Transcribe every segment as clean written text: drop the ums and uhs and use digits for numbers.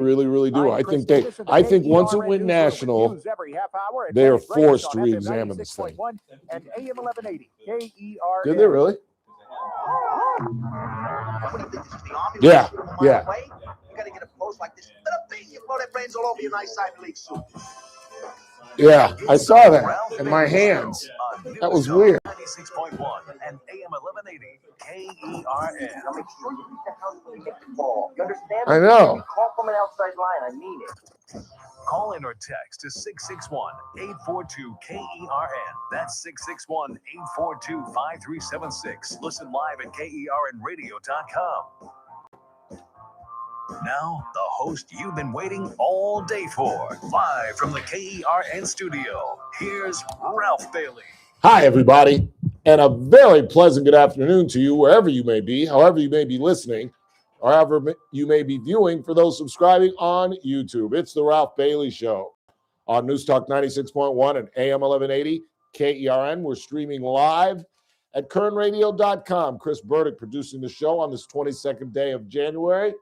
Really, really do. I think once it went national, they are forced to re-examine this thing. And AM 1180 KERN. Did they really? What do you think? This is the Army? Yeah, yeah. Away? You got to get a post like this. You blow their brains all over your nice Ivy League suit. Yeah, I saw that in my hands. That was weird. 96.1 and AM 1180 KERN. Now make sure you beat the house when you get the ball. You understand? I know. You call from an outside line. I mean it. Call in or text to 661-842-KERN. That's 661-842-5376. Listen live at KERNradio.com. Now, the host you've been waiting all day for. Live from the KERN studio, here's Ralph Bailey. Hi, everybody, and a very pleasant good afternoon to you, wherever you may be, however you may be listening, or however you may be viewing for those subscribing on YouTube. It's the Ralph Bailey Show on News Talk 96.1 and AM 1180 KERN. We're streaming live at kernradio.com. Chris Burdick producing the show on this 22nd day of January.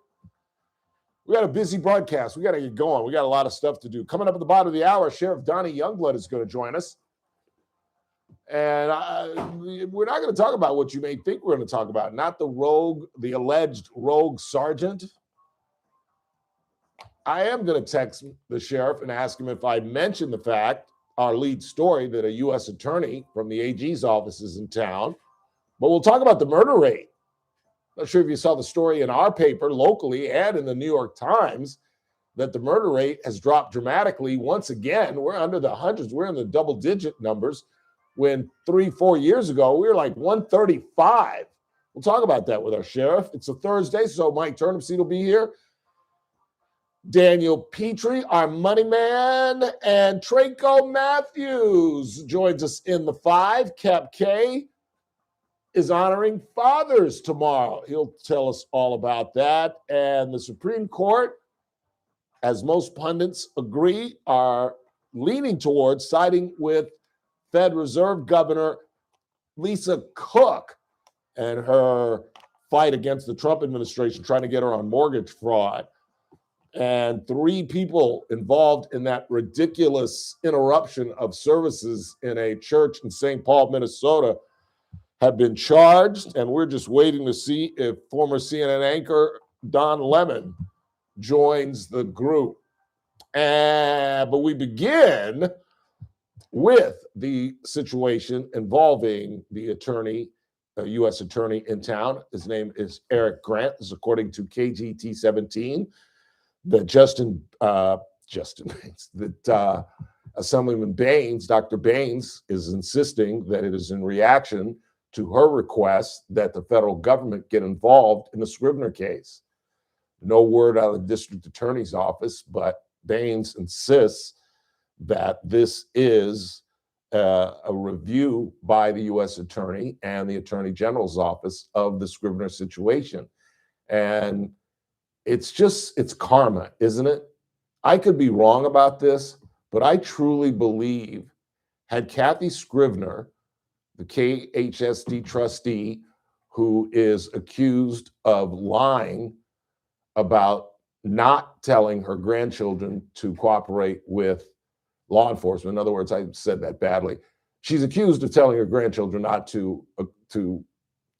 We got a busy broadcast. We got to get going. We got a lot of stuff to do. Coming up at the bottom of the hour, Sheriff Donny Youngblood is going to join us. And we're not going to talk about what you may think we're going to talk about. Not the alleged rogue sergeant. I am going to text the sheriff and ask him if I mentioned the fact, our lead story, that a U.S. attorney from the AG's office is in town. But we'll talk about the murder rate. Not sure if you saw the story in our paper locally and in the New York Times that the murder rate has dropped dramatically. Once again, we're under the hundreds. We're in the double-digit numbers when 3-4 years ago, we were like 135. We'll talk about that with our sheriff. It's a Thursday, so Mike Turnipseed will be here. Daniel Petrie, our money man, and Traco Matthews joins us in the 5. Cap K is honoring fathers tomorrow. He'll tell us all about that. And the Supreme Court, as most pundits agree, are leaning towards siding with Fed Reserve Governor Lisa Cook and her fight against the Trump administration, trying to get her on mortgage fraud. And 3 people involved in that ridiculous interruption of services in a church in St. Paul, Minnesota, have been charged, and we're just waiting to see if former CNN anchor Don Lemon joins the group. But we begin with the situation involving the attorney, a U.S. attorney in town. His name is Eric Grant. This is according to KGT 17. That Assemblyman Baines, Dr. Baines, is insisting that it is in reaction to her request that the federal government get involved in the Scrivener case. No word out of the district attorney's office, but Baines insists that this is a review by the U.S. attorney and the attorney general's office of the Scrivener situation. And it's karma, isn't it? I could be wrong about this, but I truly believe had Kathy Scrivener, the KHSD trustee, who is accused of lying about not telling her grandchildren to cooperate with law enforcement. In other words, I said that badly. She's accused of telling her grandchildren not to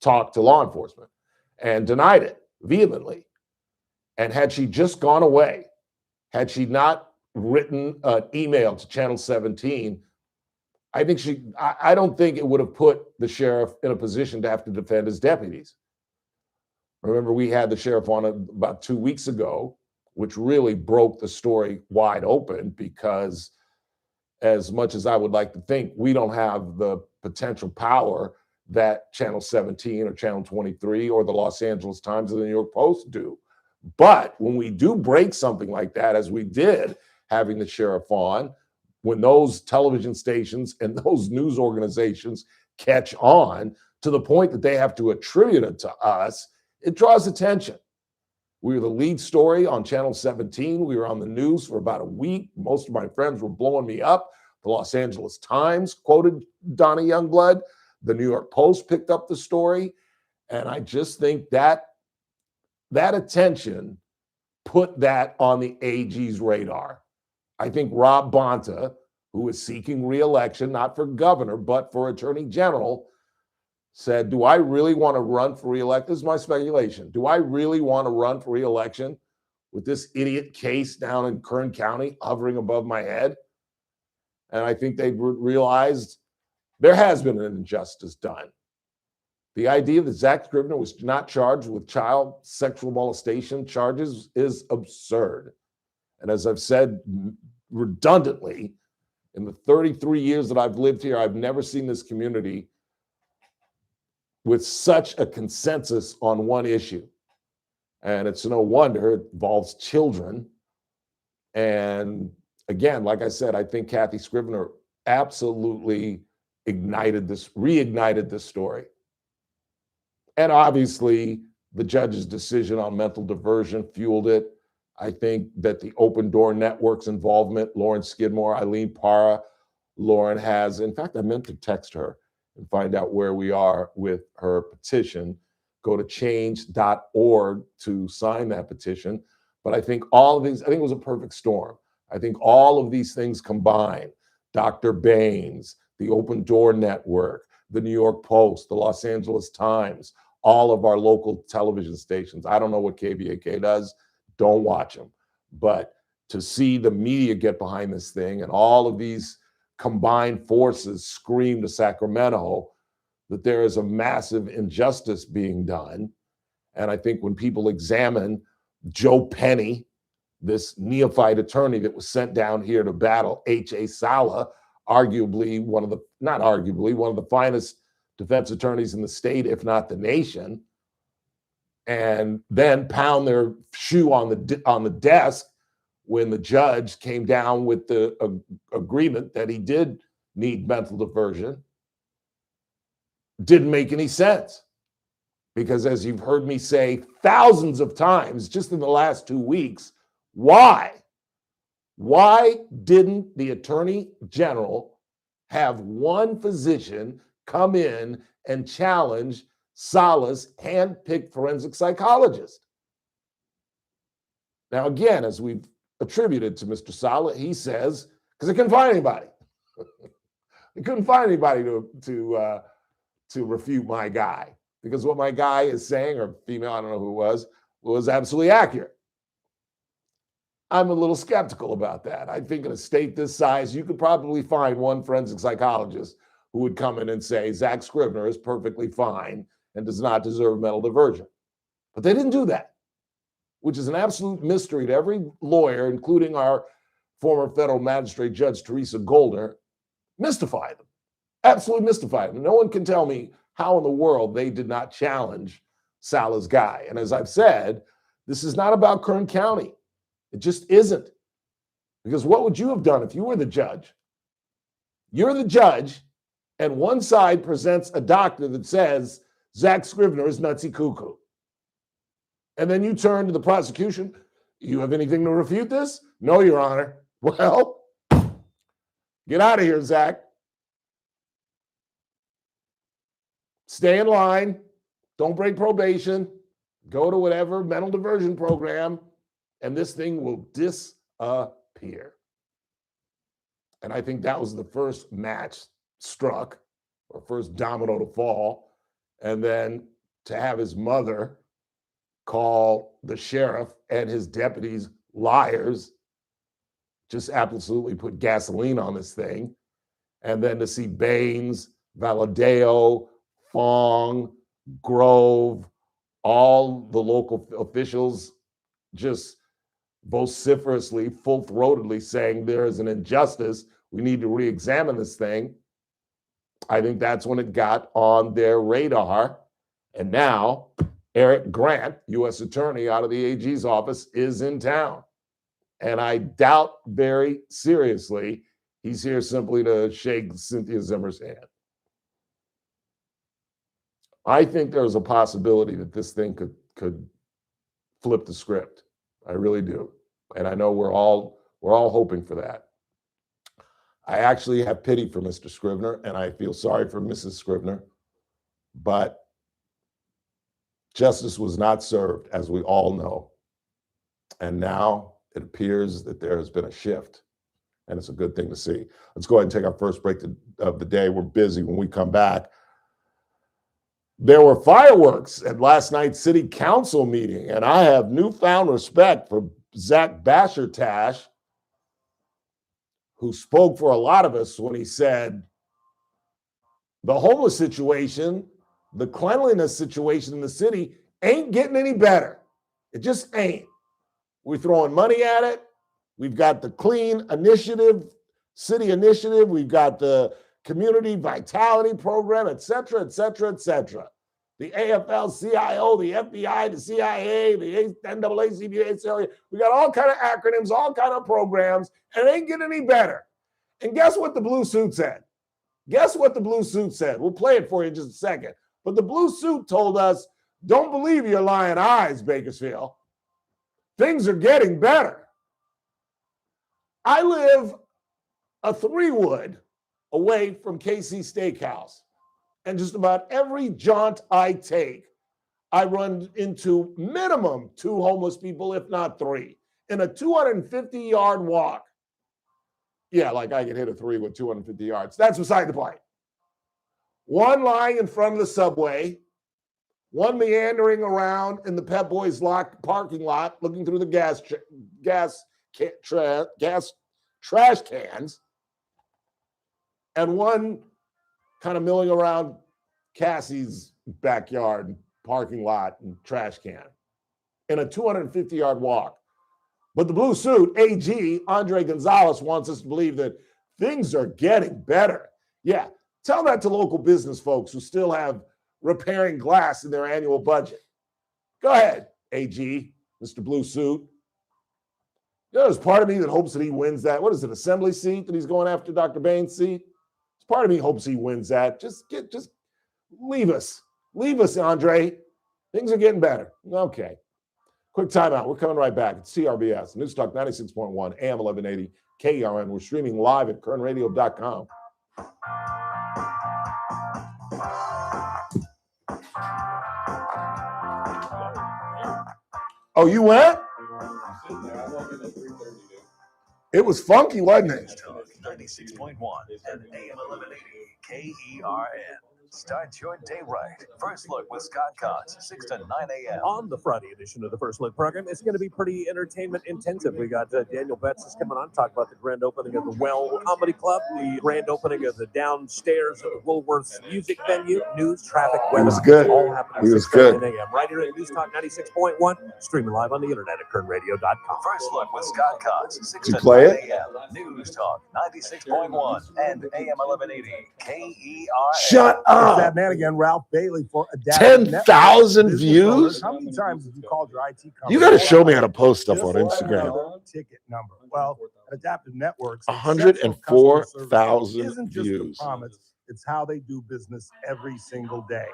talk to law enforcement and denied it vehemently. And had she just gone away, had she not written an email to Channel 17, I don't think it would have put the sheriff in a position to have to defend his deputies. Remember, we had the sheriff on about 2 weeks ago, which really broke the story wide open, because as much as I would like to think, we don't have the potential power that Channel 17 or Channel 23 or the Los Angeles Times or the New York Post do. But when we do break something like that, as we did having the sheriff on, when those television stations and those news organizations catch on to the point that they have to attribute it to us, it draws attention. We were the lead story on Channel 17. We were on the news for about a week. Most of my friends were blowing me up. The Los Angeles Times quoted Donny Youngblood. The New York Post picked up the story. And I just think that attention put that on the AG's radar. I think Rob Bonta, who is seeking re-election, not for governor, but for attorney general, said, do I really want to run for re-election? This is my speculation. Do I really want to run for re-election with this idiot case down in Kern County hovering above my head? And I think they realized there has been an injustice done. The idea that Zach Scrivener was not charged with child sexual molestation charges is absurd. And as I've said redundantly, in the 33 years that I've lived here, I've never seen this community with such a consensus on one issue. And it's no wonder it involves children. And again, like I said, I think Kathy Scrivener absolutely reignited this story. And obviously, the judge's decision on mental diversion fueled it. I think that the Open Door Network's involvement, Lauren Skidmore, Eileen Parra, Lauren has, in fact, I meant to text her and find out where we are with her petition. Go to change.org to sign that petition. But I think all of these, I think it was a perfect storm. I think all of these things combined, Dr. Baines, the Open Door Network, the New York Post, the Los Angeles Times, all of our local television stations. I don't know what KVAK does. Don't watch them. But to see the media get behind this thing and all of these combined forces scream to Sacramento that there is a massive injustice being done. And I think when people examine Joe Penny, this neophyte attorney that was sent down here to battle H.A. Sala, arguably one of the finest defense attorneys in the state, if not the nation, and then pound their shoe on the desk when the judge came down with the agreement that he did need mental diversion, didn't make any sense. Because as you've heard me say thousands of times just in the last 2 weeks, why didn't the Attorney General have one physician come in and challenge Sala's hand-picked forensic psychologist? Now, again, as we've attributed to Mr. Sala, he says, because they couldn't find anybody. They couldn't find anybody to refute my guy. Because what my guy is saying, or female, I don't know who it was absolutely accurate. I'm a little skeptical about that. I think in a state this size, you could probably find one forensic psychologist who would come in and say, Zach Scrivener is perfectly fine and does not deserve mental diversion. But they didn't do that, which is an absolute mystery to every lawyer, including our former federal magistrate Judge Teresa Goldner. Mystify them, absolutely mystify them. No one can tell me how in the world they did not challenge Sala's guy. And as I've said, this is not about Kern County. It just isn't. Because what would you have done if you were the judge? You're the judge, and one side presents a doctor that says Zach Scrivener is nutsy cuckoo. And then you turn to the prosecution. You have anything to refute this? No, Your Honor. Well, get out of here, Zach. Stay in line. Don't break probation. Go to whatever mental diversion program, and this thing will disappear. And I think that was the first match struck, or first domino to fall. And then to have his mother call the sheriff and his deputies liars just absolutely put gasoline on this thing. And then to see Baines, Valadeo, Fong, Grove, all the local officials just vociferously, full-throatedly saying there is an injustice, we need to re-examine this thing. I think that's when it got on their radar. And now Eric Grant, U.S. Attorney out of the AG's office, is in town. And I doubt very seriously he's here simply to shake Cynthia Zimmer's hand. I think there's a possibility that this thing could flip the script. I really do. And I know we're all hoping for that. I actually have pity for Mr. Scrivener, and I feel sorry for Mrs. Scrivener, but justice was not served, as we all know. And now it appears that there has been a shift, and it's a good thing to see. Let's go ahead and take our first break of the day. We're busy. When we come back, there were fireworks at last night's city council meeting, and I have newfound respect for Zach Bashertash, who spoke for a lot of us when he said the homeless situation, the cleanliness situation in the city ain't getting any better. It just ain't. We're throwing money at it. We've got the clean initiative, city initiative. We've got the community vitality program, et cetera, et cetera, et cetera. The AFL-CIO, the FBI, the CIA, the NAACP, ACLU. We got all kind of acronyms, all kind of programs, and it ain't getting any better. And guess what the blue suit said? Guess what the blue suit said? We'll play it for you in just a second. But the blue suit told us, don't believe your lying eyes, Bakersfield. Things are getting better. I live a 3-wood away from KC Steakhouse. And just about every jaunt I take, I run into minimum 2 homeless people, if not 3, in a 250-yard walk. Yeah, like I can hit a 3 with 250 yards. That's beside the point. One lying in front of the subway, one meandering around in the Pep Boys parking lot, looking through the trash cans, and one kind of milling around Cassie's backyard, parking lot, and trash can in a 250-yard walk. But the blue suit, AG, Andre Gonzalez, wants us to believe that things are getting better. Yeah, tell that to local business folks who still have repairing glass in their annual budget. Go ahead, AG, Mr. Blue Suit. You know, there's part of me that hopes that he wins that. What is it, assembly seat that he's going after, Dr. Bain's seat? Part of me hopes he wins that. Just leave us. Leave us, Andre. Things are getting better. Okay. Quick timeout. We're coming right back. It's CRBS, News Talk 96.1, AM 1180, KRN. We're streaming live at kernradio.com. Oh, you went? It was funky, wasn't it? 96.1 and AM 1180 KERN. Start your day right. First Look with Scott Cox, 6 to 9 a.m. On the Friday edition of the First Look program, it's going to be pretty entertainment intensive. We got Daniel Betts is coming on to talk about the grand opening of the Well Comedy Club, the grand opening of the downstairs of the Woolworths music venue, news, traffic, weather. He was good. All happening He was good. 9 a.m. right here at News Talk 96.1, streaming live on the internet at kernradio.com. First Look with Scott Cox, 6 Did you to play 9 it? a.m. News Talk 96.1 and AM 1180 KERN. Shut up. That man again, Ralph Bailey for Adaptive 10,000 Network. views? How many times have you called your IT company? You got to show me how to post stuff on Just Instagram. another ticket number. Well, at Adaptive Networks, 104,000 isn't just a views. promise, it's how they do business every single day.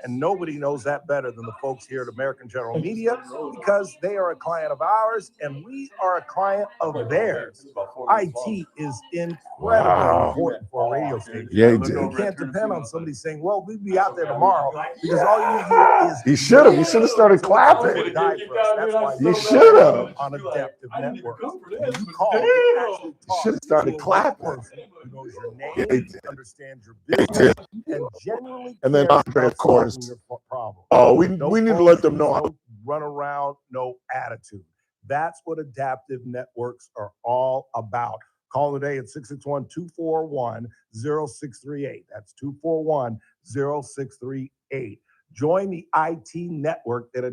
And nobody knows that better than the folks here at American General Media, because they are a client of ours and we are a client of theirs. IT is incredibly important for a radio station. Yeah, he You did. can't depend on somebody saying, well, we'll be out there tomorrow, because all you do is... He should have. You should have started clapping. You should have. On Adaptive Network. When you call, you actually talk Should have started to a clapping. person who knows your name, Yeah, he did. understands your He business, did. and genuinely And then cares Andre, about of course. solving your problem. Oh, we No need to let them know. no run around, no attitude. That's what Adaptive Networks are all about. Call today at 661-241-0638. That's 241-0638. Join the IT network that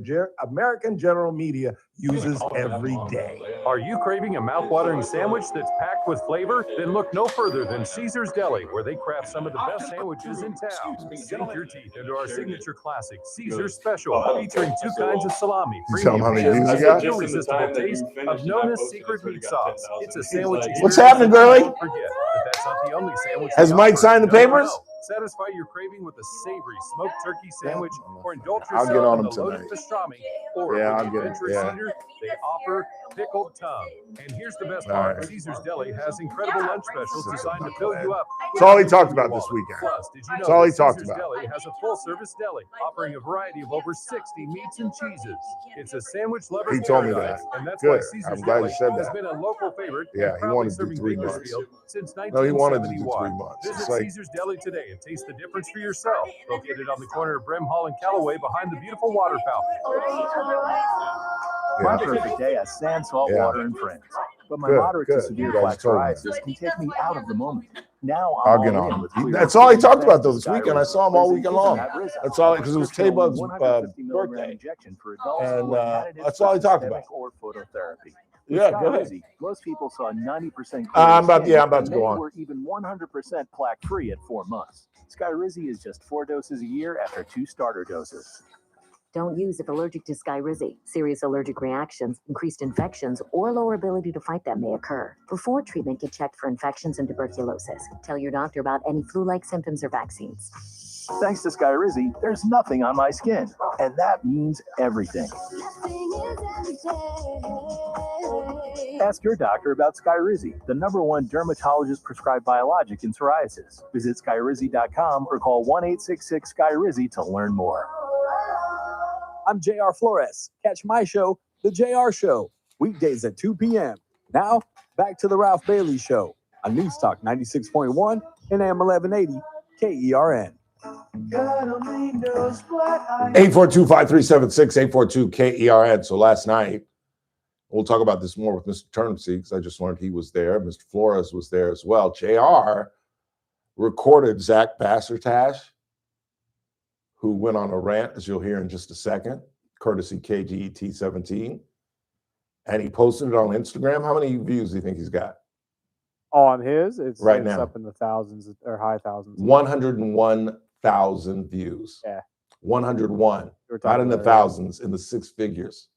American General Media uses every day. Are you craving a mouthwatering sandwich that's packed with flavor? Then look no further than Caesar's Deli, where they craft some of the best sandwiches in town. Sink your teeth into our signature classic, Caesar's Special, featuring 2 kinds of salami, You tell 'em how many premium views cheese, you got? and the irresistible taste of Nona's secret meat sauce. It's a sandwich What's experience happening, that you girly? won't forget, but that's not the only sandwich. Has we Mike offer. signed the No, no, papers? no. Satisfy your craving with a savory smoked turkey sandwich, or indulge I'll get yourself on in them the loaded tonight. pastrami, or Yeah, for I'll the get it, adventurous yeah. eater, they offer pickled tongue. And here's the best All part: right. Caesar's Deli has incredible lunch specials designed to fill you up. That's all he without talked emptying about your this wallet. weekend. Plus, did you That's know all that he talked Caesar's about. Deli has a full-service deli offering a variety of over 60 meats and cheeses? It's a sandwich lover's He told me paradise, that. and that's Good. why Caesar's I'm glad Deli you said has that. been a local favorite Yeah, and he proudly wanted to do serving 3 months. Bakersfield since No, he wanted to do 1971. 3 months. Visit It's like, Caesar's Deli today and taste the difference for yourself. Located on the corner of Brim Hall and Callaway behind the beautiful water fountain. My yeah. perfect day has sand, salt Yeah. water, and friends. But my Good, moderate to good. severe You guys plaque told me. psoriasis can take me out of the moment. Now I'm I'll get all on in him. with clear That's all he skin talked about thanks though to this weekend. I Skyrizi. saw him all Rizzi weekend isn't long. that Rizzi. That's all because it was Tay-Bug's 150 milligram birthday. injection for adults And, who have had it that's for all he talked systemic about. or phototherapy. Yeah, go ahead. Skyrizi, most people saw 90% I'm about skin, to and go on. many were even 100% plaque-free at 4 months. Skyrizi is just 4 doses a year after 2 starter doses. Don't use if allergic to Skyrizi. Serious allergic reactions, increased infections, or lower ability to fight them may occur. Before treatment, get checked for infections and tuberculosis. Tell your doctor about any flu-like symptoms or vaccines. Thanks to Skyrizi, there's nothing on my skin, and that means everything. Ask your doctor about Skyrizi, the #1 dermatologist-prescribed biologic in psoriasis. Visit Skyrizi.com or call 1-866-SKYRIZI to learn more. I'm JR Flores. Catch my show, The JR Show, weekdays at 2 p.m. Now, back to the Ralph Bailey Show on News Talk 96.1 and AM 1180 KERN. 842-5376, 842 KERN. So last night, we'll talk about this more with Mr. Turnipseed because I just learned he was there. Mr. Flores was there as well. JR recorded Zach Bassartash, who went on a rant, as you'll hear in just a second, courtesy KGET17. And he posted it on Instagram. How many views do you think he's got? On his, it's Right now. up in the thousands or high thousands. 101,000 views. Yeah. 101. Not in the thousands, in the 6 figures.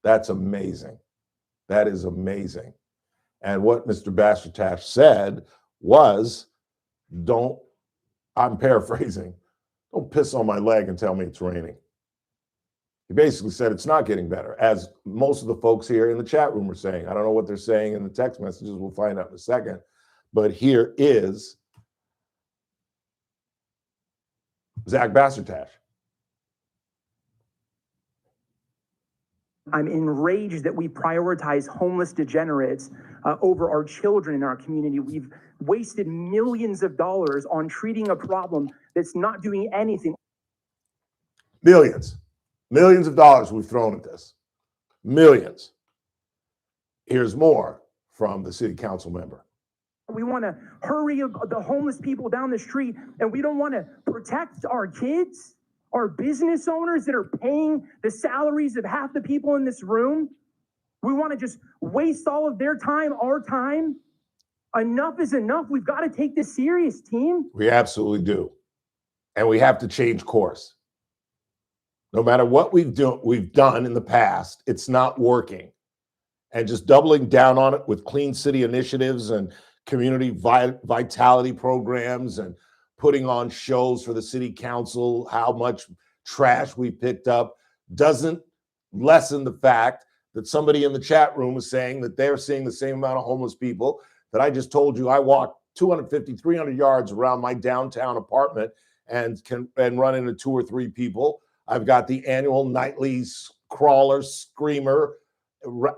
That's amazing. That is amazing. And what Mr. Bassartash said was, I'm paraphrasing, don't piss on my leg and tell me it's raining. He basically said it's not getting better, as most of the folks here in the chat room are saying. I don't know what they're saying in the text messages. We'll find out in a second. But here is Zach Bassartash. I'm enraged that we prioritize homeless degenerates over our children in our community. We've wasted millions of dollars on treating a problem that's not doing anything. Millions of dollars we've thrown at this. Millions. Here's more from the city council member. We want to hurry the homeless people down the street, and we don't want to protect our kids, our business owners that are paying the salaries of half the people in this room. We want to just waste all of their time, our time. Enough is enough. We've got to take this serious, team. We absolutely do. And we have to change course. No matter what we've done in the past, it's not working. And just doubling down on it with clean city initiatives and community vitality programs and putting on shows for the city council, how much trash we picked up, doesn't lessen the fact that somebody in the chat room is saying that they're seeing the same amount of homeless people that I just told you. I walk 250, 300 yards around my downtown apartment and run into 2 or 3 people. I've got the annual nightly crawler, screamer,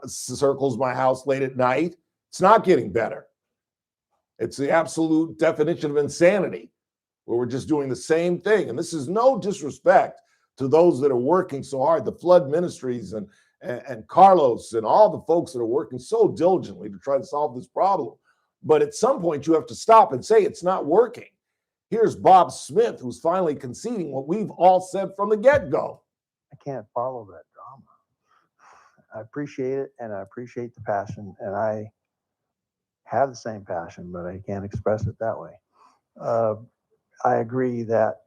circles my house late at night. It's not getting better. It's the absolute definition of insanity, where we're just doing the same thing. And this is no disrespect to those that are working so hard, the flood ministries and Carlos and all the folks that are working so diligently to try to solve this problem. But at some point, you have to stop and say it's not working. Here's Bob Smith, who's finally conceding what we've all said from the get-go. I can't follow that drama. I appreciate it, and I appreciate the passion, and I have the same passion, but I can't express it that way. I agree that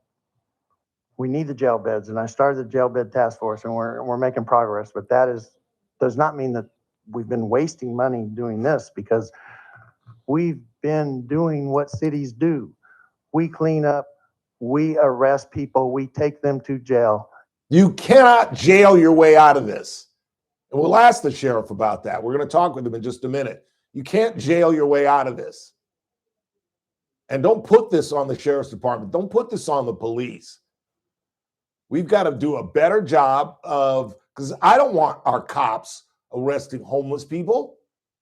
we need the jail beds, and I started the jail bed task force, and we're making progress, but that does not mean that we've been wasting money doing this, because we've been doing what cities do. we clean up, we arrest people, we take them to jail. You cannot jail your way out of this. And we'll ask the sheriff about that. We're going to talk with him in just a minute. You can't jail your way out of this. And don't put this on the sheriff's department. Don't put this on the police. We've got to do a better job of, because I don't want our cops arresting homeless people.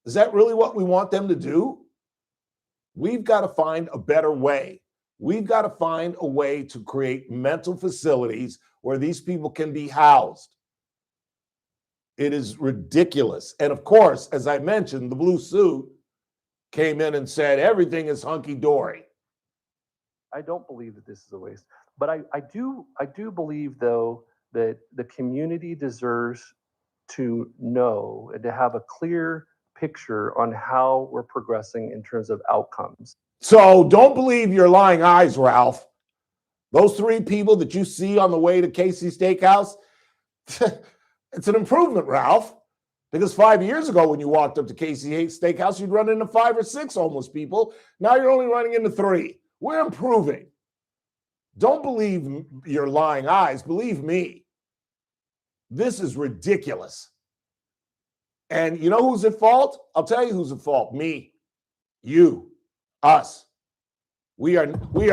Is that really what we want them to do? We've got to find a better way. We've got to find a way to create mental facilities where these people can be housed. It is ridiculous. And of course, as I mentioned, the blue suit came in and said everything is hunky-dory. I don't believe that this is a waste, but I do believe though that the community deserves to know and to have a clear picture on how we're progressing in terms of outcomes. So don't believe your lying eyes, Ralph. Those 3 people that you see on the way to Casey's Steakhouse, it's an improvement, Ralph. Because 5 years ago, when you walked up to Casey's Steakhouse, you'd run into 5 or 6 homeless people. Now you're only running into 3. We're improving. Don't believe your lying eyes. Believe me. This is ridiculous. And you know who's at fault? I'll tell you who's at fault. Me, you, us. We are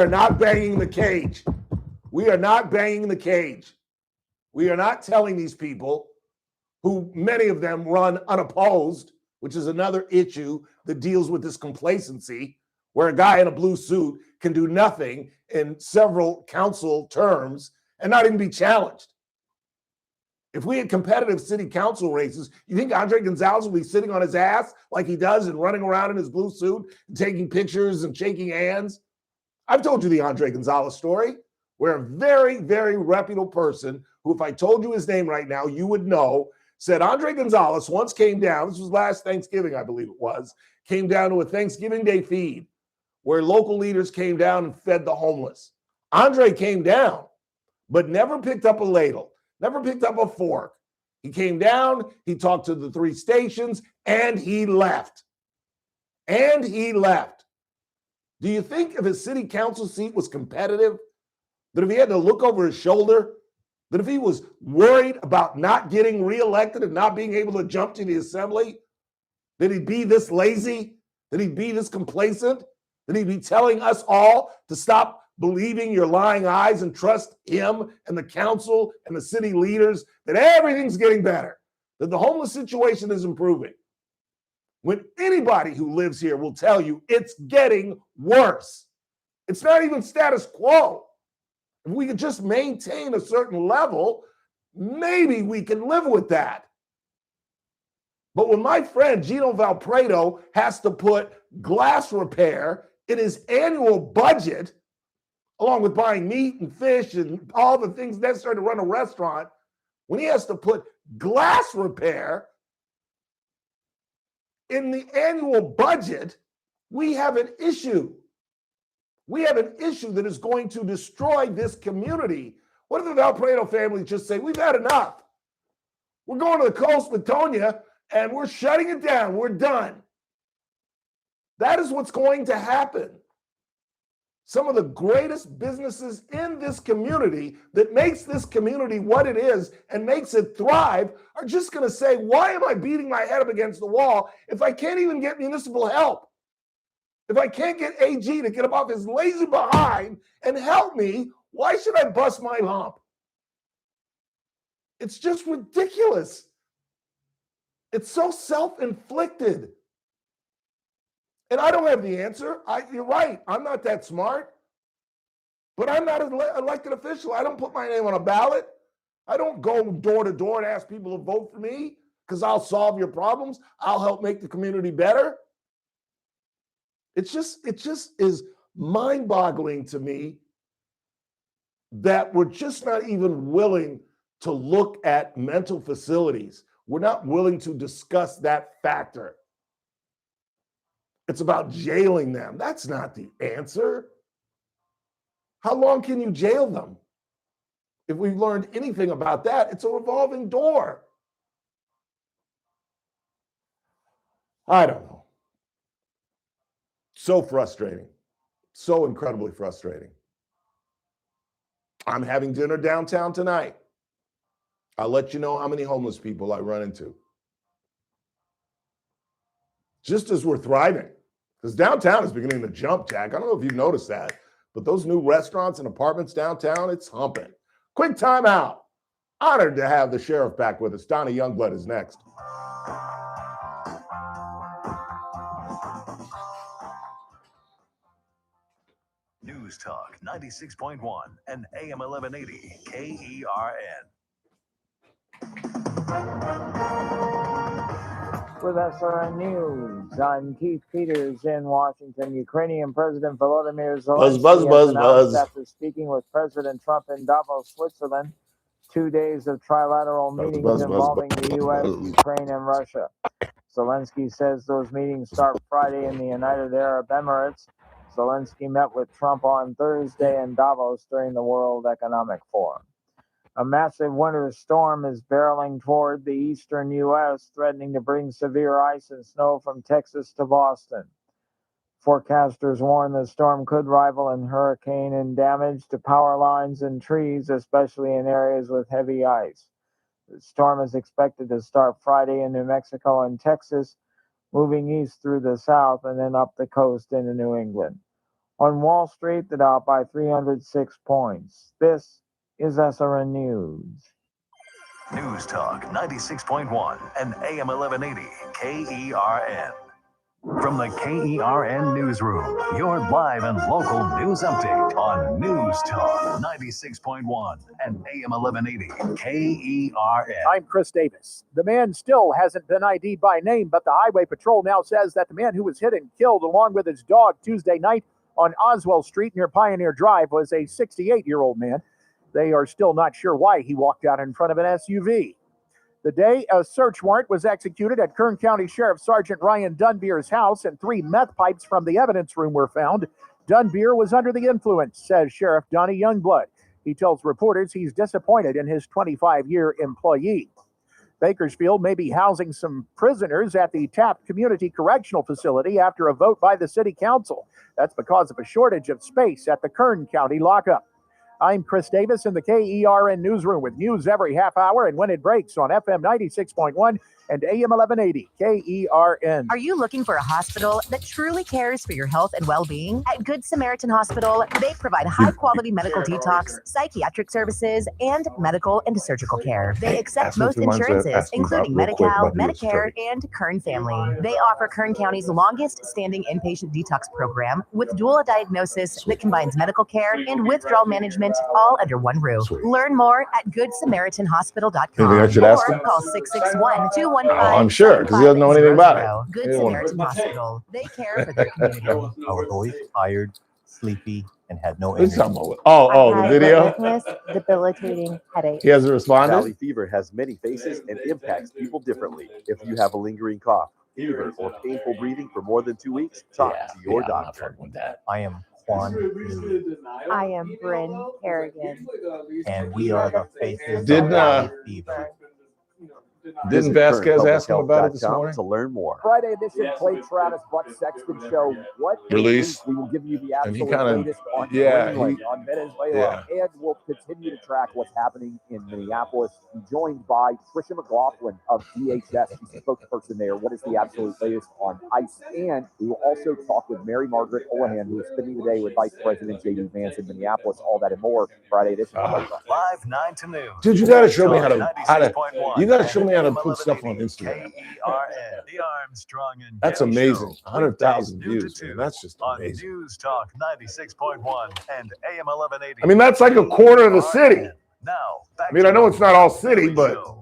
not banging the cage. We are not banging the cage. We are not telling these people, who many of them run unopposed, which is another issue that deals with this complacency, where a guy in a blue suit can do nothing in several council terms and not even be challenged. If we had competitive city council races, you think Andre Gonzalez would be sitting on his ass like he does and running around in his blue suit and taking pictures and shaking hands? I've told you the Andre Gonzalez story, where a very, very reputable person, who if I told you his name right now, you would know, said Andre Gonzalez once came down, this was last Thanksgiving, I believe it was, came down to a Thanksgiving Day feed where local leaders came down and fed the homeless. Andre came down, but never picked up a ladle, never picked up a fork. He came down, he talked to the 3 stations, and he left. And he left. Do you think if his city council seat was competitive, that if he had to look over his shoulder, that if he was worried about not getting reelected and not being able to jump to the assembly, that he'd be this lazy, that he'd be this complacent, that he'd be telling us all to stop believing your lying eyes and trust him and the council and the city leaders, that everything's getting better, that the homeless situation is improving. When anybody who lives here will tell you it's getting worse. It's not even status quo. If we could just maintain a certain level, maybe we can live with that. But when my friend Gino Valpredo has to put glass repair in his annual budget, along with buying meat and fish and all the things necessary to run a restaurant, when he has to put glass repair in the annual budget, we have an issue. We have an issue that is going to destroy this community. What if the Valpredo family just say, we've had enough? We're going to the coast with Tonya and we're shutting it down. We're done. That is what's going to happen. Some of the greatest businesses in this community that makes this community what it is and makes it thrive are just going to say, why am I beating my head up against the wall if I can't even get municipal help? If I can't get AG to get up off his lazy behind and help me, why should I bust my hump? It's just ridiculous. It's so self-inflicted. And I don't have the answer. You're right. I'm not that smart. But I'm not an elected official. I don't put my name on a ballot. I don't go door to door and ask people to vote for me because I'll solve your problems. I'll help make the community better. It just is mind-boggling to me that we're just not even willing to look at mental facilities. We're not willing to discuss that factor. It's about jailing them. That's not the answer. How long can you jail them? If we've learned anything about that, it's a revolving door. I don't know. So frustrating. So incredibly frustrating. I'm having dinner downtown tonight. I'll let you know how many homeless people I run into. Just as we're thriving, because downtown is beginning to jump, Jack. I don't know if you've noticed that, but those new restaurants and apartments downtown, it's humping. Quick timeout. Honored to have the sheriff back with us. Donny Youngblood is next. News Talk 96.1 and AM 1180 KERN. With SRN News, I'm Keith Peters in Washington. Ukrainian President Volodymyr Zelensky has announced after speaking with President Trump in Davos, Switzerland, 2 days of trilateral meetings involving the U.S., Ukraine, and Russia. Zelensky says those meetings start Friday in the United Arab Emirates. Zelensky met with Trump on Thursday in Davos during the World Economic Forum. A massive winter storm is barreling toward the eastern U.S., threatening to bring severe ice and snow from Texas to Boston. Forecasters warn the storm could rival in hurricane in damage to power lines and trees, especially in areas with heavy ice. The storm is expected to start Friday in New Mexico and Texas, moving east through the south and then up the coast into New England. On Wall Street, the Dow by 306 points. This is SRN News. News Talk 96.1 and AM 1180 KERN. From the KERN Newsroom, your live and local news update on News Talk 96.1 and AM 1180 KERN. I'm Chris Davis. The man still hasn't been ID'd by name, but the Highway Patrol now says that the man who was hit and killed along with his dog Tuesday night on Oswell Street near Pioneer Drive was a 68-year-old man. They are still not sure why he walked out in front of an SUV. The day a search warrant was executed at Kern County Sheriff Sergeant Ryan Dunbeer's house and 3 meth pipes from the evidence room were found. Dunbeer was under the influence, says Sheriff Donny Youngblood. He tells reporters he's disappointed in his 25-year employee. Bakersfield may be housing some prisoners at the Taft Community Correctional Facility after a vote by the city council. That's because of a shortage of space at the Kern County lockup. I'm Chris Davis in the KERN Newsroom with news every half hour and when it breaks on FM 96.1 and AM 1180 KERN. Are you looking for a hospital that truly cares for your health and well-being? At Good Samaritan Hospital, they provide high-quality medical detox, psychiatric services, and medical and surgical care. They accept most insurances, including Medi-Cal, Medicare, and Kern Family. They offer Kern County's longest-standing inpatient detox program with dual diagnosis that combines medical care and withdrawal management all under one roof. Learn more at GoodSamaritanHospital.com. Anything I should ask him? Or call 661-215. I'm sure, because he doesn't know anything about it. Good Samaritan Hospital. They care for their community. I was always tired, sleepy, and had no What's energy. talking about? The video? Debilitating headache. He hasn't responded? Valley fever has many faces and impacts people differently. If you have a lingering cough, fever, or painful breathing for more than 2 weeks, talk to your doctor. I am Juan Lee, I am Bryn Harrigan. and we are the faces Didn't, of Valley Fever. Didn't Vasquez ask him about it this morning? To learn more. Friday edition Clay Travis Buck Sexton Show. What Release. We will give you the And he absolute kinda- latest on yeah, Greenland, he- on Venezuela, and we'll continue to track what's happening in Minneapolis. I'm joined by Trisha McLaughlin of DHS. She's the spokesperson there. What is the absolute latest on ICE? And we will also talk with Mary Margaret Olahan, who is spending the day with Vice President J.D. Vance in Minneapolis. All that and more. Friday edition. Live 9 to noon. Dude, you gotta show me how to you gotta and show me how to AM put stuff on 1180 Instagram. KERN, the Armstrong and That's Getty amazing. Show. 100,000 Weekdays noon to views, 2 man. That's just on amazing. News Talk 96.1 and AM 1180. I mean, that's like a quarter of the city. Now, back I mean, to I know the it's not all city, Daily but Show.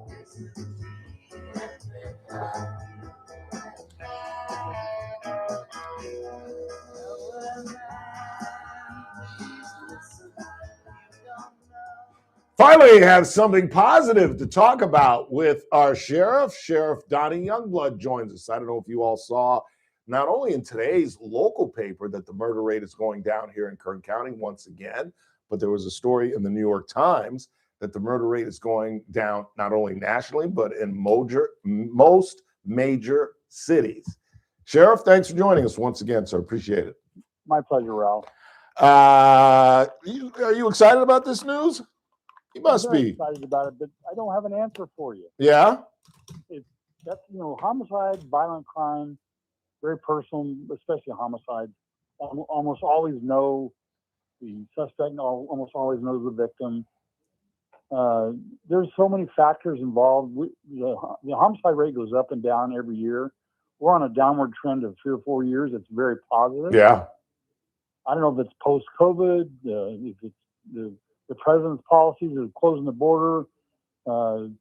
finally have something positive to talk about with our sheriff. Sheriff Donny Youngblood joins us. I don't know if you all saw, not only in today's local paper that the murder rate is going down here in Kern County once again, but there was a story in the New York Times that the murder rate is going down not only nationally, but in most major cities. Sheriff, thanks for joining us once again, sir. Appreciate it. My pleasure, Ralph. Are you excited about this news? You must I'm very be. excited about it, but I don't have an answer for you. Yeah? That's homicide, violent crime, very personal, especially homicide. Almost always know the suspect. Almost always knows the victim. There's so many factors involved. The homicide rate goes up and down every year. We're on a downward trend of 3 or 4 years. It's very positive. Yeah. I don't know if it's post-COVID, if it's the president's policies of closing the border,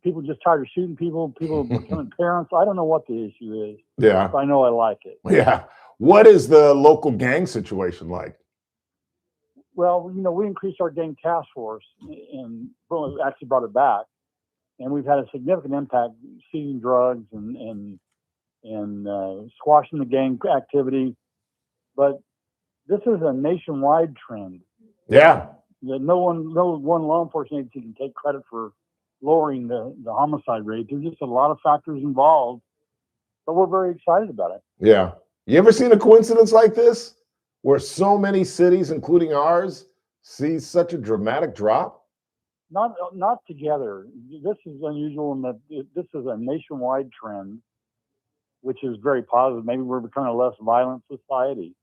people just tired of shooting people becoming parents. I don't know what the issue is. Yeah. But I know I like it. Yeah. What is the local gang situation like? Well, we increased our gang task force and actually brought it back. And we've had a significant impact seizing drugs and squashing the gang activity. But this is a nationwide trend. Yeah. That no one law enforcement agency can take credit for lowering the homicide rate. There's just a lot of factors involved, but we're very excited about it. Yeah. You ever seen a coincidence like this where so many cities, including ours, see such a dramatic drop? Not together. This is unusual in that this is a nationwide trend, which is very positive. Maybe we're becoming a less violent society.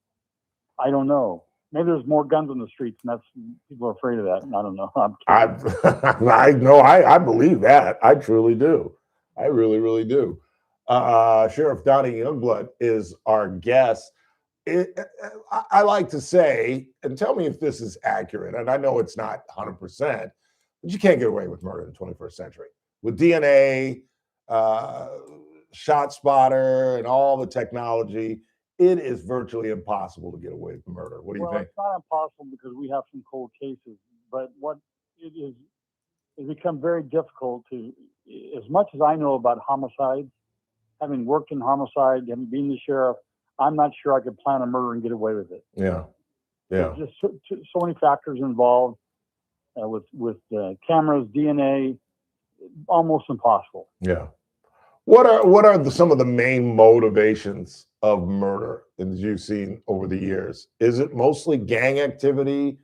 I don't know. Maybe there's more guns on the streets, and people are afraid of that. I don't know. I know. I believe that. I truly do. I really, really do. Sheriff Donny Youngblood is our guest. I like to say, and tell me if this is accurate, and I know it's not 100%, but you can't get away with murder in the 21st century. With DNA, shot spotter, and all the technology, it is virtually impossible to get away with murder. What do you think? It's not impossible because we have some cold cases, but what it is, it's become very difficult to, as much as I know about homicides, having worked in homicide, having been the sheriff, I'm not sure I could plan a murder and get away with it. Yeah. Yeah. There's just so many factors involved with cameras, DNA, almost impossible. Yeah. What are some of the main motivations of murder that you've seen over the years? Is it mostly gang activity,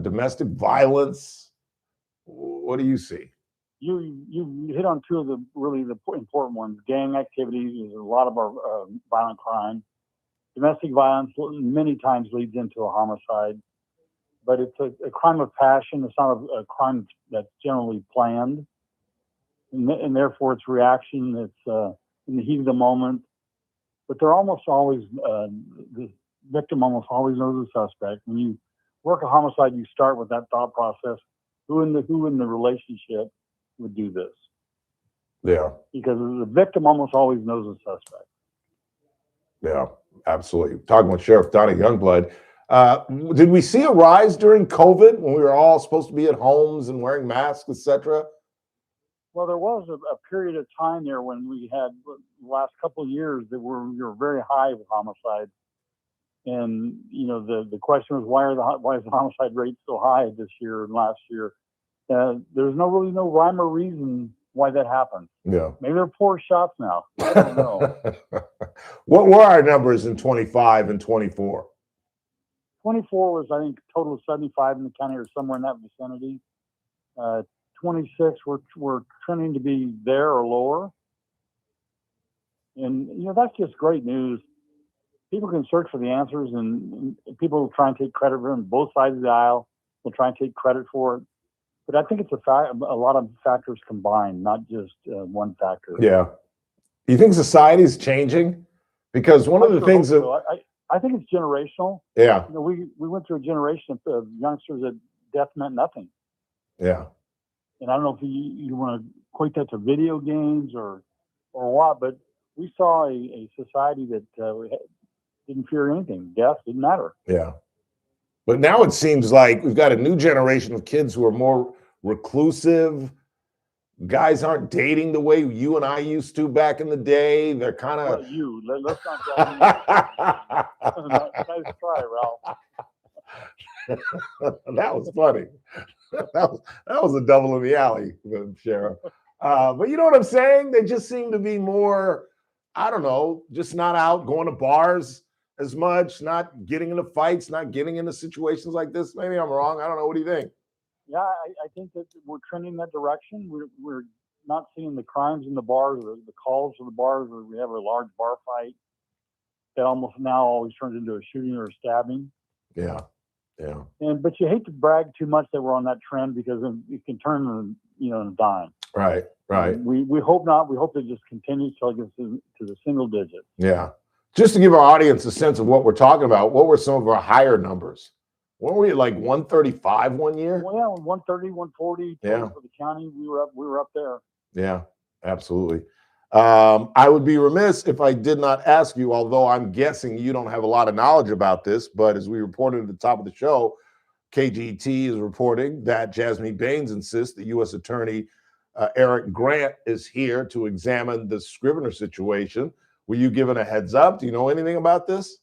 domestic violence? What do you see? You hit on two of the really important ones. Gang activities is a lot of our violent crime. Domestic violence many times leads into a homicide, but it's a crime of passion. It's not a crime that's generally planned, and therefore it's reaction. It's in the heat of the moment. But they're almost always the victim almost always knows the suspect. When you work a homicide, you start with that thought process: who in the relationship would do this? Yeah. Because the victim almost always knows the suspect. Yeah, absolutely. Talking with Sheriff Donny Youngblood. Did we see a rise during COVID when we were all supposed to be at homes and wearing masks, etc.? Well, there was a period of time there when we had the last couple of years that we were very high with homicide. And, the question was, why is the homicide rate so high this year and last year? There's really no rhyme or reason why that happened. Yeah. Maybe they're poor shots now. I don't know. What were our numbers in 25 and 24? 24 was, I think, total of 75 in the county or somewhere in that vicinity. 26, we're trending to be there or lower. And, that's just great news. People can search for the answers, and people will try and take credit for them. Both sides of the aisle will try and take credit for it. But I think it's a lot of factors combined, not just one factor. Yeah. You think society's changing? Because one of the things that I think it's generational. Yeah. We went through a generation of youngsters that death meant nothing. Yeah. And I don't know if you want to equate that to video games or what, but we saw a society that didn't fear anything. Death didn't matter. Yeah. But now it seems like we've got a new generation of kids who are more reclusive. Guys aren't dating the way you and I used to back in the day. They're kind of Let's not go. Nice try, Ralph. That was funny. That was a double in the alley, Sheriff. But you know what I'm saying? They just seem to be more, I don't know, just not out going to bars, as much, not getting into fights, not getting into situations like this? Maybe I'm wrong. I don't know. What do you think? Yeah, I think that we're trending that direction. We're not seeing the crimes in the bars, the calls to the bars where we have a large bar fight that almost now always turns into a shooting or a stabbing. Yeah, yeah. But you hate to brag too much that we're on that trend because it can turn, in a dime. Right, right. We hope not. We hope it just continues till it gets to the single digit. Yeah. Just to give our audience a sense of what we're talking about, what were some of our higher numbers? Weren't we at like 135 one year? Well, yeah, 130, 140 Yeah. for the county. We were up there. Yeah, absolutely. I would be remiss if I did not ask you, although I'm guessing you don't have a lot of knowledge about this, but as we reported at the top of the show, KGT is reporting that Jasmine Baines insists that U.S. Attorney Eric Grant is here to examine the Scrivener situation. Were you given a heads up? Do you know anything about this?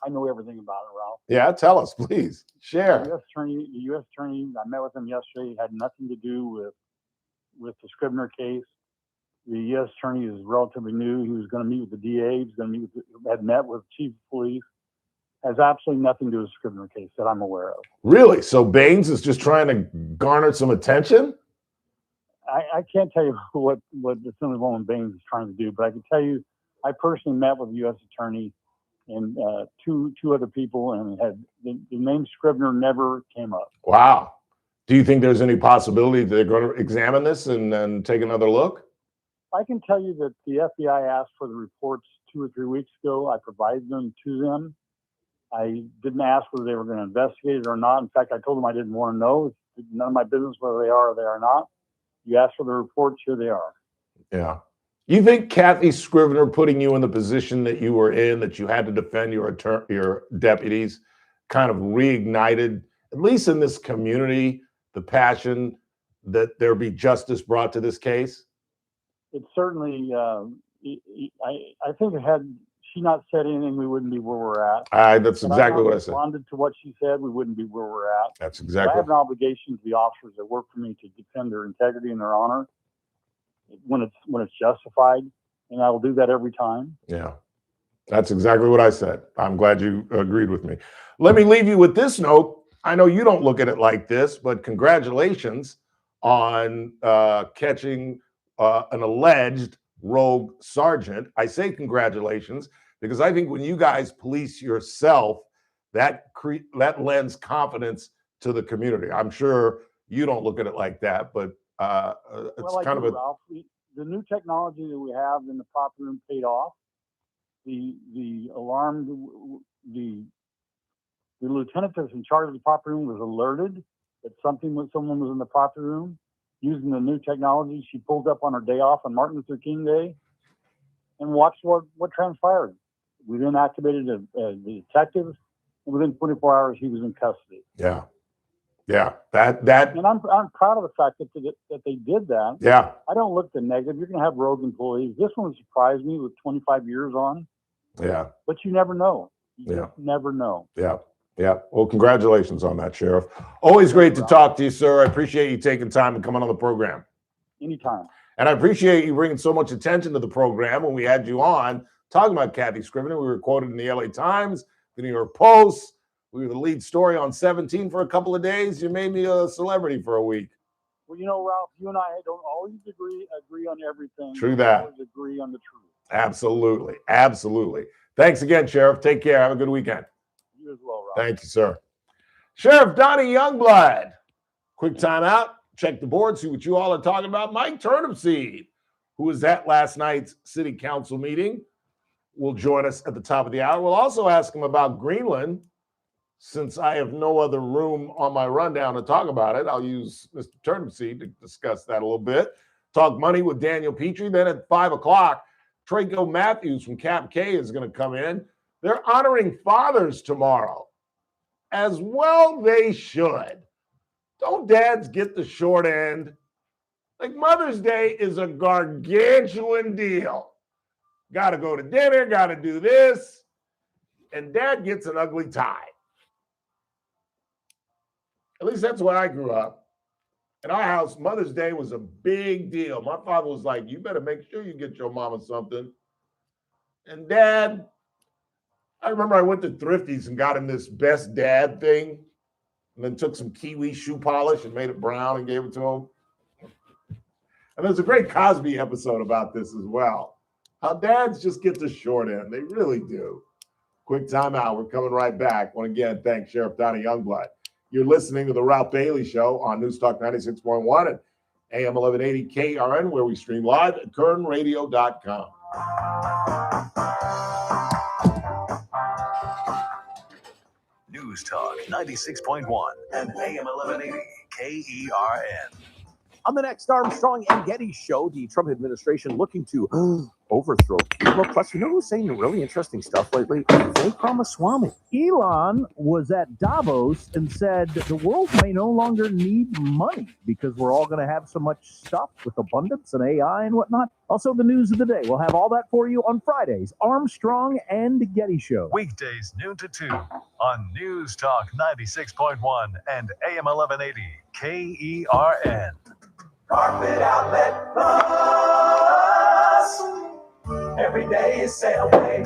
I know everything about it, Ralph. Yeah, tell us, please. Share. The U.S. Attorney, I met with him yesterday, had nothing to do with the Scrivener case. The U.S. Attorney is relatively new. He was going to meet with the DA. Had met with the Chief of Police. Has absolutely nothing to do with the Scrivener case that I'm aware of. Really? So Baines is just trying to garner some attention? I can't tell you what the Assemblywoman Baines is trying to do, but I can tell you I personally met with the U.S. Attorney and two other people, and had the name Scrivener never came up. Wow. Do you think there's any possibility that they're going to examine this and take another look? I can tell you that the FBI asked for the reports 2 or 3 weeks ago. I provided them to them. I didn't ask whether they were going to investigate it or not. In fact, I told them I didn't want to know. It's none of my business whether they are or they are not. You asked for the reports, here they are. Yeah. You think Kathy Scrivener putting you in the position that you were in, that you had to defend your deputies, kind of reignited, at least in this community, the passion that there be justice brought to this case? It certainly, I think had she not said anything, we wouldn't be where we're at. That's exactly what I said. Responded to what she said, we wouldn't be where we're at. That's exactly. I have an obligation to the officers that work for me to defend their integrity and their honor when it's justified, and I will do that every time. Yeah, that's exactly what I said. I'm glad you agreed with me. Let me leave you with this note. I know you don't look at it like this, but congratulations on catching an alleged rogue sergeant. I say congratulations because I think when you guys police yourself, that lends confidence to the community. I'm sure you don't look at it like that, but it's kind of a... Ralph, the new technology that we have in the prop room paid off. The alarm, the lieutenant that's in charge of the prop room was alerted that someone was in the prop room. Using the new technology, she pulled up on her day off on Martin Luther King Day and watched what transpired. We then activated the detective, and within 24 hours, he was in custody. Yeah. Yeah, that. And I'm proud of the fact that they did that. Yeah. I don't look the negative. You're going to have rogue employees. This one surprised me with 25 years on. Yeah. But you never know. You Yeah. just never know. Yeah. Yeah. Well, congratulations on that, Sheriff. Always great to talk to you, sir. I appreciate you taking time and coming on the program. Anytime. And I appreciate you bringing so much attention to the program when we had you on talking about Kathy Scrivener. We were quoted in the LA Times, the New York Post. We were the lead story on 17 for a couple of days. You made me a celebrity for a week. Well, Ralph, you and I don't always agree on everything. True that. We always agree on the truth. Absolutely. Absolutely. Thanks again, Sheriff. Take care. Have a good weekend. You as well, Ralph. Thank you, sir. Sheriff Donny Youngblood. Quick timeout. Check the board. See what you all are talking about. Mike Turnipseed, who was at last night's city council meeting, will join us at the top of the hour. We'll also ask him about Greenland. Since I have no other room on my rundown to talk about it, I'll use Mr. Turnipseed to discuss that a little bit. Talk money with Daniel Petrie. Then at 5 o'clock, Traco Matthews from Cap K is going to come in. They're honoring fathers tomorrow. As well they should. Don't dads get the short end? Like Mother's Day is a gargantuan deal. Got to go to dinner, got to do this. And dad gets an ugly tie. At least that's where I grew up. In our house, Mother's Day was a big deal. My father was like, you better make sure you get your mama something. And Dad, I remember I went to Thrifty's and got him this best dad thing, and then took some kiwi shoe polish and made it brown and gave it to him. And there's a great Cosby episode about this as well. How dads just get the short end. They really do. Quick timeout. We're coming right back. Want to again thank Sheriff Donny Youngblood. You're listening to the Ralph Bailey Show on News Talk 96.1 and AM 1180 KRN, where we stream live at kernradio.com. News Talk 96.1 and AM 1180 KERN. On the next Armstrong and Getty show, the Trump administration looking to overthrow Cuba. Plus, you know who's saying really interesting stuff lately? Vivek Ramaswamy. Elon was at Davos and said the world may no longer need money because we're all going to have so much stuff with abundance and AI and whatnot. Also, the news of the day. We'll have all that for you on Fridays. Armstrong and Getty Show. Weekdays noon to 2 on News Talk 96.1 and AM 1180 KERN. Carpet Outlet Plus. Every day is sale day.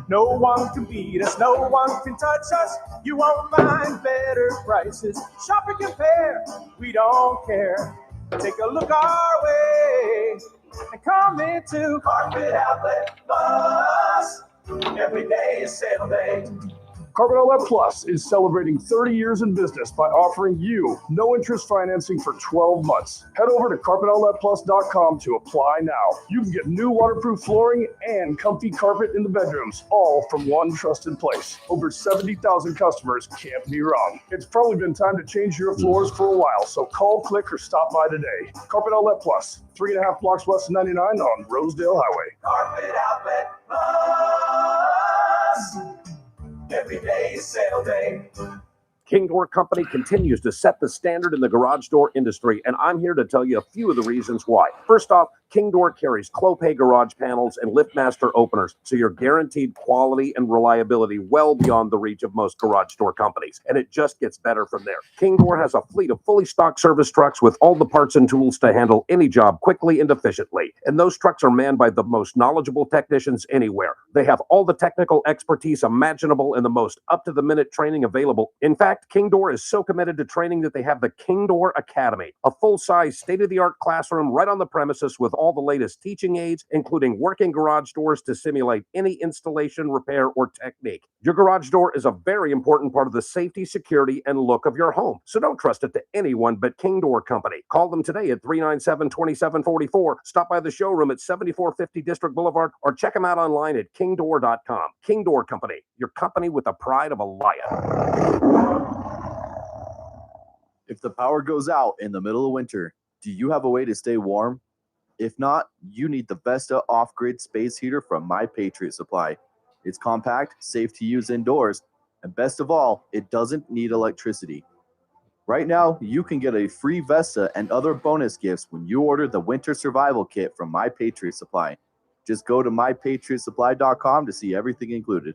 No one can beat us, no one can touch us. You won't find better prices. Shop and compare, we don't care. Take a look our way and come into Carpet Outlet Plus. Every day is sale day. Carpet Outlet Plus is celebrating 30 years in business by offering you no interest financing for 12 months. Head over to carpetoutletplus.com to apply now. You can get new waterproof flooring and comfy carpet in the bedrooms, all from one trusted place. Over 70,000 customers can't be wrong. It's probably been time to change your floors for a while, so call, click, or stop by today. Carpet Outlet Plus, 3.5 blocks west of 99 on Rosedale Highway. Carpet Outlet Plus. Every day is sale day. King Door Company continues to set the standard in the garage door industry, and I'm here to tell you a few of the reasons why. First off, King Door carries Clopay garage panels and LiftMaster openers, so you're guaranteed quality and reliability well beyond the reach of most garage door companies, and it just gets better from there. King Door has a fleet of fully stocked service trucks with all the parts and tools to handle any job quickly and efficiently, and those trucks are manned by the most knowledgeable technicians anywhere. They have all the technical expertise imaginable and the most up-to-the-minute training available. In fact, King Door is so committed to training that they have the King Door Academy, a full-size, state-of-the-art classroom right on the premises with all the latest teaching aids, including working garage doors to simulate any installation, repair, or technique. Your garage door is a very important part of the safety, security, and look of your home, so don't trust it to anyone but King Door Company. Call them today at 397-2744, stop by the showroom at 7450 District Boulevard, or check them out online at kingdoor.com. King Door Company, your company with the pride of a lion. If the power goes out in the middle of winter, do you have a way to stay warm? If not, you need the Vesta off-grid space heater from My Patriot Supply. It's compact, safe to use indoors, and best of all, it doesn't need electricity. Right now, you can get a free Vesta and other bonus gifts when you order the Winter Survival Kit from My Patriot Supply. Just go to mypatriotsupply.com to see everything included.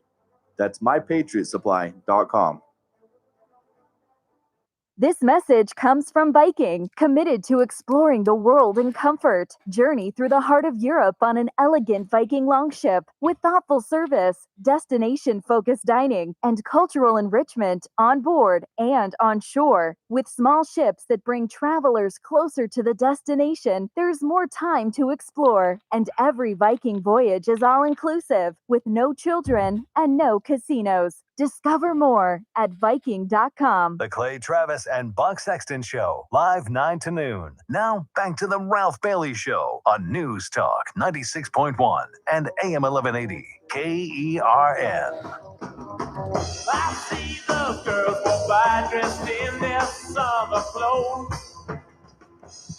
That's mypatriotsupply.com. This message comes from Viking, committed to exploring the world in comfort. Journey through the heart of Europe on an elegant Viking longship with thoughtful service, destination-focused dining, and cultural enrichment on board and on shore. With small ships that bring travelers closer to the destination, there's more time to explore. And every Viking voyage is all-inclusive, with no children and no casinos. Discover more at Viking.com. The Clay Travis and Buck Sexton Show, live 9 to noon. Now, back to the Ralph Bailey Show on News Talk 96.1 and AM 1180 KERN. I see the girls go by dressed in their summer clothes.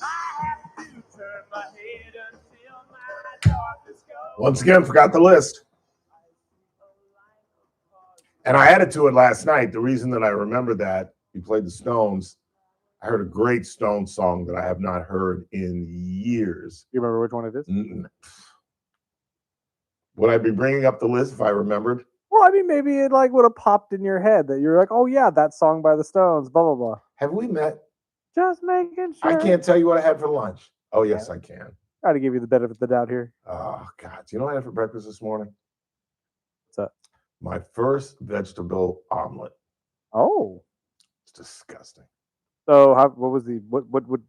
I have to turn my head until my darkness goes. Once again, forgot the list. And I added to it last night. The reason that I remember that, we played the Stones. I heard a great Stones song that I have not heard in years. You remember which one it is? Would I be bringing up the list if I remembered? Well, I mean, maybe it like would have popped in your head that you're like, oh yeah, that song by the Stones, blah, blah, blah. Have we met? Just making sure. I can't tell you what I had for lunch. Oh, yes, I can. Try to give you the benefit of the doubt here. Oh, God. Do you know what I had for breakfast this morning? What's that? My first vegetable omelet. Oh, It's disgusting. so what was what would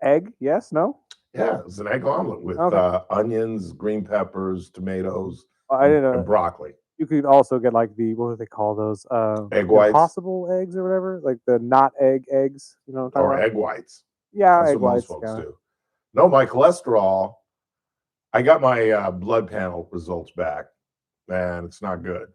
egg? Yes, no. Yeah, it was an egg omelet with Okay. onions, green peppers, tomatoes, I didn't know. and broccoli. You could also get like what do they call those? Egg whites? Impossible eggs or whatever, like the not eggs. You know what I'm talking Or about? egg whites. Yeah, That's egg what most whites. folks Yeah. do. No, my cholesterol, I got my blood panel results back, and it's not good.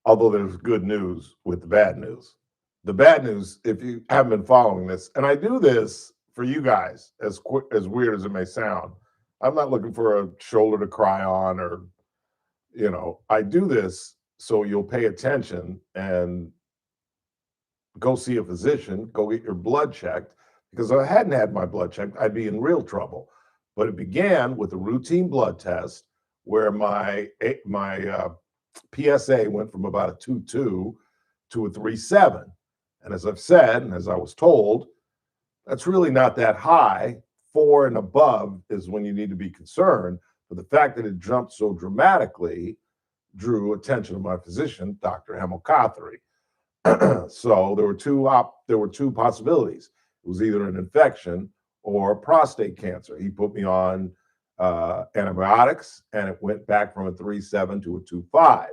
Although there's good news with the bad news. The bad news, if you haven't been following this, and I do this for you guys, as weird as it may sound, I'm not looking for a shoulder to cry on, or, I do this so you'll pay attention and go see a physician, go get your blood checked, because if I hadn't had my blood checked, I'd be in real trouble. But it began with a routine blood test where my PSA went from about a 2.2 to a 3.7. And as I've said, and as I was told, that's really not that high. 4 and above is when you need to be concerned. But the fact that it jumped so dramatically drew attention of my physician, Dr. Hemel Cothery. So there were two possibilities. It was either an infection or prostate cancer. He put me on antibiotics, and it went back from a 3.7 to a 2.5.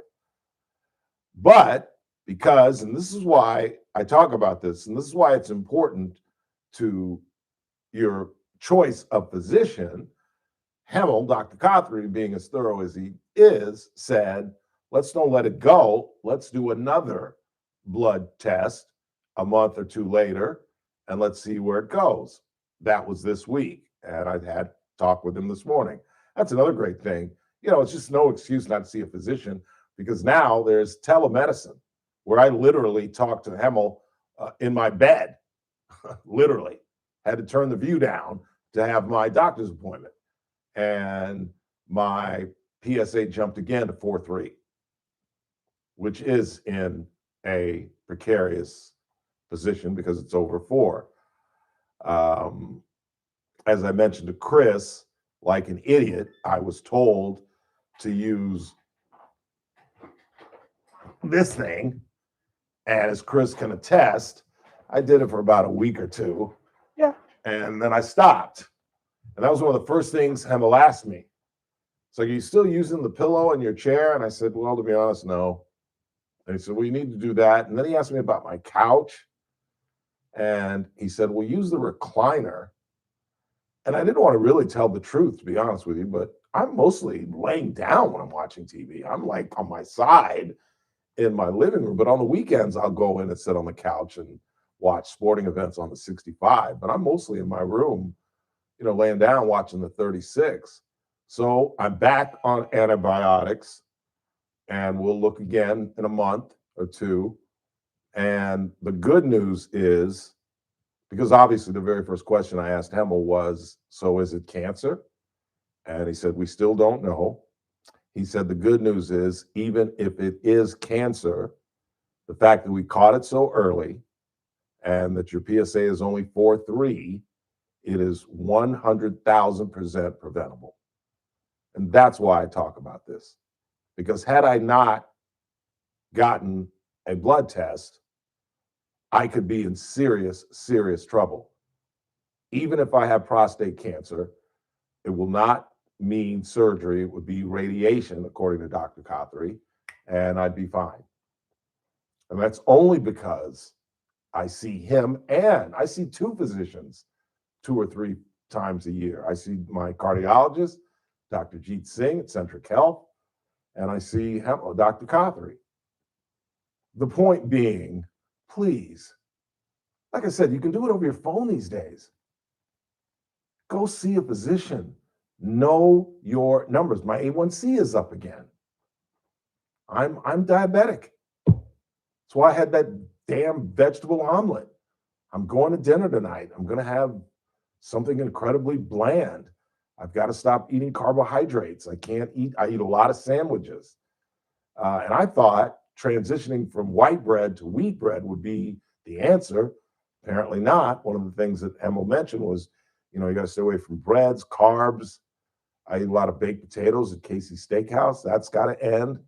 But because, and this is why I talk about this, and this is why it's important to your choice of physician, Hemel, Dr. Cothery, being as thorough as he is, said, let's don't let it go. Let's do another blood test a month or two later, and let's see where it goes. That was this week, and I had talked with him this morning. That's another great thing. It's just no excuse not to see a physician, because now there's telemedicine, where I literally talk to Hemel in my bed, literally. Had to turn the view down to have my doctor's appointment. And my PSA jumped again to 4.3, which is in a precarious position because it's over 4. As I mentioned to Chris, like an idiot, I was told to use this thing. And as Chris can attest, I did it for about a week or two. Yeah. And then I stopped. And that was one of the first things Hemel asked me. So, are you still using the pillow in your chair? And I said, well, to be honest, no. And he said, well, you need to do that. And then he asked me about my couch. And he said, well, use the recliner. And I didn't want to really tell the truth, to be honest with you, but I'm mostly laying down when I'm watching TV. I'm like on my side in my living room. But on the weekends, I'll go in and sit on the couch and watch sporting events on the 65. But I'm mostly in my room, laying down watching the 36. So I'm back on antibiotics, and we'll look again in a month or two. And the good news is, because obviously the very first question I asked Hemel was, so is it cancer? And he said, we still don't know. He said, the good news is, even if it is cancer, the fact that we caught it so early and that your PSA is only 4.3, it is 100,000% preventable. And that's why I talk about this. Because had I not gotten a blood test, I could be in serious, serious trouble. Even if I have prostate cancer, it will not mean surgery. It would be radiation, according to Dr. Cothery, and I'd be fine. And that's only because I see him, and I see 2 physicians 2 or 3 times a year. I see my cardiologist, Dr. Jeet Singh at Centric Health, and I see Dr. Cothery. The point being, please, like I said, you can do it over your phone these days. Go see a physician. Know your numbers. My A1C is up again. I'm diabetic. That's why I had that damn vegetable omelet. I'm going to dinner tonight. I'm going to have something incredibly bland. I've got to stop eating carbohydrates. I eat a lot of sandwiches. And I thought transitioning from white bread to wheat bread would be the answer. Apparently not. One of the things that Hemel mentioned was, you got to stay away from breads, carbs. I eat a lot of baked potatoes at Casey's Steakhouse. That's got to end.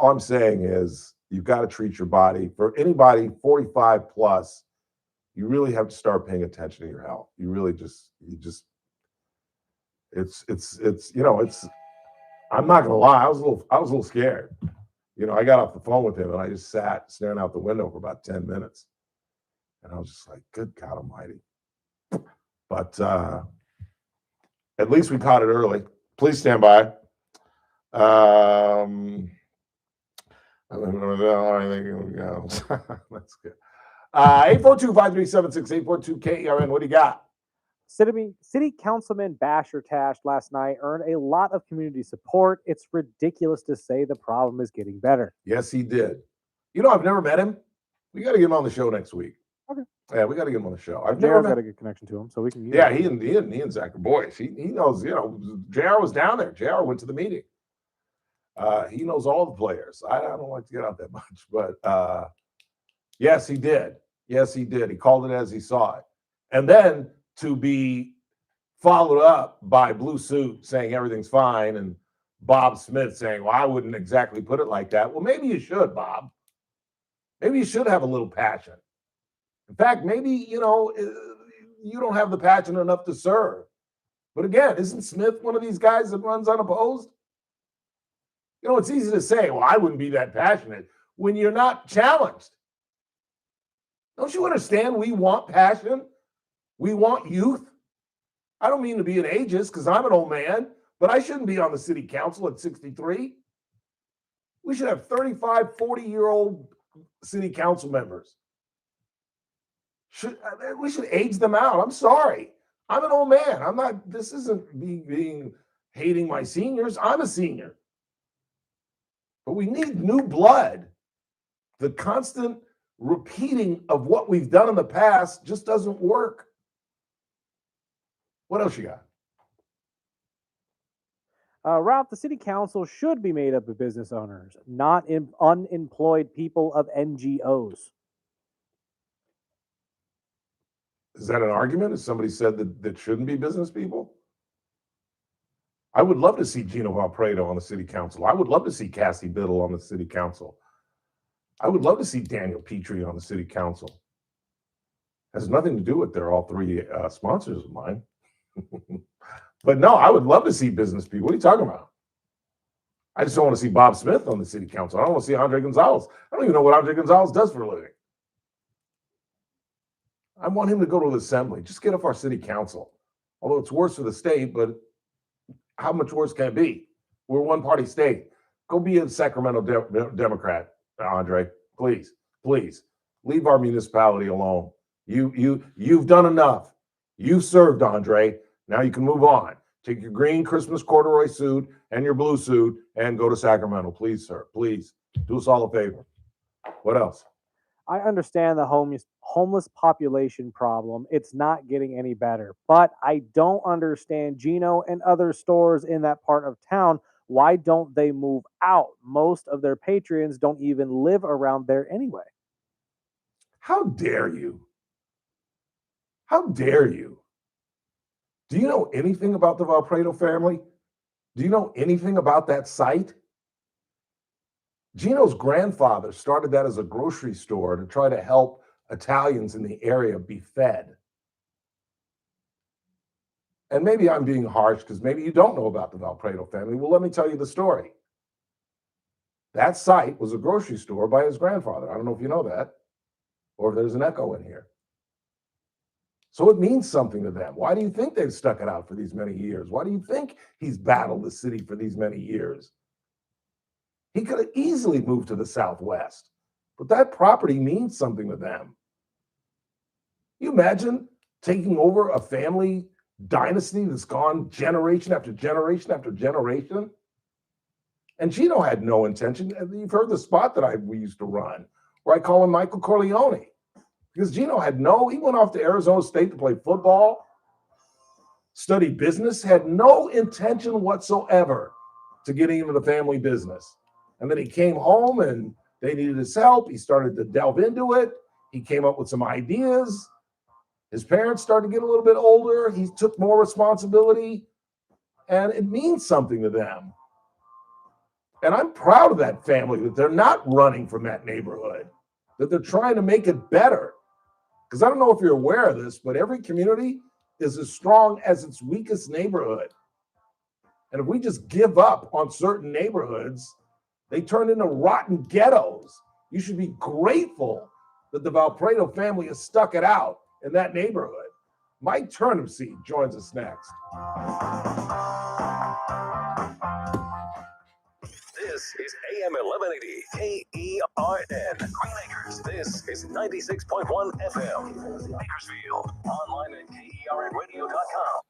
all I'm saying is you've got to treat your body. For anybody 45 plus, you really have to start paying attention to your health. You really just, it's, I'm not gonna lie, I was a little scared. I got off the phone with him and I just sat staring out the window for about 10 minutes. And I was just like, good God Almighty. But at least we caught it early. Please stand by. That's good. 842-537-6842 KERN. What do you got? City Councilman Basher Tash last night earned a lot of community support. It's ridiculous to say the problem is getting better. Yes, he did. I've never met him. We got to get him on the show next week. Okay. Yeah, we got to get him on the show. I've JR's never got a good connection to him, so we can. Yeah, he and Zach are boys. He knows. JR was down there. JR went to the meeting. He knows all the players. I don't like to get out that much, but yes, he did. Yes, he did. He called it as he saw it, and then to be followed up by Blue Suit saying everything's fine, and Bob Smith saying, "Well, I wouldn't exactly put it like that." Well, maybe you should, Bob. Maybe you should have a little passion. In fact, maybe, you don't have the passion enough to serve. But again, isn't Smith one of these guys that runs unopposed? It's easy to say, well, I wouldn't be that passionate when you're not challenged. Don't you understand? We want passion. We want youth. I don't mean to be an ageist because I'm an old man, but I shouldn't be on the city council at 63. We should have 35, 40-year-old city council members. We should age them out. I'm sorry. I'm an old man. I'm not, this isn't me hating my seniors. I'm a senior. But we need new blood. The constant repeating of what we've done in the past just doesn't work. What else you got? Ralph, the city council should be made up of business owners, not unemployed people of NGOs. Is that an argument? Has somebody said that shouldn't be business people? I would love to see Gino Valpredo on the city council. I would love to see Cassie Biddle on the city council. I would love to see Daniel Petrie on the city council. Has nothing to do with they're all three sponsors of mine. But no, I would love to see business people. What are you talking about? I just don't want to see Bob Smith on the city council. I don't want to see Andre Gonzalez. I don't even know what Andre Gonzalez does for a living. I want him to go to the assembly. Just get off our city council. Although it's worse for the state, but how much worse can it be? We're a one-party state. Go be a Sacramento Democrat, Andre. Please, please. Leave our municipality alone. You've done enough. You've served, Andre. Now you can move on. Take your green Christmas corduroy suit and your blue suit and go to Sacramento. Please, sir. Please. Do us all a favor. What else? I understand the homeless population problem. It's not getting any better. But I don't understand Gino and other stores in that part of town. Why don't they move out? Most of their patrons don't even live around there anyway. How dare you? How dare you? Do you know anything about the Valpredo family? Do you know anything about that site? Gino's grandfather started that as a grocery store to try to help Italians in the area be fed. And maybe I'm being harsh because maybe you don't know about the Valpredo family. Well, let me tell you the story. That site was a grocery store by his grandfather. I don't know if you know that or if there's an echo in here. So it means something to them. Why do you think they've stuck it out for these many years? Why do you think he's battled the city for these many years? He could have easily moved to the Southwest, but that property means something to them. You imagine taking over a family dynasty that's gone generation after generation after generation? And Gino had no intention. You've heard the spot that we used to run, where I call him Michael Corleone. Because Gino he went off to Arizona State to play football, study business, had no intention whatsoever to getting into the family business. And then he came home and they needed his help. He started to delve into it. He came up with some ideas. His parents started to get a little bit older. He took more responsibility, and it means something to them. And I'm proud of that family, that they're not running from that neighborhood, that they're trying to make it better. Because I don't know if you're aware of this, but every community is as strong as its weakest neighborhood. And if we just give up on certain neighborhoods, they turn into rotten ghettos. You should be grateful that the Valpredo family has stuck it out in that neighborhood. Mike Turnipseed joins us next. This is AM 1180 KERN. Green Acres. This is 96.1 FM. Bakersfield. Online at KERNradio.com.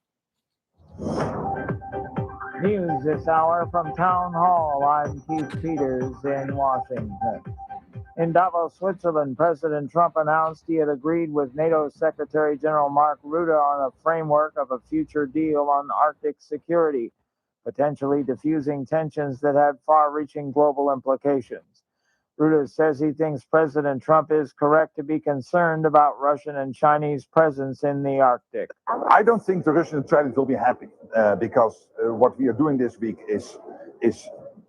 News this hour from Town Hall. I'm Keith Peters in Washington. In Davos, Switzerland, President Trump announced he had agreed with NATO Secretary General Mark Rutte on a framework of a future deal on Arctic security, potentially diffusing tensions that had far-reaching global implications. Rutte says he thinks President Trump is correct to be concerned about Russian and Chinese presence in the Arctic. I don't think the Russians and Chinese will be happy because what we are doing this week is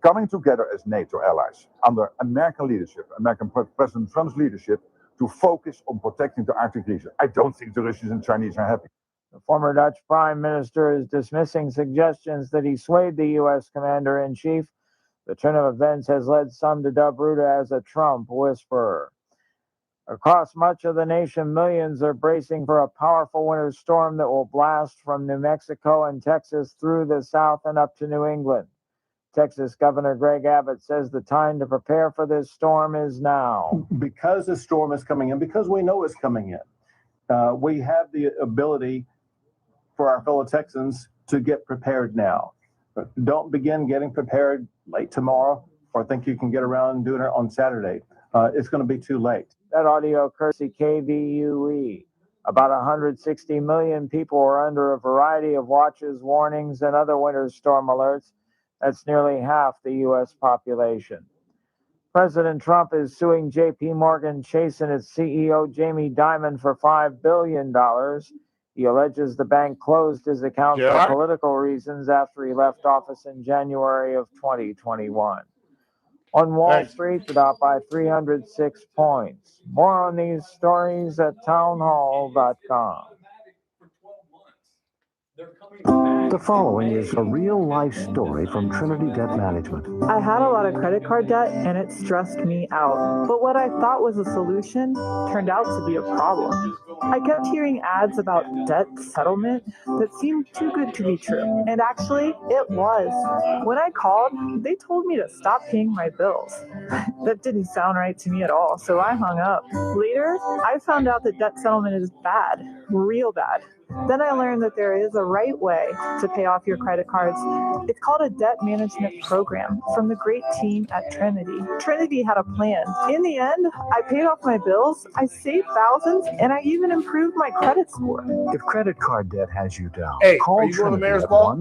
coming together as NATO allies under American leadership, President Trump's leadership, to focus on protecting the Arctic region. I don't think the Russians and Chinese are happy. The former Dutch Prime Minister is dismissing suggestions that he swayed the U.S. Commander-in-Chief. The turn of events has led some to dub Rutte as a Trump whisperer. Across much of the nation, millions are bracing for a powerful winter storm that will blast from New Mexico and Texas through the south and up to New England. Texas Governor Greg Abbott says the time to prepare for this storm is now. Because the storm is coming in, because we know it's coming in, we have the ability for our fellow Texans to get prepared now. But don't begin getting prepared late tomorrow or think you can get around doing it on Saturday. It's going to be too late. That audio courtesy KVUE. About 160 million people are under a variety of watches, warnings, and other winter storm alerts. That's nearly half the U.S. population. President Trump is suing J.P. Morgan Chase and its CEO Jamie Dimon for $5 billion. He alleges the bank closed his account for political reasons after he left office in January of 2021. On Wall Street, the Dow by 306 points. More on these stories at townhall.com. The following is a real-life story from Trinity Debt Management. I had a lot of credit card debt and it stressed me out. But what I thought was a solution turned out to be a problem. I kept hearing ads about debt settlement that seemed too good to be true. And actually, it was. When I called, they told me to stop paying my bills. That didn't sound right to me at all, so I hung up. Later, I found out that debt settlement is bad, real bad. Then I learned that there is a right way to pay off your credit cards. It's called a debt management program from the great team at Trinity. Trinity had a plan. In the end, I paid off my bills, I saved thousands, and I even improved my credit score. If credit card debt has you down, call are you going to the Mayor's Ball?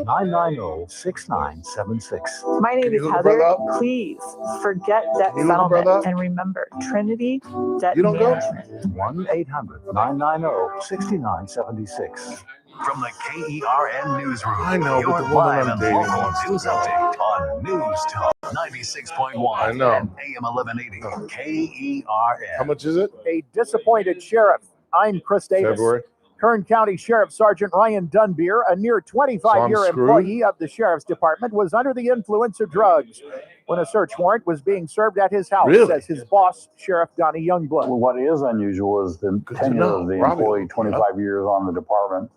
1-800-990-6976. My name is Heather. Please forget debt settlement and remember Trinity Debt Management. 1-800-990-6976. From the KERN Newsroom, I know, your but the woman live I'm and dating local wants to news go. update on News Talk 96.1 I know. and AM 1180 KERN. How much is it? A disappointed sheriff. I'm Chris Davis. February. Kern County Sheriff Sergeant Ryan Dunbeer, a near 25-year employee of the Sheriff's Department, was under the influence of drugs when a search warrant was being served at his house, says his boss, Sheriff Donny Youngblood. Well, what is unusual is the tenure of the employee, 25 years on the department.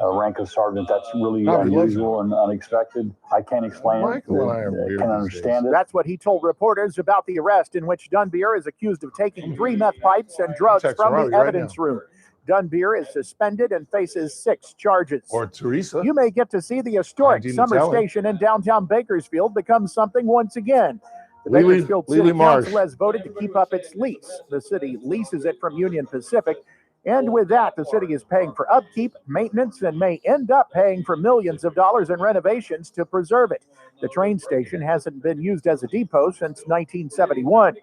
Rank of sergeant, that's really unusual and unexpected. I can't explain it. I can understand it. That's what he told reporters about the arrest in which Dunbeer is accused of taking 3 meth pipes and drugs from the evidence room. Dunbeer is suspended and faces 6 charges. Or Teresa. You may get to see the historic Summer Station in downtown Bakersfield become something once again. The Bakersfield City Council has voted to keep up its lease. The city leases it from Union Pacific. And with that, the city is paying for upkeep, maintenance, and may end up paying for millions of dollars in renovations to preserve it. The train station hasn't been used as a depot since 1971.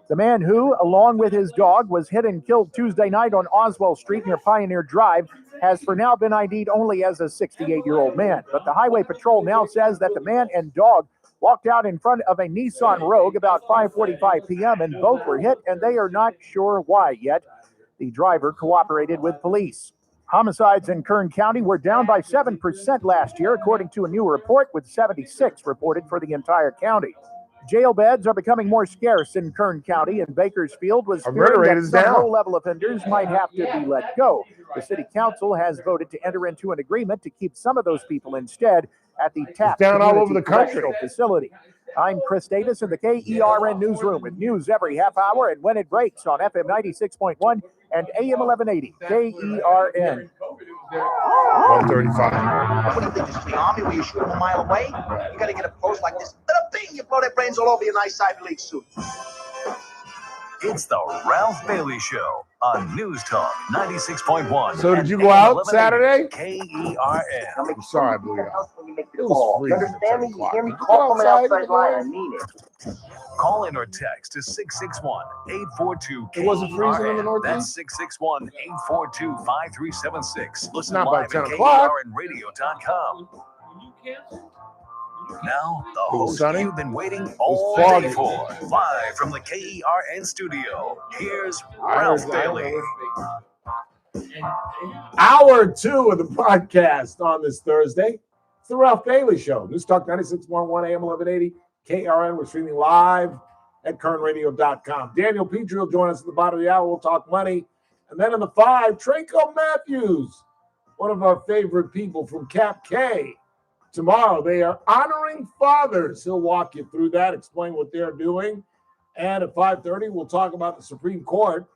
The man who, along with his dog, was hit and killed Tuesday night on Oswald Street near Pioneer Drive has for now been ID'd only as a 68-year-old man. But the Highway Patrol now says that the man and dog walked out in front of a Nissan Rogue about 5:45 p.m. and both were hit, and they are not sure why yet. The driver cooperated with police. Homicides in Kern County were down by 7% last year, according to a new report, with 76 reported for the entire county. Jail beds are becoming more scarce in Kern County, and Bakersfield was fearing that some low-level offenders might have to be let go. The city council has voted to enter into an agreement to keep some of those people instead at the TAP Community Correctional Facility. I'm Chris Davis in the KERN newsroom with news every half hour and when it breaks on FM 96.1 and AM 1180 KERN. 135. What do you think, this is the Army where you shoot them a mile away? You got to get a post like this. Little thing, you blow their brains all over your nice Ivy League suit. It's the Ralph Bailey Show on News Talk 96.1. So did you go out Saturday? KERN. I'm sorry, I blew you out. It was You freezing. understand me? You hear me? Call from an outside line. I mean it. Call in or text to 661-842-KERN. It wasn't freezing in the Northeast? That's 661-842-5376. Listen Not by live 10 at o'clock. KERNradio.com. Now, the It was host sunny. you've been waiting all foggy. day for. Live from the KERN studio, here's Ralph Bailey. Hour 2 of the podcast on this Thursday. It's the Ralph Bailey Show. News Talk 96.1 AM 1180 KRN. We're streaming live at kernradio.com. Daniel Petrie will join us at the bottom of the hour. We'll talk money. And then in the 5, Traco Matthews, one of our favorite people from Cap K. Tomorrow, they are honoring fathers. He'll walk you through that, explain what they're doing. And at 5:30, we'll talk about the Supreme Court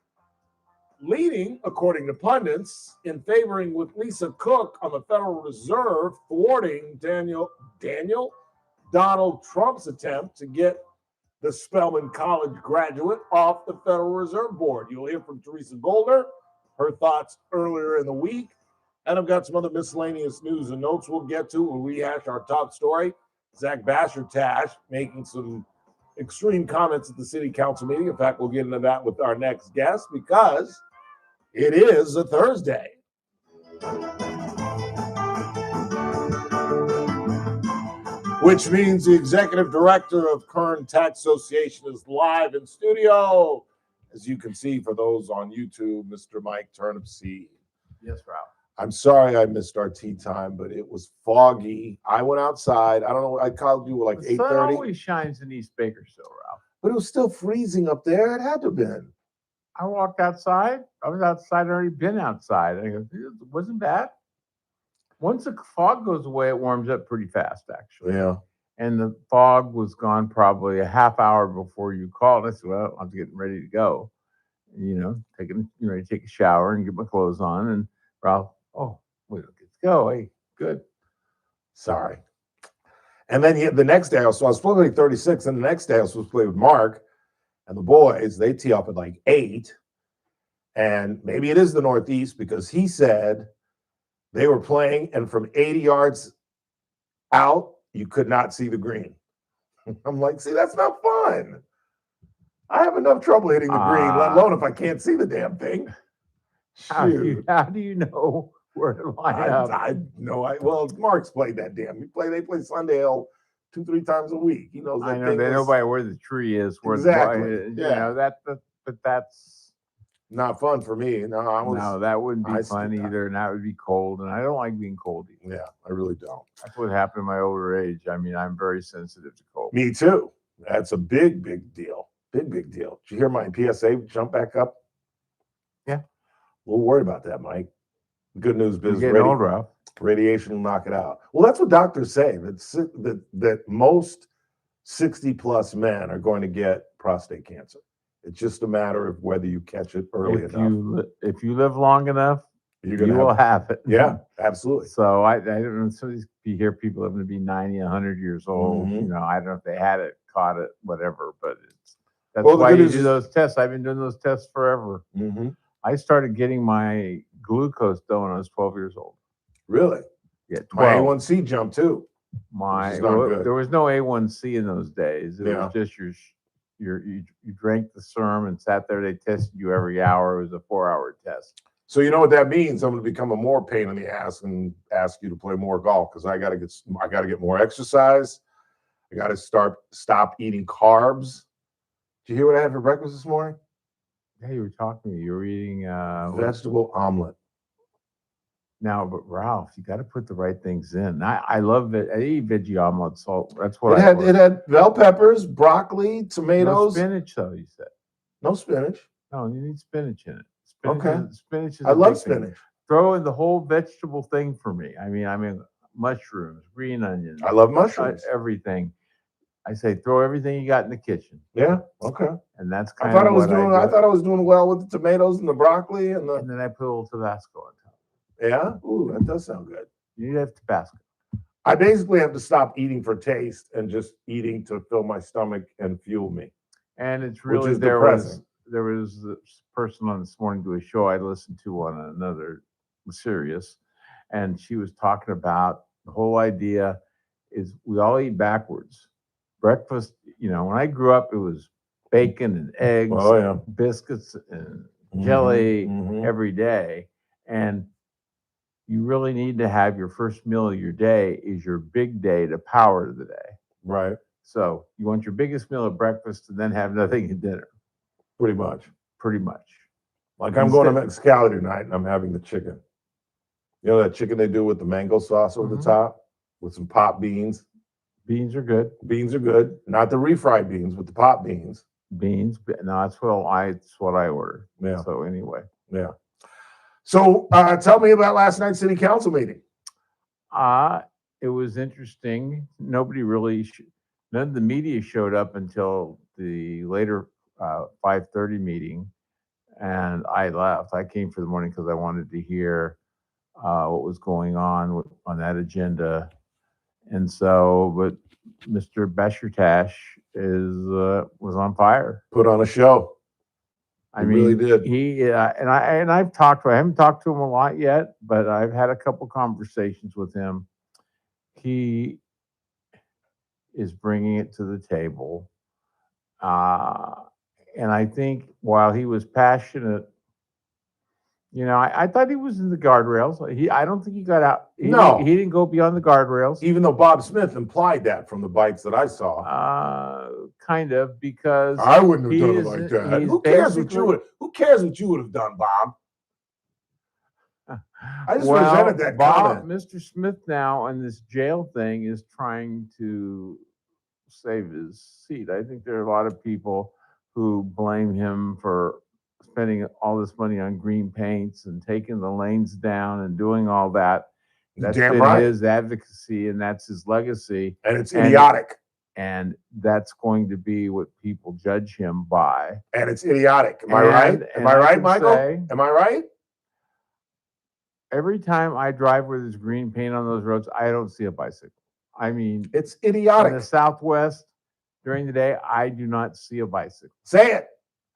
leading, according to pundits, in favoring with Lisa Cook on the Federal Reserve, thwarting Donald Trump's attempt to get the Spelman College graduate off the Federal Reserve Board. You'll hear from Teresa Golder, her thoughts earlier in the week. And I've got some other miscellaneous news and notes we'll get to. We'll rehash our top story. Zach Bashertash making some extreme comments at the city council meeting. In fact, we'll get into that with our next guest because it is a Thursday. Which means the executive director of Kern Tax Association is live in studio. As you can see, for those on YouTube, Mr. Mike Turnipseed. Yes, Ralph. I'm sorry I missed our tea time, but it was foggy. I went outside. I don't know. I called you like 8:30. The sun always shines in East Bakersfield, Ralph. But it was still freezing up there. It had to have been. I walked outside. I was outside. I'd already been outside. I go, it wasn't bad. Once the fog goes away, it warms up pretty fast, actually. Yeah. And the fog was gone probably a half hour before you called. I said, well, I'm getting ready to go. You know, ready to take a shower and get my clothes on. And Ralph, let's go. Hey, good. Sorry. And then the next day, I was supposed to play 36, and the next day I was supposed to play with Mark and the boys. They tee up at like 8. And maybe it is the Northeast because he said they were playing, and from 80 yards out, you could not see the green. I'm like, see, that's not fun. I have enough trouble hitting the green, let alone if I can't see the damn thing. How do you know where to line up? Well, Mark's played that damn. They play Sunday Hill 2-3 times a week. He knows that. I know they know by where the tree is. Where exactly. But that's not fun for me. No, that wouldn't be fun either, and that would be cold, and I don't like being cold either. Yeah, I really don't. That's what happened in my older age. I mean, I'm very sensitive to cold. Me too. That's a big deal. Big deal. Did you hear my PSA jump back up? Yeah. A little worried about that, Mike. Good news, biz. Old, Ralph. Radiation will knock it out. Well, that's what doctors say, that most 60-plus men are going to get prostate cancer. It's just a matter of whether you catch it early enough. If you live long enough, you will have it. Yeah, absolutely. So I don't know. Sometimes you hear people living to be 90, 100 years old. Mm-hmm. You know, I don't know if they had it, caught it, whatever. But that's why you do those tests. I've been doing those tests forever. Mm-hmm. I started getting my glucose done when I was 12 years old. Really? Yeah, 12. My A1C jumped too. There was no A1C in those days. It was just you drank the serum and sat there. They tested you every hour. It was a 4-hour test. So you know what that means? I'm going to become a more pain in the ass and ask you to play more golf because I got to get more exercise. I got to stop eating carbs. Did you hear what I had for breakfast this morning? Yeah, you were talking to me. You were eating Vegetable omelet. Now, but Ralph, you got to put the right things in. I love it. I eat veggie omelet, so that's what It had bell peppers, broccoli, tomatoes. No spinach, though, you said. No spinach. No, you need spinach in it. Spinach is I love spinach. Throw in the whole vegetable thing for me. I mean mushrooms, green onions. I love mushrooms. Everything. I say throw everything you got in the kitchen. Yeah. Okay. And that's I kind thought of what I thought I was doing well with the tomatoes and the broccoli and then I put a little Tabasco on top. Yeah. Ooh, that does sound good. You need to have Tabasco. I basically have to stop eating for taste and just eating to fill my stomach and fuel me. And it's really there was this person on this morning to a show I listened to on another Sirius, and she was talking about the whole idea is we all eat backwards. Breakfast, when I grew up, it was bacon and eggs, biscuits and jelly every day, and you really need to have your first meal of your day is your big day to power the day. Right. So you want your biggest meal at breakfast and then have nothing at dinner. Pretty much. Like I'm going to Mexicali tonight and I'm having the chicken. You know that chicken they do with the mango sauce over the top with some pop beans? Beans are good. Beans are good. Not the refried beans, but the pop beans. No, that's what I ordered. Yeah. So anyway. Yeah. So tell me about last night's city council meeting. It was interesting. None of the media showed up until the later 5:30 meeting, and I left. I came for the morning because I wanted to hear what was going on that agenda. And so, but Mr. Beshertash was on fire. Put on a show. I mean, really did. I've talked to him. I haven't talked to him a lot yet, but I've had a couple conversations with him. He is bringing it to the table. And I think while he was passionate, I thought he was in the guardrails. I don't think he got out. He didn't go beyond the guardrails. Even though Bob Smith implied that from the bites that I saw. Kind of, because I wouldn't have done it like that. Who cares what you would have done, Bob? I just presented that comment. Mr. Smith now in this jail thing is trying to save his seat. I think there are a lot of people who blame him for spending all this money on green paints and taking the lanes down and doing all that. That's been his advocacy and that's his legacy. And it's idiotic. And that's going to be what people judge him by. And it's idiotic. Am I right? Am I right, Michael? Am I right? Every time I drive where there's green paint on those roads, I don't see a bicycle. I mean, it's idiotic. In the Southwest, during the day, I do not see a bicycle. Say it.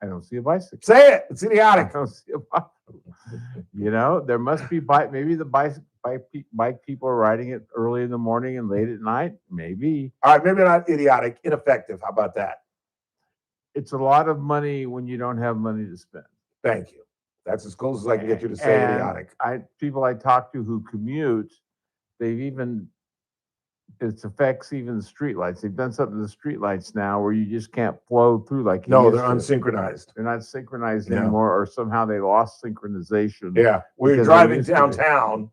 I don't see a bicycle. Say it. It's idiotic. I don't see a bicycle. There must be maybe the bike people are riding it early in the morning and late at night. Maybe. All right, maybe not idiotic, ineffective. How about that? It's a lot of money when you don't have money to spend. Thank you. That's as close as I can get you to say idiotic. People I talk to who commute, it affects even the streetlights. They've done something to the streetlights now where you just can't flow through like they're unsynchronized. They're not synchronized anymore, or somehow they lost synchronization. Yeah, we're driving downtown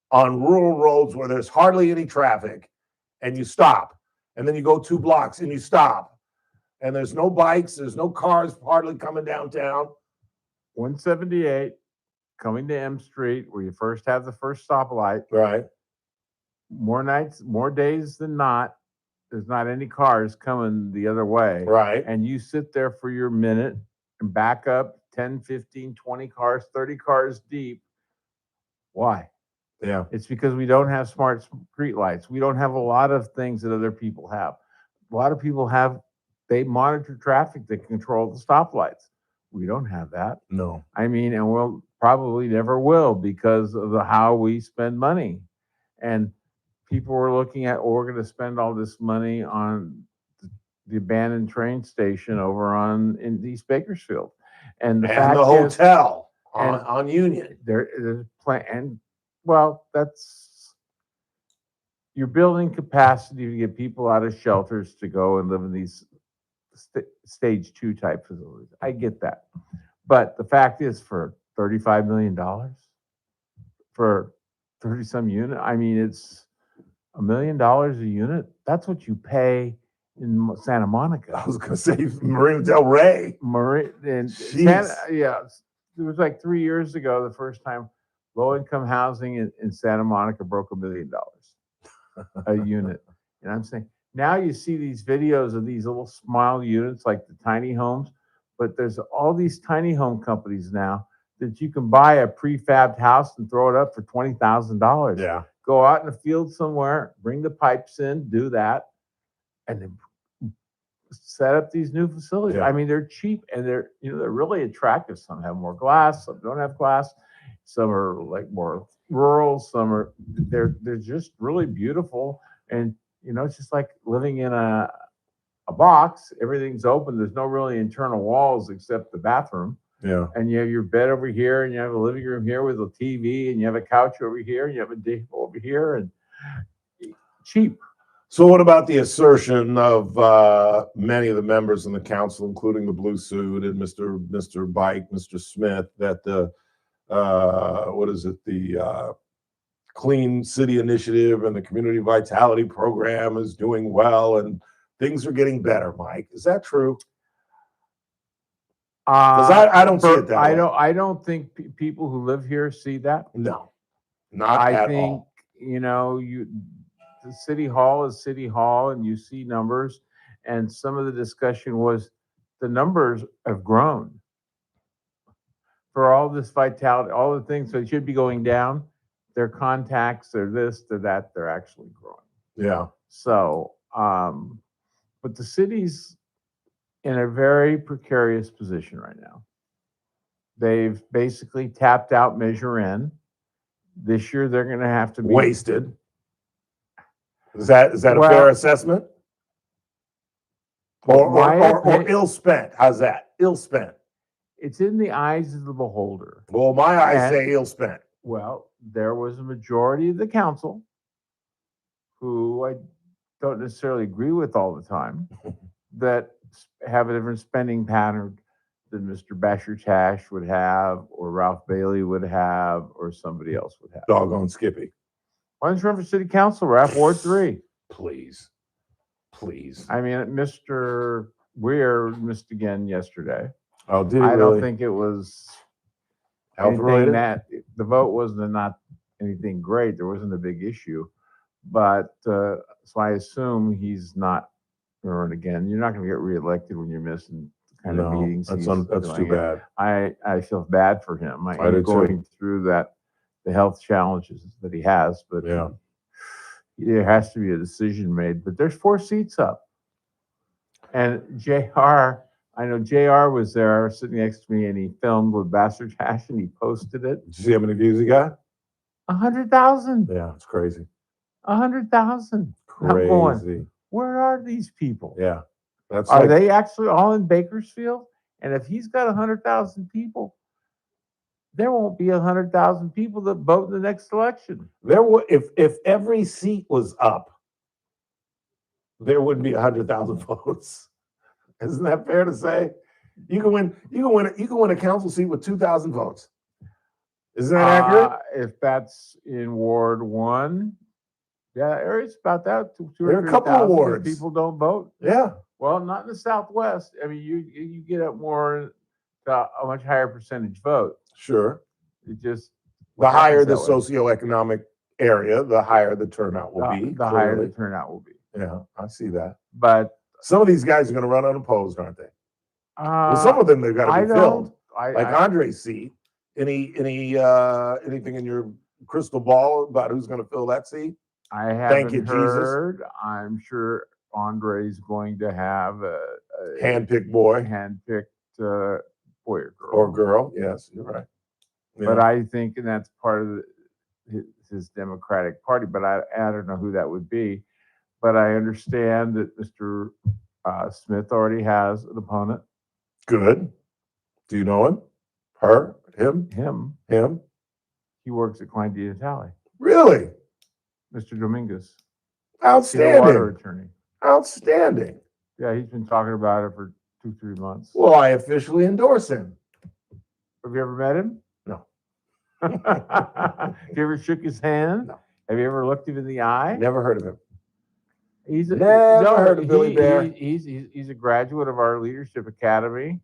on rural roads where there's hardly any traffic, and you stop, and then you go 2 blocks and you stop, and there's no bikes, there's no cars hardly coming downtown. 178 coming to M Street, where you first have the first stoplight. Right. More days than not, there's not any cars coming the other way. Right. And you sit there for your minute and back up 10, 15, 20 cars, 30 cars deep. Why? Yeah. It's because we don't have smart street lights. We don't have a lot of things that other people have. A lot of people they monitor traffic, they control the stoplights. We don't have that. No. I mean, and we'll probably never will because of how we spend money. And people were looking at, we're going to spend all this money on the abandoned train station over in East Bakersfield. And the hotel on Union. There's plan. Well, that's, you're building capacity to get people out of shelters to go and live in these stage 2 type facilities. I get that. But the fact is, for $35 million for 30 some unit, I mean, it's $1 million a unit. That's what you pay in Santa Monica. I was going to say Marina Del Rey. Yeah, it was like 3 years ago, the first time low-income housing in Santa Monica broke $1 million a unit. And I'm saying, now you see these videos of these little small units like the tiny homes, but there's all these tiny home companies now that you can buy a prefabbed house and throw it up for $20,000. Yeah. Go out in the field somewhere, bring the pipes in, do that, and then set up these new facilities. Yeah. I mean, they're cheap and they're really attractive. Some have more glass, some don't have glass, some are like more rural, some are they're just really beautiful. And it's just like living in a box. Everything's open. There's no really internal walls except the bathroom. Yeah. And you have your bed over here, and you have a living room here with a TV, and you have a couch over here, and you have a table over here, and cheap. So what about the assertion of many of the members in the council, including the blue suit and Mr. Bike, Mr. Smith, that the the Clean City Initiative and the Community Vitality Program is doing well and things are getting better, Mike? Is that true? Because I don't see it that way. I don't think people who live here see that. No, not at all. The city hall is city hall, and you see numbers. And some of the discussion was the numbers have grown for all this vitality, all the things that should be going down. Their contacts, they're this, they're that, they're actually growing. Yeah. So, but the city's in a very precarious position right now. They've basically tapped out Measure N. This year, they're going to have to be wasted. Is that a fair assessment? Or ill spent? How's that? Ill spent. It's in the eyes of the beholder. Well, my eyes say ill spent. Well, there was a majority of the council who I don't necessarily agree with all the time that have a different spending pattern than Mr. Basher-Tash would have, or Ralph Bailey would have, or somebody else would have. Doggone Skippy. Why don't you run for city council, Ralph, Ward 3? Please. I mean, Mr. Weir missed again yesterday. Oh, did he I really? don't think it was Health related? the vote wasn't not anything great. There wasn't a big issue, but so I assume he's not going to run again. You're not going to get reelected when you're missing the kind of meetings. That's too bad. I feel bad for him. I do going too. through the health challenges that he has, but yeah, there has to be a decision made. But there's 4 seats up, and JR. I know JR was there sitting next to me, and he filmed with Basher-Tash, and he posted it. Did you see how many views he got? 100,000. Yeah, it's crazy. 100,000. I'm Crazy. going, where are these people? Yeah, that's Are they actually all in Bakersfield? And if he's got 100,000 people, there won't be 100,000 people that vote in the next election. There would, if every seat was up, there would be 100,000 votes. Isn't that fair to say? You can win a council seat with 2,000 votes. Isn't that accurate? If that's in Ward 1, yeah, it's about that. There are a couple of wards. People don't vote. Yeah. Well, not in the Southwest. I mean, you get up more to a much higher percentage vote. Sure. It just the higher the socioeconomic area, the higher the turnout will be. The higher the turnout will be. Yeah, I see that. But some of these guys are going to run unopposed, aren't they? Well, some of them they've got to be filled. Like Andre's seat. Anything in your crystal ball about who's going to fill that seat? I haven't heard. I'm sure Andre's going to have a handpicked boy, boy or girl. Or girl. Yes, you're right. Yeah. But I think, and that's part of his Democratic Party. But I don't know who that would be. But I understand that Mr. Smith already has an opponent. Good. Do you know him? Her? Him? Him. He works at Klein Di Natale. Really? Mr. Dominguez. Outstanding. Water attorney. Outstanding. Yeah, he's been talking about it for 2-3 months. Well, I officially endorse him. Have you ever met him? No. Have you ever shook his hand? No. Have you ever looked him in the eye? Never heard of him. Never heard of Billy Bear. He's a graduate of our leadership academy.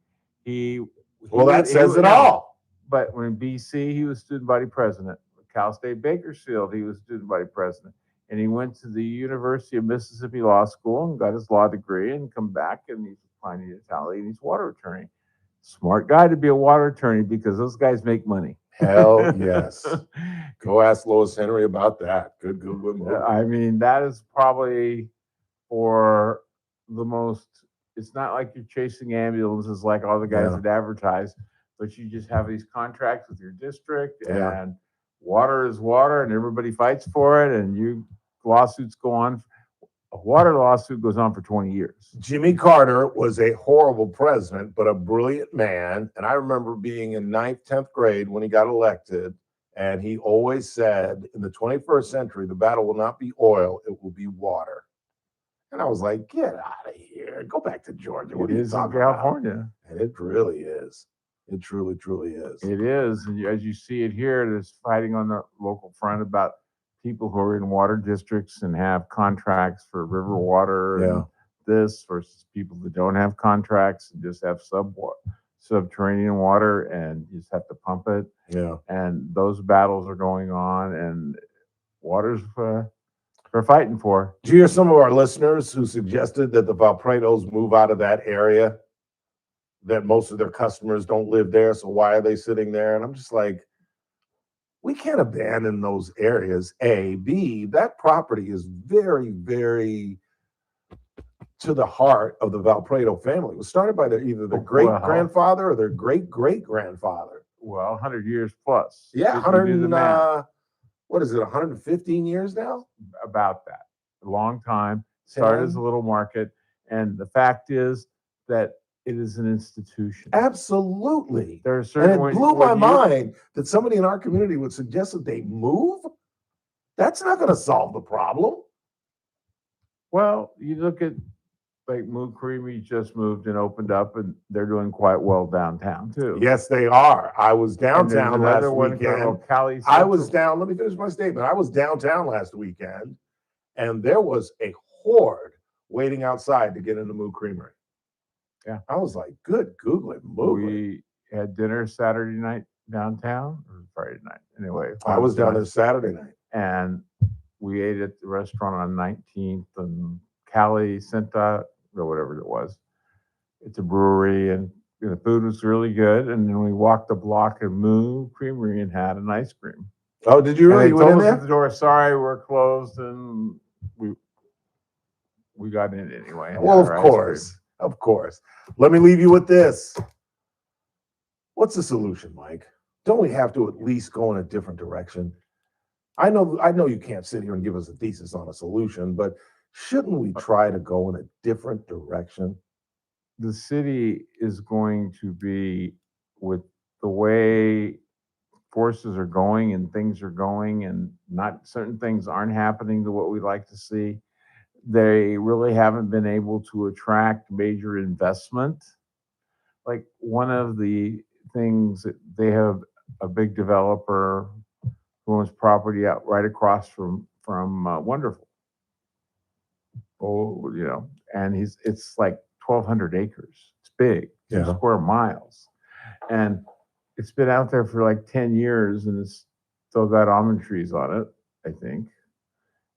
That says it all. But when in BC, he was student body president. Cal State Bakersfield, he was student body president. And he went to the University of Mississippi Law School and got his law degree and come back and he's finding Italy and he's water attorney. Smart guy to be a water attorney because those guys make money. Hell yes. Go ask Lois Henry about that. Good move. I mean, that is probably for the most, it's not like you're chasing ambulances like all the guys that advertise, but you just have these contracts with your district and water is water and everybody fights for it and lawsuits go on. A water lawsuit goes on for 20 years. Jimmy Carter was a horrible president, but a brilliant man. And I remember being in 9th, 10th grade when he got elected. And he always said, in the 21st century, the battle will not be oil, it will be water. And I was like, get out of here. Go back to Georgia. What It are you is in talking California. about? And it really is. It truly, truly is. It is. And as you see it here, there's fighting on the local front about people who are in water districts and have contracts for river water and this versus people that don't have contracts and just have subterranean water and you just have to pump it. Yeah. And those battles are going on and water's they're fighting for. Do you hear some of our listeners who suggested that the Valprados move out of that area? That most of their customers don't live there, so why are they sitting there? And I'm just like, we can't abandon those areas. A, B, that property is very, very to the heart of the Valprado family. It was started by either their great-grandfather or their great-great-grandfather. Well, 100 years plus. Yeah, 115 years now? About that. A long time. Started as a little market. And the fact is that it is an institution. Absolutely. There are certain and it blew my mind that somebody in our community would suggest that they move. That's not going to solve the problem. Well, you look at like Moo Creamery just moved and opened up, and they're doing quite well downtown too. Yes, they are. I was downtown last weekend. I was down. Let me finish my statement. I was downtown last weekend, and there was a horde waiting outside to get into Moo Creamery. Yeah, I was like, good googling, moving. We had dinner Saturday night downtown, or Friday night. Anyway, I was down there Saturday night. And we ate at the restaurant on 19th and Cali Cinta, or whatever it was. It's a brewery, and the food was really good. And then we walked the block of Moo Creamery and had an ice cream. Oh, did you really? And they told us at the door, sorry, we're closed, and we got in anyway. Well, of course. Of course. Let me leave you with this. What's the solution, Mike? Don't we have to at least go in a different direction? I know you can't sit here and give us a thesis on a solution, but shouldn't we try to go in a different direction? The city is going to be, with the way forces are going and things are going and not certain things aren't happening to what we like to see. They really haven't been able to attract major investment. Like one of the things that they have a big developer who owns property out right across from Wonderful. Oh, and it's like 1,200 acres. It's big, 2 square miles, and it's been out there for like 10 years, and it's still got almond trees on it, I think.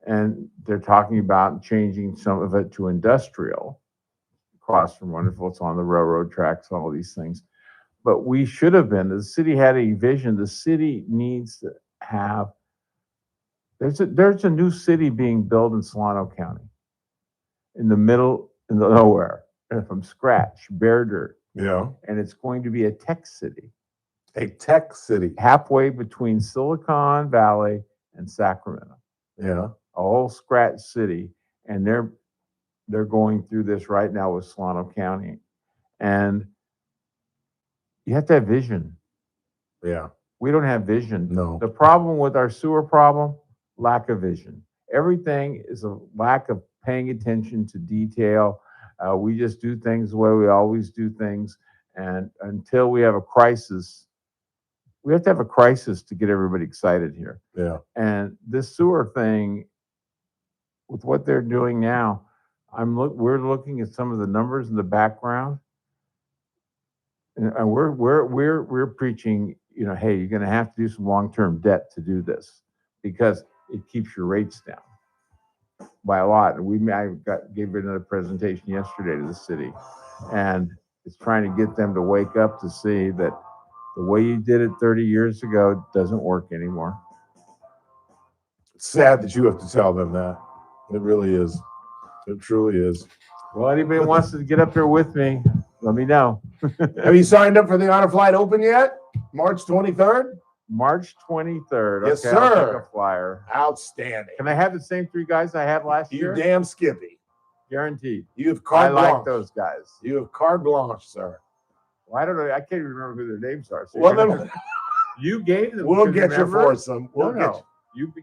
And they're talking about changing some of it to industrial across from Wonderful. It's on the railroad tracks, all these things. But we should have been, the city had a vision. The city needs to have, there's a new city being built in Solano County, in the middle, in the nowhere, and from scratch, bare dirt. Yeah. And it's going to be a tech city. A tech city. Halfway between Silicon Valley and Sacramento. Yeah. A whole scratch city, and they're going through this right now with Solano County, and you have to have vision. Yeah, we don't have vision. No. The problem with our sewer problem, lack of vision. Everything is a lack of paying attention to detail. We just do things the way we always do things. And until we have a crisis, we have to have a crisis to get everybody excited here. Yeah. And this sewer thing, with what they're doing now, we're looking at some of the numbers in the background, and we're preaching, hey, you're going to have to do some long-term debt to do this because it keeps your rates down by a lot. And gave another presentation yesterday to the city, and it's trying to get them to wake up to see that the way you did it 30 years ago doesn't work anymore. It's sad that you have to tell them that. It really is. It truly is. Well, anybody wants to get up there with me, let me know. Have you signed up for the Honor Flight Open yet? March 23rd? March 23rd. Yes, okay, sir. I'll take a flyer. Outstanding. Can I have the same 3 guys I had last year? You damn Skippy. Guaranteed. You have carte blanche. I like those guys. You have carte blanche, sir. Well, I don't know. I can't even remember who their names are. So well, then, you gave them. We'll get you for some. We'll get you.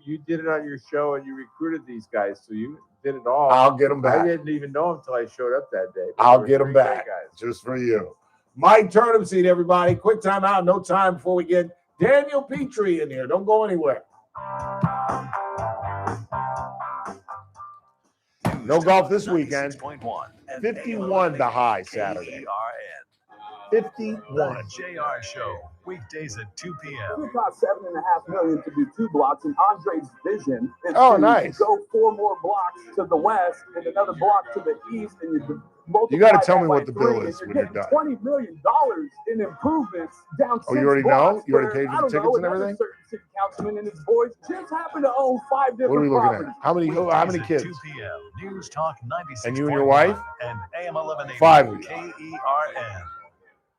You did it on your show, and you recruited these guys, so you did it all. I'll get them back. I didn't even know them until I showed up that day. I'll get them back just for you. Mike Turnip Seed, everybody. Quick time out. No time before we get Daniel Petrie in here. Don't go anywhere. No golf this weekend. 51 the high Saturday. 51. JR Show, weekdays at 2 p.m. It costs $7.5 million to do 2 blocks, and Andre's vision is nice. to go 4 more blocks to the west and another block to the east, and you got to tell me what the bill is when you're done. $20 million in improvements down. Oh, you already know? You already paid for the tickets and everything? City councilman and his boys just happen to own 5 different What are we looking properties. at? How many kids? 2 p.m. News Talk 96. And you and your wife? And AM 1180. 5 of you. KERN.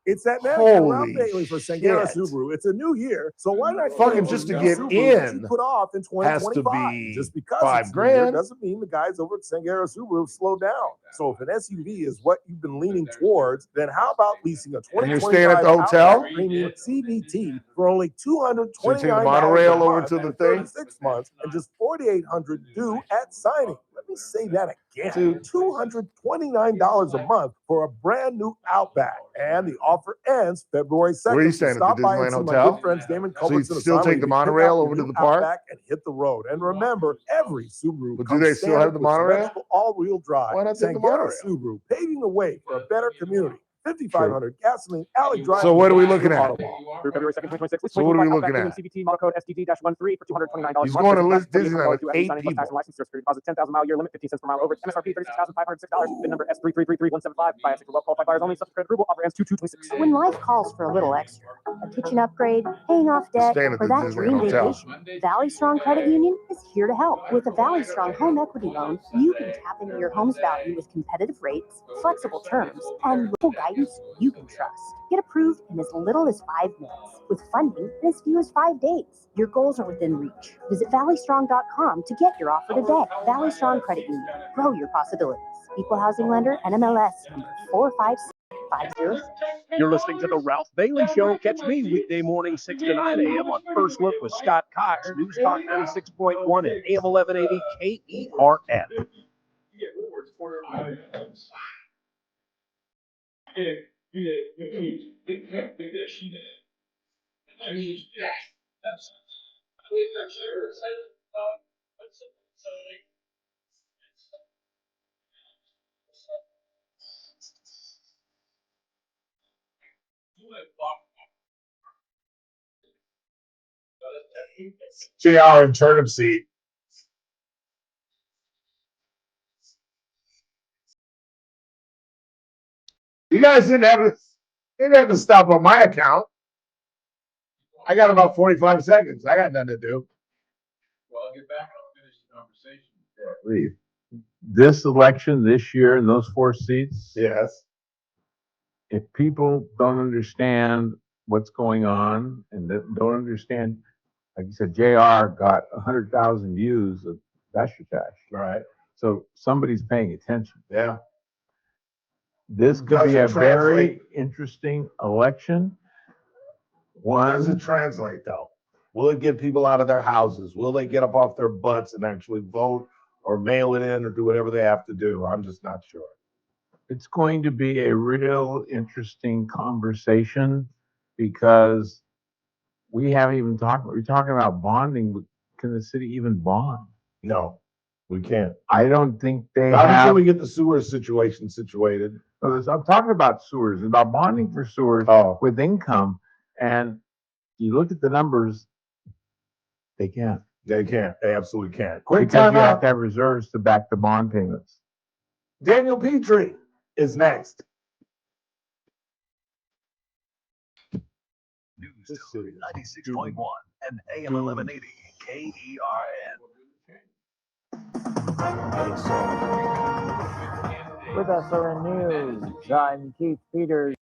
It's that National Holy Round Daily for Sangera shit. Subaru. It's a new year, so why not Fucking just to get Subaru in you put off in has to 2025? be Just because it's $5 new year grand. doesn't mean the guys over at Sangera Subaru slow down. So if an SUV is what you've been leaning towards, then how about leasing a 2025 And you're staying at the hotel? Premium CVT for only $229 So you take the monorail a over month to the and thing? 36 months and just $4,800 due at signing. Let me say that again. $229 a month for a brand new Outback, and the offer ends February 2nd. Where are you staying, at the Stop by and Disneyland see my Hotel? good friends Damon So you Culbertson and still Simon take Lee the to pick monorail out your over to new the park? Outback and hit the road. And remember, every Subaru But do comes they still have standard the with monorail? symmetrical all-wheel drive. Why not take the Sangera monorail? Subaru, paving the way for a better community. 5,500 gasoline alley drive. So what are we looking at? Through February 2nd, 2026. So what are we looking at? CVT model code STD-13 for $229. He's going to Disneyland with 8 people. License deposit 10,000 mile year limit, 15 cents per mile over. MSRP $36,506. Bid number S3333175. Buy a well qualified buyers only. Subject to approval. Offer ends 2/2/26. When life calls for a little extra, a kitchen upgrade, paying off debt, Staying at or the that Disneyland dream Hotel. vacation, Valley Strong Credit Union is here to help. With a Valley Strong home equity loan, you can tap into your home's value with competitive rates, flexible terms, and local guidance you can trust. Get approved in as little as 5 minutes, with funding in as few as 5 days. Your goals are within reach. Visit valleystrong.com to get your offer today. Valley Strong Credit Union. Grow your possibilities. Equal housing lender, NMLS number 45650. You're listening to the Ralph Bailey Show. Catch me weekday morning 6 to 9 a.m. on First Look with Scott Cox, News Talk 96.1 and AM 1180 KERN. JR and Turnip Seed. You guys didn't have to stop on my account. I got about 45 seconds. I got nothing to do. Well, I'll get back and I'll finish the conversation. Leave. This election, this year, in those 4 seats, yes. If people don't understand what's going on and don't understand, like you said, JR got 100,000 views of Dashertash. Right. So somebody's paying attention. Yeah. This could be a very interesting election. What does it translate, though? Will it get people out of their houses? Will they get up off their butts and actually vote or mail it in or do whatever they have to do? I'm just not sure. It's going to be a real interesting conversation because we haven't even talked. We're talking about bonding. But can the city even bond? No, we can't. I don't think they Not have. until we get the sewer situation situated. I'm talking about sewers, about bonding for sewers with income, and you look at the numbers. They can't. They can't. They absolutely can't. Quick Because time you have out. to have reserves to back the bond payments. Daniel Petrie is next. News Talk 96.1 and AM 1180 KERN. With SRN News, I'm Keith Peters.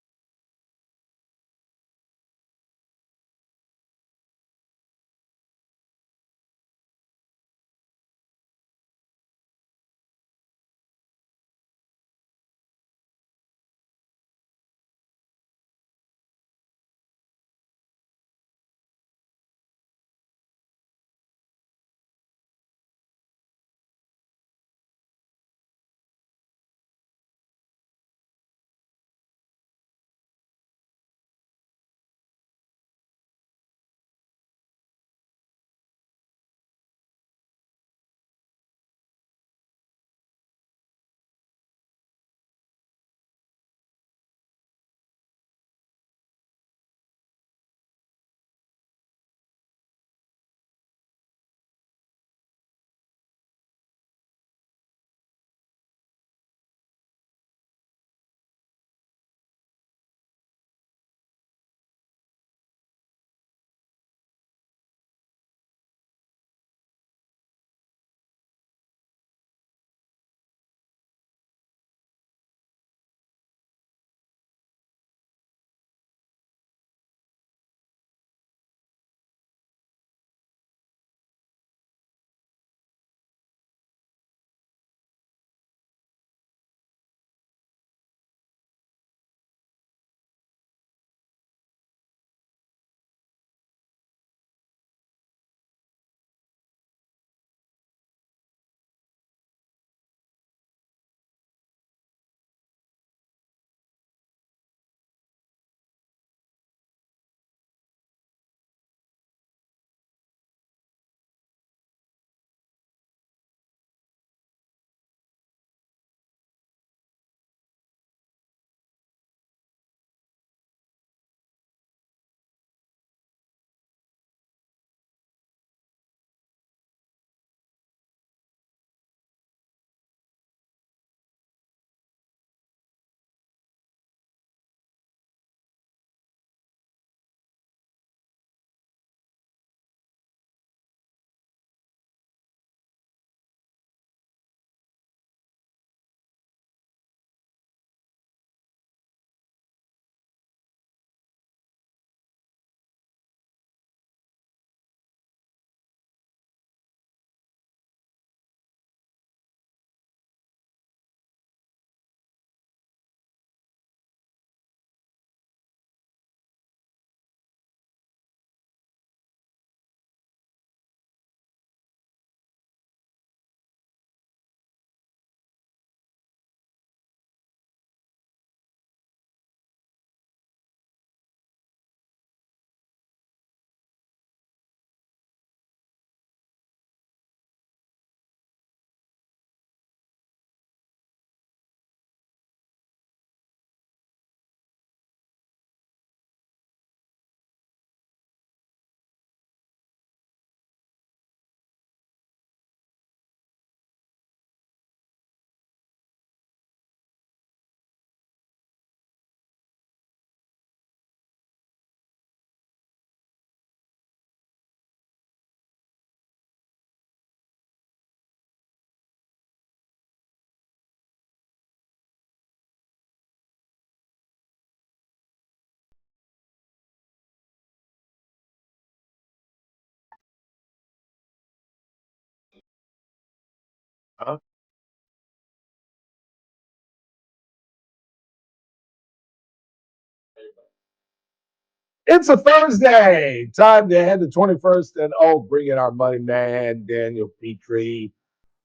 It's a Thursday. Time to head to 21st and bring in our money man, Daniel Petrie.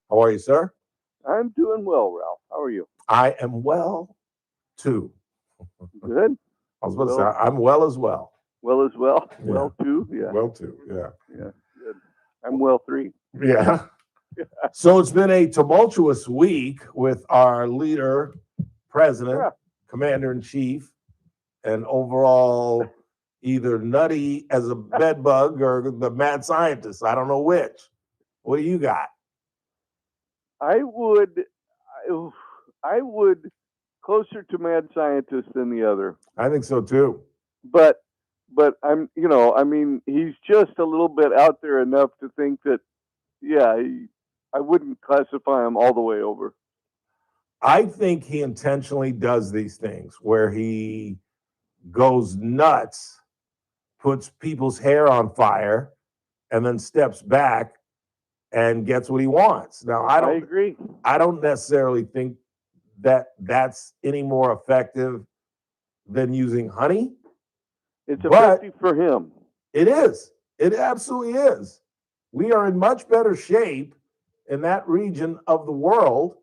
How are you, sir? I'm doing well, Ralph. How are you? I am well, too. Good. I was about to say, I'm well as well. Well as well? Yeah. Well, too? Yeah. Well, too, yeah. Yeah, good. I'm well, 3. Yeah. So it's been a tumultuous week with our leader, president, commander-in-chief, and overall either nutty as a bed bug or the mad scientist. I don't know which. What do you got? I would closer to mad scientist than the other. I think so too. But I'm, he's just a little bit out there enough to think that, I wouldn't classify him all the way over. I think he intentionally does these things where he goes nuts, puts people's hair on fire, and then steps back and gets what he wants. Now, I agree. I don't necessarily think that that's any more effective than using honey. It's effective for him. It is. It absolutely is. We are in much better shape in that region of the world,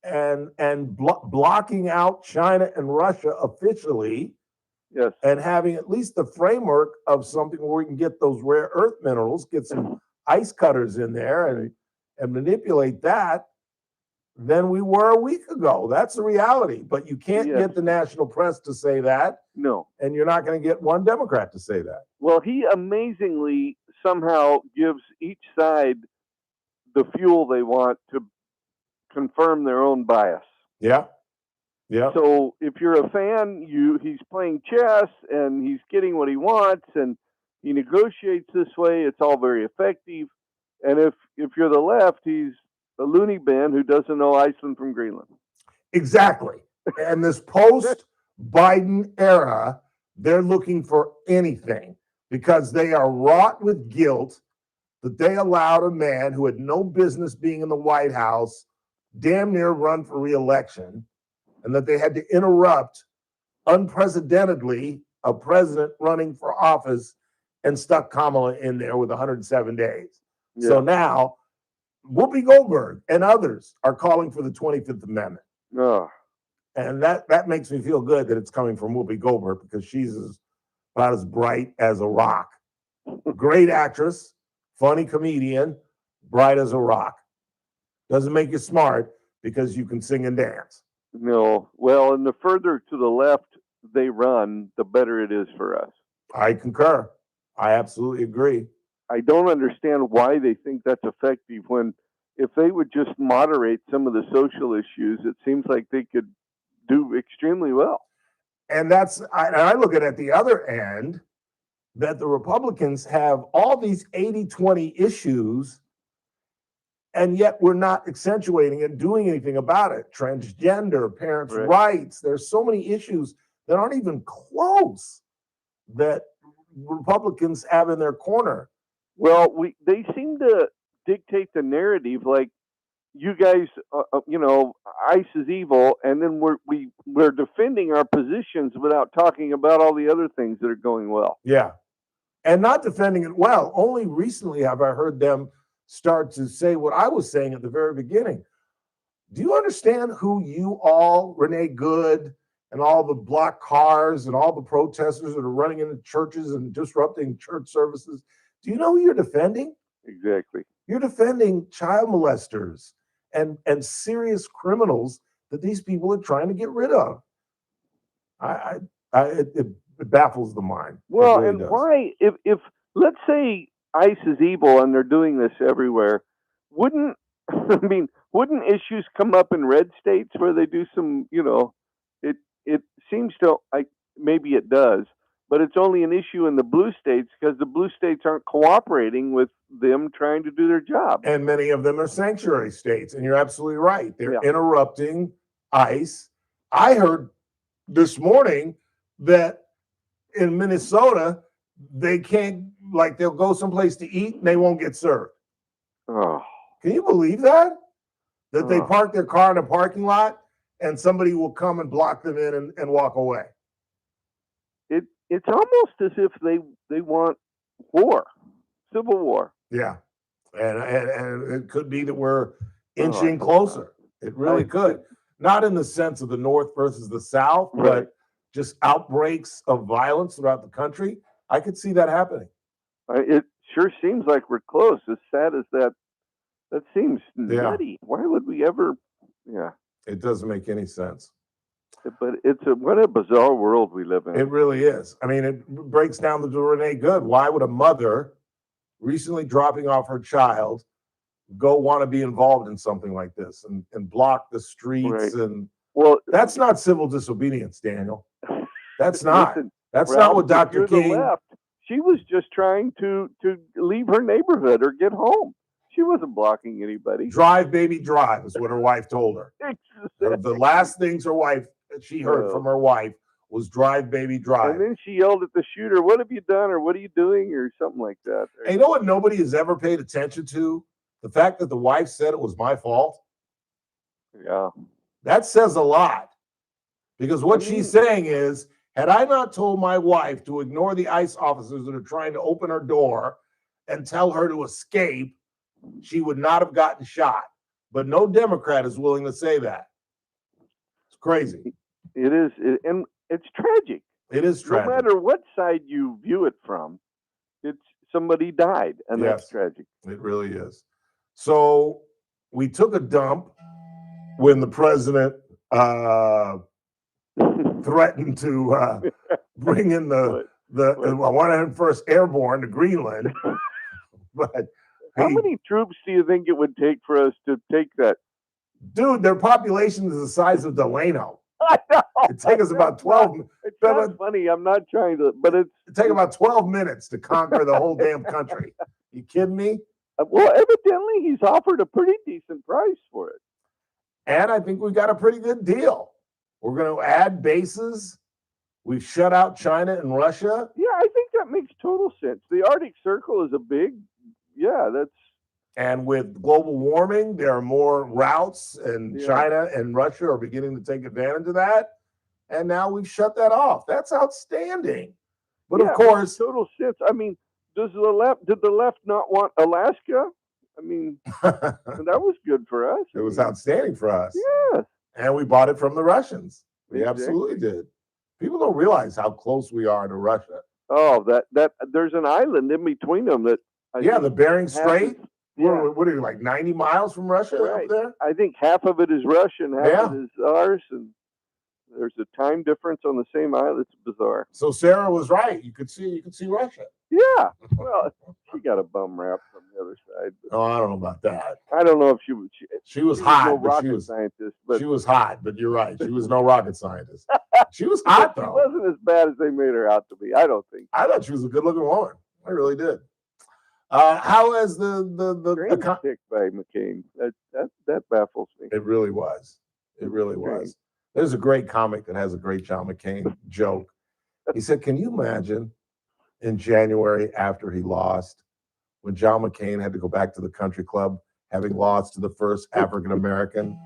and blocking out China and Russia officially. Yes. And having at least the framework of something where we can get those rare earth minerals, get some ice cutters in there and manipulate that than we were a week ago. That's the reality. But you can't get the national press to say that. No. And you're not going to get one Democrat to say that. Well, he amazingly somehow gives each side the fuel they want to confirm their own bias. Yeah. Yeah. So if you're a fan, he's playing chess and he's getting what he wants and he negotiates this way. It's all very effective. And if you're the left, he's a loony bin who doesn't know Iceland from Greenland. Exactly. And this post-Biden era, they're looking for anything because they are wrought with guilt that they allowed a man who had no business being in the White House damn near run for re-election, and that they had to interrupt unprecedentedly a president running for office and stuck Kamala in there with 107 days. Yeah. So now Whoopi Goldberg and others are calling for the 25th Amendment. And that makes me feel good that it's coming from Whoopi Goldberg because she's about as bright as a rock. Great actress, funny comedian, bright as a rock. Doesn't make you smart because you can sing and dance. No. Well, and the further to the left they run, the better it is for us. I concur. I absolutely agree. I don't understand why they think that's effective when if they would just moderate some of the social issues, it seems like they could do extremely well. And I look at the other end, that the Republicans have all these 80-20 issues, and yet we're not accentuating and doing anything about it. Transgender, parents' rights. There's so many issues that aren't even close that Republicans have in their corner. Well, they seem to dictate the narrative like you guys, ICE is evil, and then we're defending our positions without talking about all the other things that are going well. Yeah, and not defending it well. Only recently have I heard them start to say what I was saying at the very beginning. Do you understand who you all, Renee Good, and all the block cars and all the protesters that are running into churches and disrupting church services? Do you know who you're defending? Exactly. You're defending child molesters and serious criminals that these people are trying to get rid of. It baffles the mind. Well, really and does. why, if let's say ICE is evil and they're doing this everywhere, wouldn't issues come up in red states where they do some, it seems to, maybe it does, but it's only an issue in the blue states because the blue states aren't cooperating with them trying to do their job. And many of them are sanctuary states, and you're absolutely right. They're interrupting ICE. I heard this morning that in Minnesota, they can't, they'll go someplace to eat and they won't get served. Oh. Can you believe that? That they park their car in a parking lot and somebody will come and block them in and walk away. it's almost as if they want war, civil war. Yeah, and it could be that we're inching closer. It really could. Not in the sense of the North versus the South, but just outbreaks of violence throughout the country. I could see that happening. It sure seems like we're close. As sad as that seems nutty. Why would we ever? Yeah, it doesn't make any sense. But what a bizarre world we live in. It really is. I mean, it breaks down to Renee Good. Why would a mother recently dropping off her child go want to be involved in something like this and block the streets? And that's not civil disobedience, Daniel. That's not. That's not what Dr. King. She was just trying to leave her neighborhood or get home. She wasn't blocking anybody. Drive, baby, drive is what her wife told her. The last things she heard from her wife was drive, baby, drive. And then she yelled at the shooter, "What have you done?" or "What are you doing?" or something like that. And you know what nobody has ever paid attention to? The fact that the wife said it was my fault. Yeah. That says a lot. Because what she's saying is, had I not told my wife to ignore the ICE officers that are trying to open her door and tell her to escape, she would not have gotten shot. But no Democrat is willing to say that. It's crazy. It is. And it's tragic. It is tragic. No matter what side you view it from, it's somebody died, and that's tragic. It really is. So we took a dump when the president threatened to bring in the 101st Airborne to Greenland. But how many troops do you think it would take for us to take that? Dude, their population is the size of Delano. I know. It'd take us about 12. It's not funny. I'm not trying to, but it'd take about 12 minutes to conquer the whole damn country. You kidding me? Well, evidently he's offered a pretty decent price for it. And I think we've got a pretty good deal. We're going to add bases. We've shut out China and Russia. Yeah, I think that makes total sense. The Arctic Circle is a big, And with global warming, there are more routes, and China and Russia are beginning to take advantage of that. And now we've shut that off. That's outstanding. But of course, total sense. I mean, did the left not want Alaska? I mean, that was good for us. It was outstanding for us. Yes. And we bought it from the Russians. We absolutely did. People don't realize how close we are to Russia. Oh, that there's an island in between them that. The Bering Strait. What are you, like 90 miles from Russia up there? I think half of it is Russian, half of it is ours, and there's a time difference on the same island. It's bizarre. So Sarah was right. You could see Russia. Yeah. Well, she got a bum rap from the other side. Oh, I don't know about that. I don't know if she was hot. No rocket scientist, but she was hot. But you're right. She was no rocket scientist. She was hot though. She wasn't as bad as they made her out to be. I don't think. I thought she was a good-looking woman. I really did. How has the pick by McCain? That baffles me. It really was. It really was. There's a great comic that has a great John McCain joke. He said, "Can you imagine in January after he lost, when John McCain had to go back to the country club, having lost to the first African American?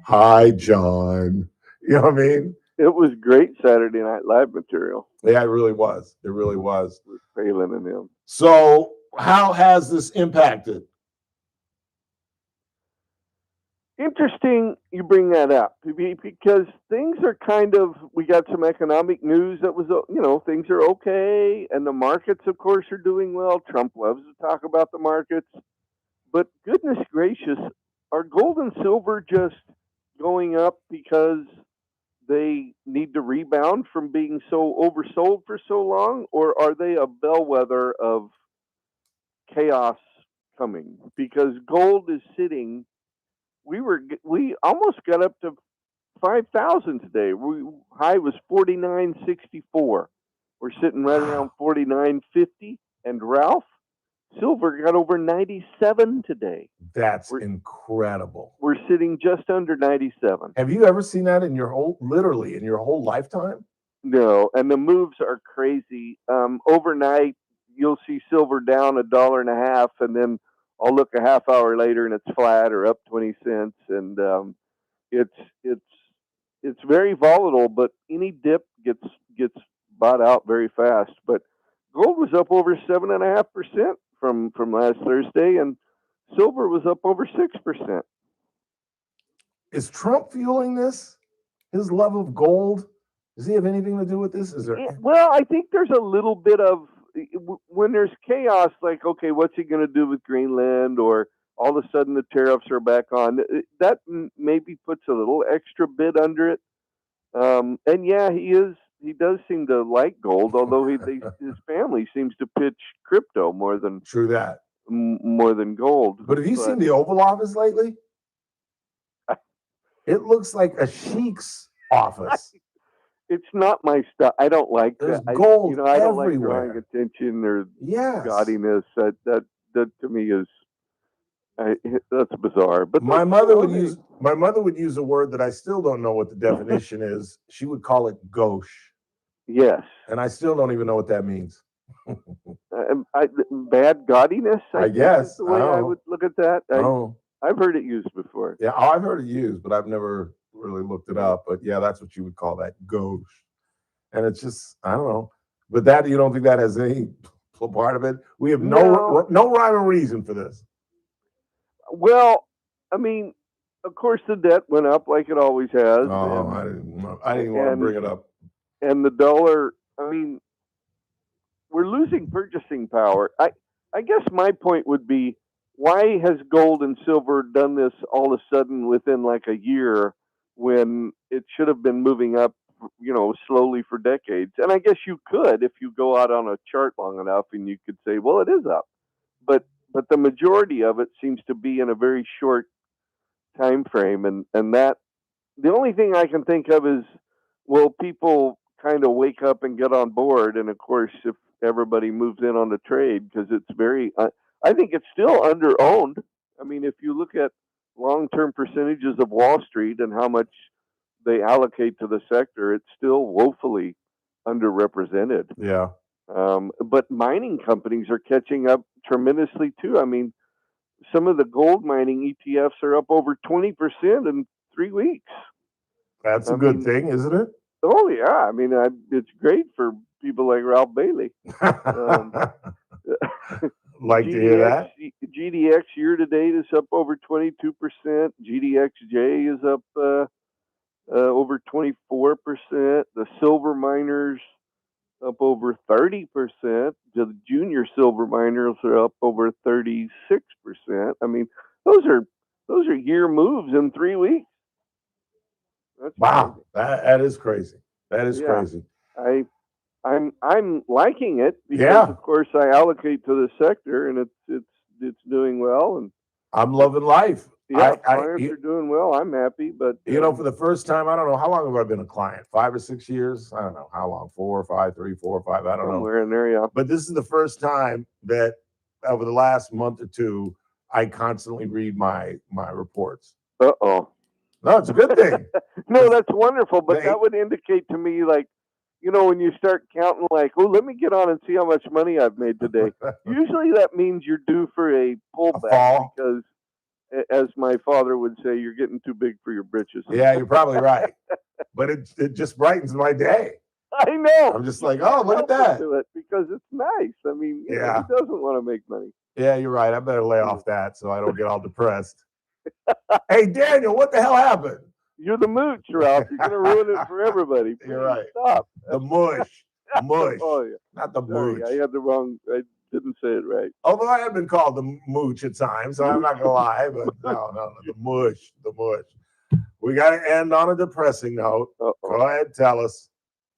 Hi, John." You know what I mean? It was great Saturday Night Live material. Yeah, it really was. It really was. With Palin and him. So, how has this impacted? Interesting you bring that up, because things are we got some economic news that was, things are okay, and the markets, of course, are doing well. Trump loves to talk about the markets, but goodness gracious, are gold and silver just going up because they need to rebound from being so oversold for so long, or are they a bellwether of chaos coming? Because gold is sitting. We almost got up to 5,000 today. High was 49.64. We're sitting right around 49.50. And Ralph, silver got over 97 today. That's incredible. We're sitting just under 97. Have you ever seen that in your whole lifetime? No, and the moves are crazy. Overnight, you'll see silver down $1.50, and then I'll look a half hour later and it's flat or up 20 cents. And it's very volatile, but any dip gets bought out very fast. But gold was up over 7.5% from last Thursday, and silver was up over 6%. Is Trump fueling this? His love of gold? Does he have anything to do with this? Is there? Well, I think there's a little bit of, when there's chaos, like, okay, what's he going to do with Greenland? Or all of a sudden the tariffs are back on. That maybe puts a little extra bit under it. And yeah, he does seem to like gold, although his family seems to pitch crypto more than more than gold. But have you seen the Oval Office lately? It looks like a sheik's office. It's not my stuff. I don't like There's that. gold I don't like everywhere. drawing attention or Yes. gaudiness. That to me is that's bizarre. But my mother would use a word that I still don't know what the definition is. She would call it gauche. Yes. And I still don't even know what that means. Bad gaudiness, I guess. Is the way I would look at that. Oh. I've heard it used before. Yeah, I've heard it used, but I've never really looked it up. But yeah, that's what you would call that, gauche. And it's just, I don't know. But that, you don't think that has any part of it? We have no rhyme or reason for this. Well, I mean, of course the debt went up like it always has. Oh, I didn't want to bring it up. And the dollar, I mean, we're losing purchasing power. I guess my point would be, why has gold and silver done this all of a sudden within like a year when it should have been moving up, slowly for decades? And I guess you could if you go out on a chart long enough and you could say, well, it is up. But the majority of it seems to be in a very short time frame. And that the only thing I can think of is, will people kind of wake up and get on board? And of course, if everybody moves in on the trade, because it's very, I think it's still under-owned. I mean, if you look at long-term percentages of Wall Street and how much they allocate to the sector, it's still woefully underrepresented. Yeah. But mining companies are catching up tremendously too. I mean, some of the gold mining ETFs are up over 20% in 3 weeks. That's a good thing, isn't it? Oh yeah, I mean, it's great for people like Ralph Bailey. Like to hear that. GDX year to date is up over 22%. GDXJ is up over 24%. The silver miners up over 30%. The junior silver miners are up over 36%. I mean, those are year moves in 3 weeks. That's wow, that is crazy. That is Yeah. crazy. I'm liking it because of course I allocate to the sector and it's doing well, and I'm loving life. clients are doing well. I'm happy, but for the first time, I don't know how long have I been a client? 5 or 6 years? I don't know how long. 4 or 5, 3, 4 or 5. I don't know. somewhere in there, yeah. But this is the first time that over the last month or two, I constantly read my reports. Uh-oh. No, it's a good thing. No, that's wonderful, but that would indicate to me, like, when you start counting, like, oh, let me get on and see how much money I've made today. Usually that means you're due for a pullback because, as my father would say, you're getting too big for your britches. Yeah, you're probably right. But it just brightens my day. I know. I'm just like, oh, look at that. To it because it's nice. I mean, who doesn't want to make money? Yeah, you're right. I better lay off that so I don't get all depressed. Hey, Daniel, what the hell happened? You're the mooch, Ralph. You're going to ruin it for everybody. You're right. Stop. The mush. Mush. Oh, yeah. Not the Sorry, mooch. I had the wrong, I didn't say it right. Although I have been called the mooch at times, so I'm not going to lie, but no, the mush. The mush. We got to end on a depressing note. Uh-oh. Go ahead, tell us.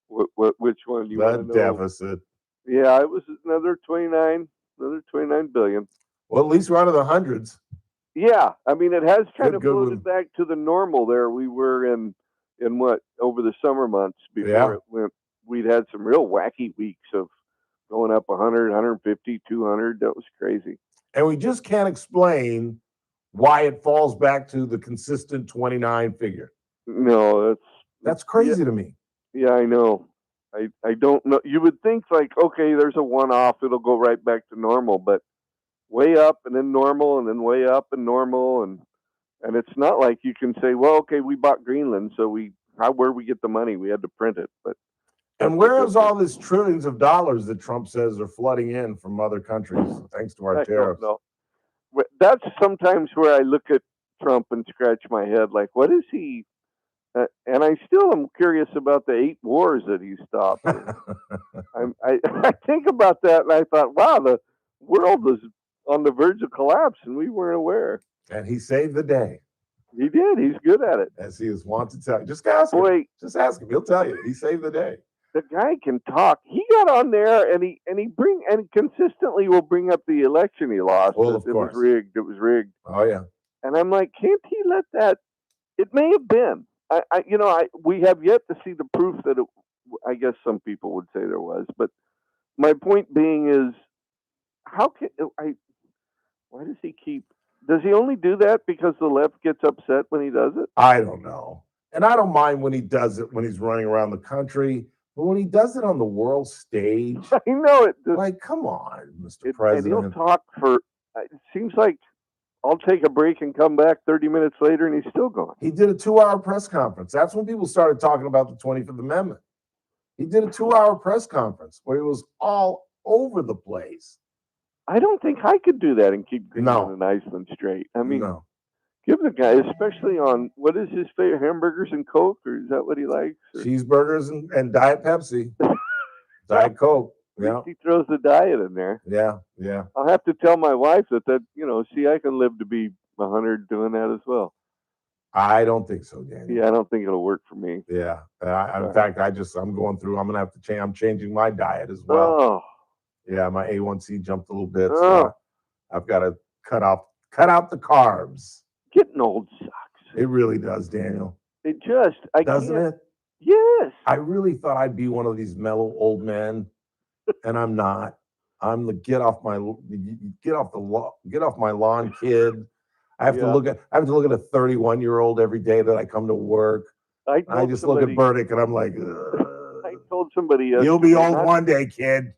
Which one do you want to know? Deficit. Yeah, it was another 29 billion. Well, at least we're out of the hundreds. Yeah, I mean, it has kind of Good floated back to the normal there. We were in what, over the summer months before it went. We'd had some real wacky weeks of going up 100, 150, 200. That was crazy. And we just can't explain why it falls back to the consistent 29 figure. No, that's crazy to me. Yeah, I know. I don't know. You would think like, okay, there's a one-off. It'll go right back to normal, but way up and then normal and then way up and normal. And it's not like you can say, well, okay, we bought Greenland. So where we get the money? We had to print it. But And where is all this trillions of dollars that Trump says are flooding in from other countries thanks to our tariffs? No. That's sometimes where I look at Trump and scratch my head, like, what is he? And I still am curious about the 8 wars that he stopped. I think about that, and I thought, wow, the world was on the verge of collapse, and we weren't aware. And he saved the day. He did. He's good at it. As he is wont to tell you. Just ask him. Just ask him. He'll tell you. He saved the day. The guy can talk. He got on there and he consistently will bring up the election he lost. Well, of course. course. It was rigged. Oh yeah. And I'm like, can't he let that? It may have been. We have yet to see the proof that it. I guess some people would say there was, but my point being is, why does he keep? Does he only do that because the left gets upset when he does it? I don't know. And I don't mind when he does it when he's running around the country, but when he does it on the world stage, I know it. Like, come on, Mr. President. And he'll talk for. It seems like I'll take a break and come back 30 minutes later, and he's still going. He did a 2-hour press conference. That's when people started talking about the 25th Amendment. He did a 2-hour press conference where he was all over the place. I don't think I could do that and keep Greenland and Iceland straight. I mean, give the guy, especially on, what is his favorite, hamburgers and Coke, or is that what he likes? Or? Cheeseburgers and Diet Pepsi. Diet Coke. Yeah. He throws the diet in there. Yeah, yeah. I'll have to tell my wife that I can live to be 100 doing that as well. I don't think so, Danny. Yeah, I don't think it'll work for me. Yeah. In fact, I'm going through, I'm going to have to change, I'm changing my diet as well. Oh. Yeah, my A1C jumped a little bit. So I've got to cut out the carbs. Getting old sucks. It really does, Daniel. It just, doesn't it? Yes. I really thought I'd be one of these mellow old men, and I'm not. I'm the get off my lawn kid. I have to look at a 31-year-old every day that I come to work. I just look at Burdick and I'm like, I told somebody yesterday, you'll be old one day, kid.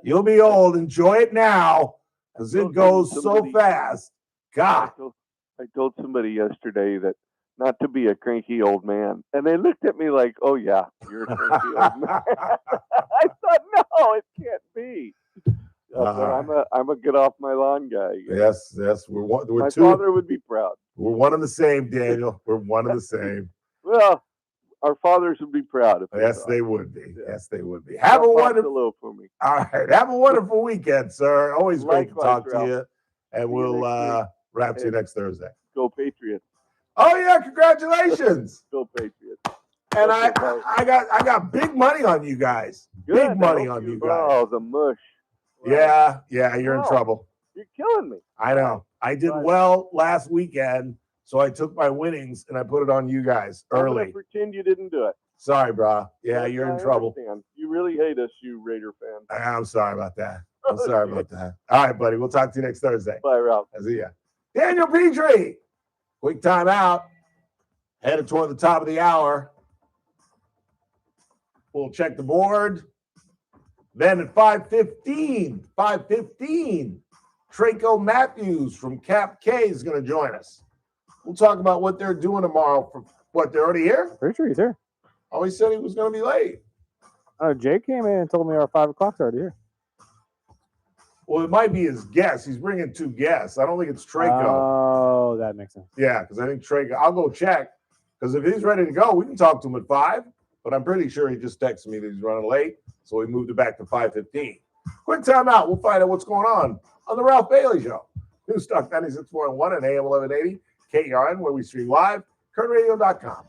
You'll be old. Enjoy it now, because it goes so fast. God. I told somebody yesterday that not to be a cranky old man, and they looked at me like, "Oh yeah, you're a cranky old man." I thought, no, it can't be. I'm a get off my lawn guy. Yes, we're my two. father would be proud. We're one and the same, Daniel. We're one and the same. Well, our fathers would be proud. Yes, they would be. Yeah. Yes, they would be. Have a wonderful for me. All right. Have a wonderful weekend, sir. Always great to talk Ralph. to you. And we'll wrap to you next Thursday. Go Patriots. Oh yeah, congratulations. Go Patriots. And I got big money on you guys. Good. Big money on you guys. Oh, the mush. Wow. Yeah, you're in trouble. You're killing me. I know. I did well last weekend, so I took my winnings and I put it on you guys I'm early. gonna pretend you didn't do it. Sorry, bro. Yeah, you're in trouble. Understand. You really hate us, you Raider fans. I'm sorry about that. I'm sorry about that. All right, buddy. We'll talk to you next Thursday. Bye, Ralph. See ya. Daniel Petrie. Quick time out. Headed toward the top of the hour. We'll check the board. Then at 5:15, Traco Matthews from Cap K is going to join us. We'll talk about what they're doing tomorrow. They're already here? Pretty sure he's here. Oh, he said he was going to be late. Jay came in and told me our 5 o'clock's already here. Well, it might be his guest. He's bringing 2 guests. I don't think it's Traco. Oh, that makes sense. Yeah, because I think Traco. I'll go check. Because if he's ready to go, we can talk to him at 5. But I'm pretty sure he just texted me that he's running late. So we moved it back to 5:15. Quick time out. We'll find out what's going on the Ralph Bailey Show. News Talk 96.1 and AM 1180 KERN, where we stream live. KernRadio.com.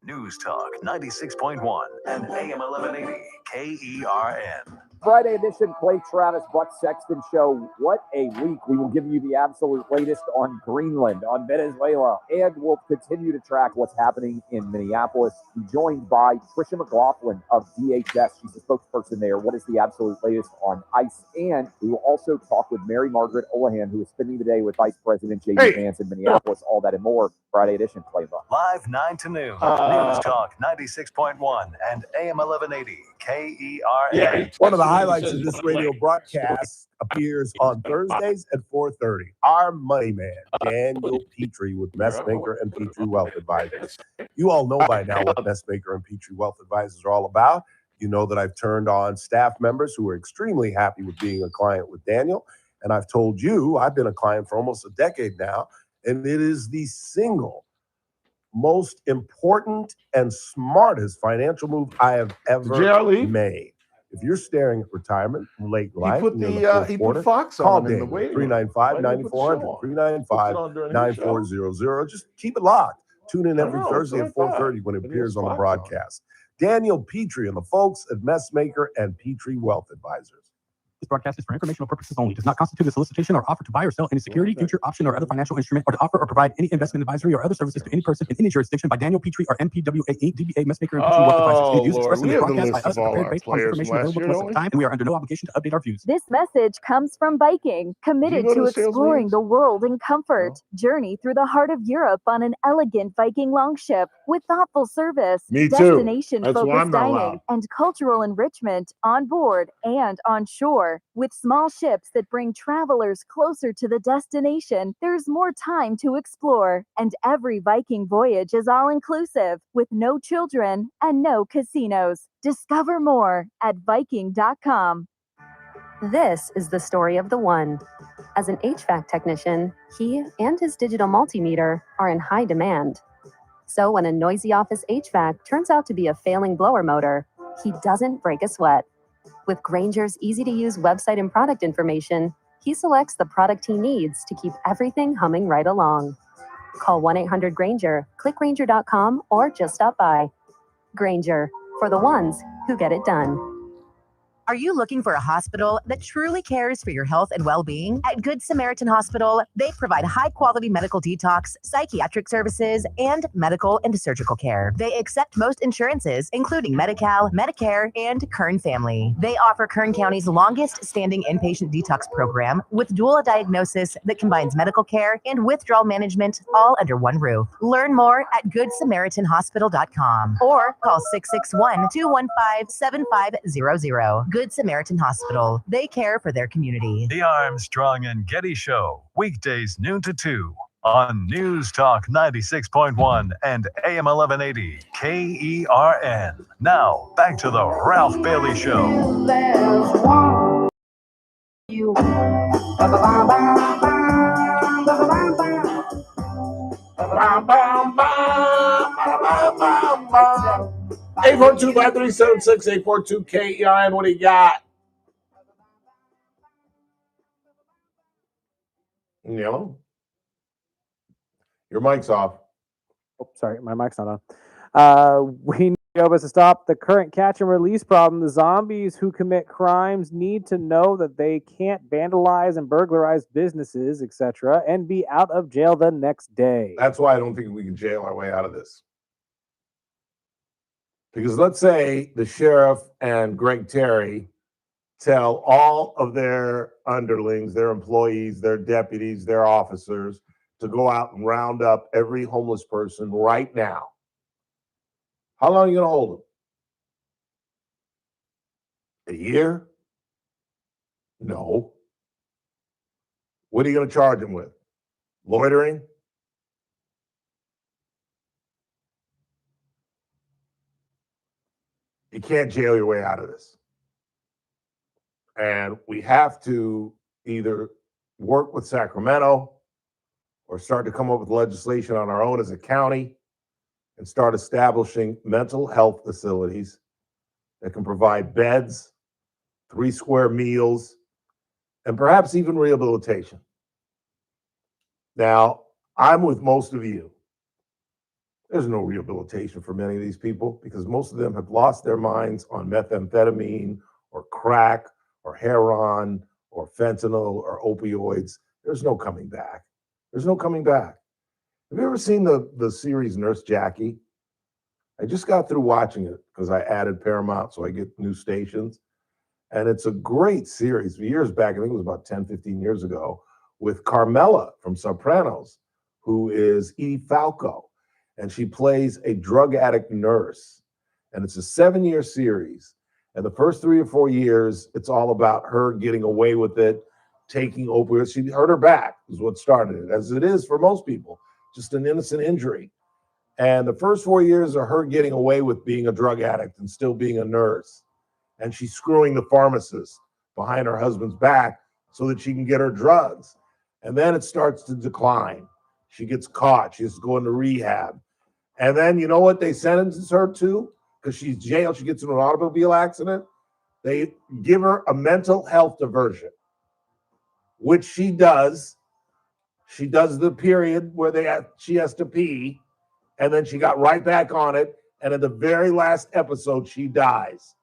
News Talk 96.1 and AM 1180 KERN. Friday edition Clay Travis, Buck Sexton Show. What a week. We will give you the absolute latest on Greenland, on Venezuela, and we'll continue to track what's happening in Minneapolis. Be joined by Tricia McLaughlin of DHS. She's the spokesperson there. What is the absolute latest on ICE? And we will also talk with Mary Margaret Olahan, who is spending the day with Vice President J.D. Vance in Minneapolis. All that and more. Friday edition Clay Buck. Live 9 to noon. News Talk 96.1 and AM 1180 KERN. Yeah, one of the highlights of this radio broadcast appears on Thursdays at 4:30. Our money man, Daniel Petrie with Messmaker and Petrie Wealth Advisors. You all know by now what Messmaker and Petrie Wealth Advisors are all about. You know that I've turned on staff members who are extremely happy with being a client with Daniel. And I've told you, I've been a client for almost a decade now, and it is the single most important and smartest financial move I have ever made. If you're staring at retirement late in life, He put Fox call on in the Daniel, waiting 395-9400, 395-9400. Just keep it locked. Tune in every Thursday at 4:30 when it appears on the broadcast. Daniel Petrie and the folks at Messmaker and Petrie Wealth Advisors. This broadcast is for informational purposes only. Does not constitute a solicitation or offer to buy or sell any security, future, option, or other financial instrument, or to offer or provide any investment advisory or other services to any person in any jurisdiction by Daniel Petrie or MPWAE, DBA, Messmaker, and Petrie Wealth Advisors. Any views expressed in this broadcast by us are prepared based on information available to us at the time, and we are under no obligation to update our views. This message comes from Viking, committed to exploring the world in comfort. Journey through the heart of Europe on an elegant Viking longship with thoughtful service, destination-focused dining, and cultural enrichment on board and on shore. With small ships that bring travelers closer to the destination, there's more time to explore, and every Viking voyage is all-inclusive, with no children and no casinos. Discover more at Viking.com. This is the story of the one. As an HVAC technician, he and his digital multimeter are in high demand. So when a noisy office HVAC turns out to be a failing blower motor, he doesn't break a sweat. With Grainger's easy-to-use website and product information, he selects the product he needs to keep everything humming right along. Call 1-800-GRAINGER, click Grainger.com, or just stop by. Grainger, for the ones who get it done. Are you looking for a hospital that truly cares for your health and well-being? At Good Samaritan Hospital, they provide high-quality medical detox, psychiatric services, and medical and surgical care. They accept most insurances, including Medi-Cal, Medicare, and Kern Family. They offer Kern County's longest-standing inpatient detox program with dual diagnosis that combines medical care and withdrawal management all under one roof. Learn more at GoodSamaritanHospital.com or call 661-215-7500. Good Samaritan Hospital. They care for their community. The Armstrong and Getty Show, weekdays noon to 2 on News Talk 96.1 and AM 1180 KERN. Now, back to the Ralph Bailey Show. Eight 842-5376, 842-KERN. What do you got? No. Your mic's off. Oh, sorry, my mic's not on. We know to stop the current catch and release problem. The zombies who commit crimes need to know that they can't vandalize and burglarize businesses, etc., and be out of jail the next day. That's why I don't think we can jail our way out of this. Because let's say the sheriff and Greg Terry tell all of their underlings, their employees, their deputies, their officers to go out and round up every homeless person right now. How long are you going to hold them? A year? No. What are you going to charge them with? Loitering? You can't jail your way out of this. And we have to either work with Sacramento or start to come up with legislation on our own as a county and start establishing mental health facilities that can provide beds, 3 square meals, and perhaps even rehabilitation. Now, I'm with most of you. There's no rehabilitation for many of these people because most of them have lost their minds on methamphetamine or crack or heroin or fentanyl or opioids. There's no coming back. There's no coming back. Have you ever seen the series Nurse Jackie? I just got through watching it because I added Paramount so I get new stations. And it's a great series. Years back, I think it was about 10, 15 years ago, with Carmela from Sopranos, who is Edie Falco. And she plays a drug addict nurse. And it's a 7-year series. And the first 3 or 4 years, it's all about her getting away with it, taking opioids. She hurt her back is what started it, as it is for most people, just an innocent injury. And the first 4 years are her getting away with being a drug addict and still being a nurse. And she's screwing the pharmacist behind her husband's back so that she can get her drugs. And then it starts to decline. She gets caught. She has to go into rehab. And then you know what they sentence her to? Because she's jailed. She gets in an automobile accident. They give her a mental health diversion, which she does. She does the period where she has to pee, and then she got right back on it. And in the very last episode, she dies.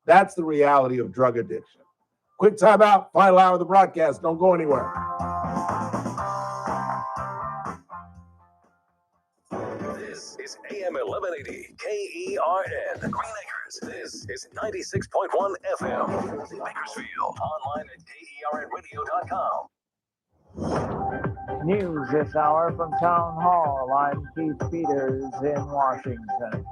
That's the reality of drug addiction. Quick timeout, final hour of the broadcast. Don't go anywhere. This is AM 1180 KERN. Green Acres. This is 96.1 FM. Bakersfield. Online at KERNradio.com. News this hour from Town Hall. I'm Keith Peters in Washington.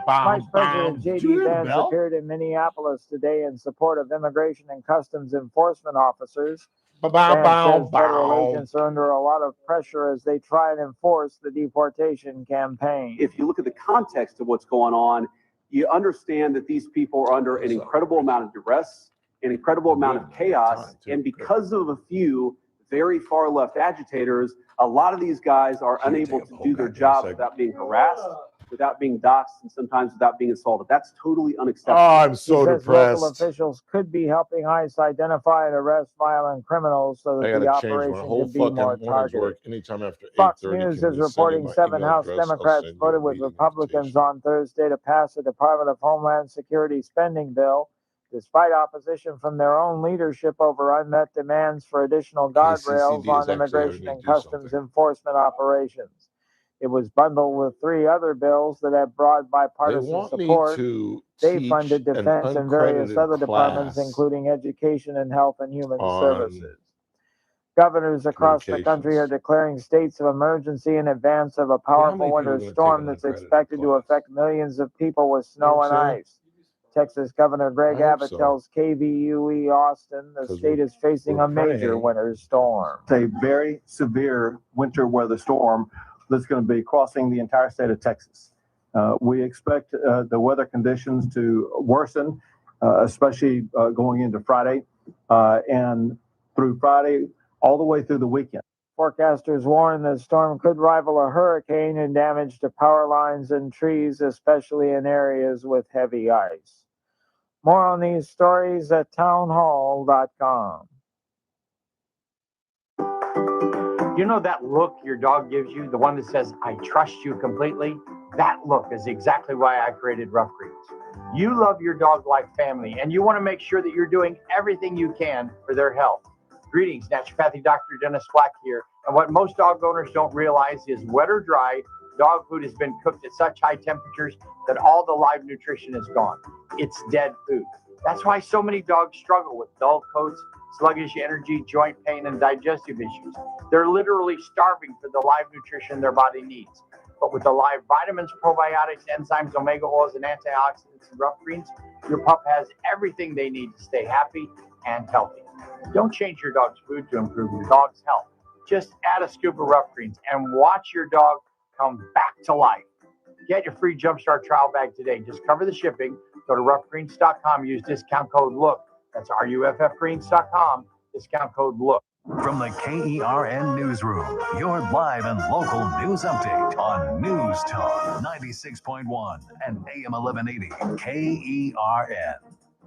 Vice President J.D. Vance appeared in Minneapolis today in support of immigration and customs enforcement officers. Vance says federal agents are under a lot of pressure as they try and enforce the deportation campaign. If you look at the context of what's going on, you understand that these people are under an incredible amount of duress, an incredible amount of chaos, and because of a few very far left agitators, a lot of these guys are unable to do their job without being harassed, without being doxxed, and sometimes without being assaulted. That's totally unacceptable. Oh, I'm so depressed. Local officials could be helping ICE identify and arrest violent criminals so that the operation can be more targeted. Anytime after Fox News is reporting 7 House Democrats voted with Republicans on Thursday to pass the Department of Homeland Security spending bill, despite opposition from their own leadership over unmet demands for additional guardrails on immigration and customs enforcement operations. It was bundled with 3 other bills that have broad bipartisan support. They funded defense and various other departments, including education and health and human services. Governors across the country are declaring states of emergency in advance of a powerful winter storm that's expected to affect millions of people with snow and ice. Texas Governor Greg Abbott tells KVUE Austin the state is facing a major winter storm. It's a very severe winter weather storm that's going to be crossing the entire state of Texas. We expect the weather conditions to worsen, especially going into Friday and through Friday all the way through the weekend. Forecasters warn the storm could rival a hurricane in damage to power lines and trees, especially in areas with heavy ice. More on these stories at townhall.com. You know that look your dog gives you, the one that says, I trust you completely? That look is exactly why I created Rough Greens. You love your dog like family, and you want to make sure that you're doing everything you can for their health. Greetings, naturopathic Dr. Dennis Black here. And what most dog owners don't realize is wet or dry, dog food has been cooked at such high temperatures that all the live nutrition is gone. It's dead food. That's why so many dogs struggle with dull coats, sluggish energy, joint pain, and digestive issues. They're literally starving for the live nutrition their body needs. But with the live vitamins, probiotics, enzymes, omega oils, and antioxidants in Rough Greens, your pup has everything they need to stay happy and healthy. Don't change your dog's food to improve your dog's health. Just add a scoop of Rough Greens and watch your dog come back to life. Get your free Jumpstart trial bag today. Just cover the shipping. Go to roughgreens.com. Use discount code LOOK. That's ruffgreens.com. Discount code LOOK. From the KERN Newsroom, your live and local news update on News Talk 96.1 and AM 1180 KERN.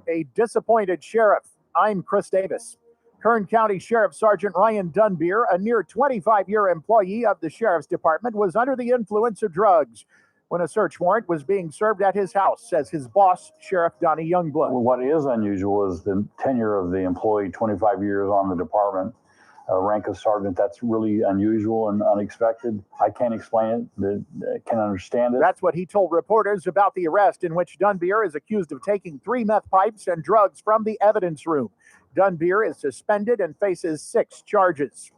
A disappointed sheriff. I'm Chris Davis. Kern County Sheriff Sergeant Ryan Dunbeer, a near 25-year employee of the Sheriff's Department, was under the influence of drugs when a search warrant was being served at his house, says his boss, Sheriff Donny Youngblood. Well, what is unusual is the tenure of the employee, 25 years on the department, rank of sergeant. That's really unusual and unexpected. I can't explain it, but can understand it. That's what he told reporters about the arrest in which Dunbeer is accused of taking 3 meth pipes and drugs from the evidence room. Dunbeer is suspended and faces 6 charges.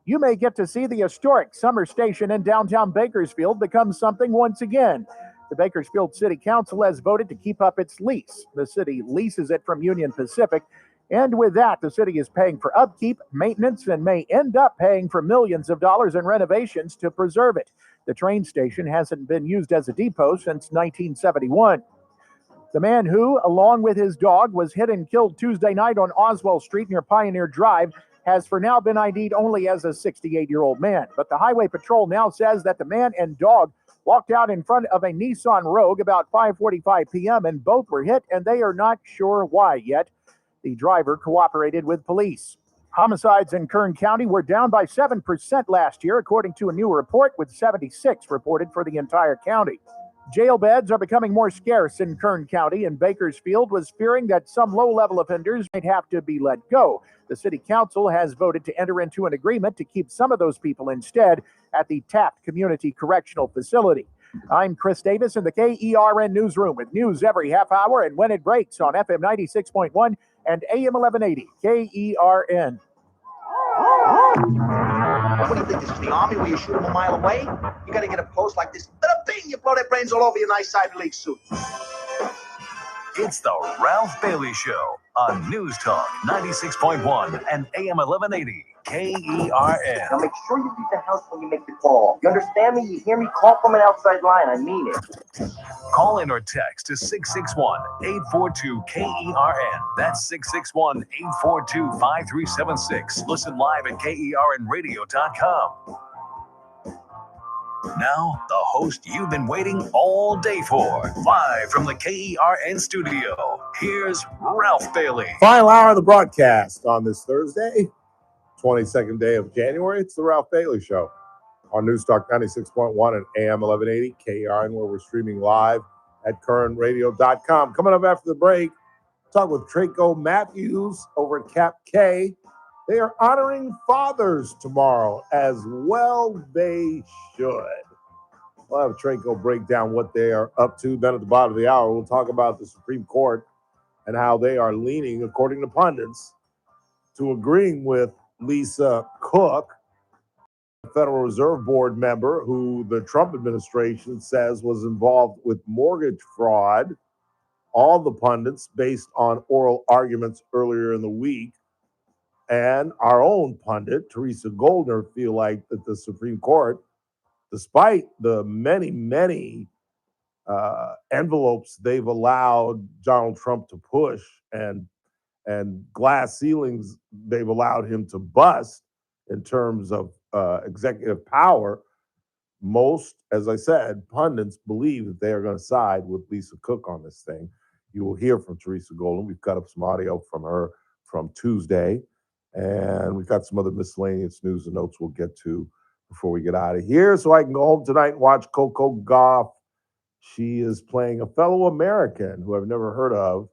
You may get to see the historic Summer Station in downtown Bakersfield become something once again. The Bakersfield City Council has voted to keep up its lease. The city leases it from Union Pacific, and with that, the city is paying for upkeep, maintenance, and may end up paying for millions of dollars in renovations to preserve it. The train station hasn't been used as a depot since 1971. The man who, along with his dog, was hit and killed Tuesday night on Oswald Street near Pioneer Drive has for now been ID'd only as a 68-year-old man. But the Highway Patrol now says that the man and dog walked out in front of a Nissan Rogue about 5:45 p.m. and both were hit, and they are not sure why yet. The driver cooperated with police. Homicides in Kern County were down by 7% last year, according to a new report, with 76 reported for the entire county. Jail beds are becoming more scarce in Kern County, and Bakersfield was fearing that some low-level offenders might have to be let go. The city council has voted to enter into an agreement to keep some of those people instead at the Taft Community Correctional Facility. I'm Chris Davis in the KERN Newsroom with news every half hour and when it breaks on FM 96.1 and AM 1180 KERN. What do you think, this is the Army where you shoot them a mile away? You got to get a post like this. Bing, you blow their brains all over your nice Ivy League suit. It's the Ralph Bailey Show on News Talk 96.1 and AM 1180 KERN. Now make sure you leave the house when you make the call. You understand me? You hear me? Call from an outside line. I mean it. Call in or text to 661-842-KERN. That's 661-842-5376. Listen live at KERNradio.com. Now, the host you've been waiting all day for. Live from the KERN studio, here's Ralph Bailey. Final hour of the broadcast on this Thursday, 22nd day of January. It's the Ralph Bailey Show on News Talk 96.1 and AM 1180 KERN, where we're streaming live at KERNradio.com. Coming up after the break, talk with Traco Matthews over at Cap K. They are honoring fathers tomorrow, as well they should. We'll have Traco break down what they are up to. Then at the bottom of the hour, we'll talk about the Supreme Court and how they are leaning, according to pundits, to agreeing with Lisa Cook, a Federal Reserve Board member who the Trump administration says was involved with mortgage fraud. All the pundits, based on oral arguments earlier in the week, and our own pundit, Teresa Goldner, feel like that the Supreme Court, despite the many envelopes they've allowed Donald Trump to push and glass ceilings they've allowed him to bust in terms of executive power, most, as I said, pundits believe that they are going to side with Lisa Cook on this thing. You will hear from Teresa Goldner. We've got up some audio from her from Tuesday. And we've got some other miscellaneous news and notes we'll get to before we get out of here. So I can go home tonight and watch Coco Gauff. She is playing a fellow American who I've never heard of,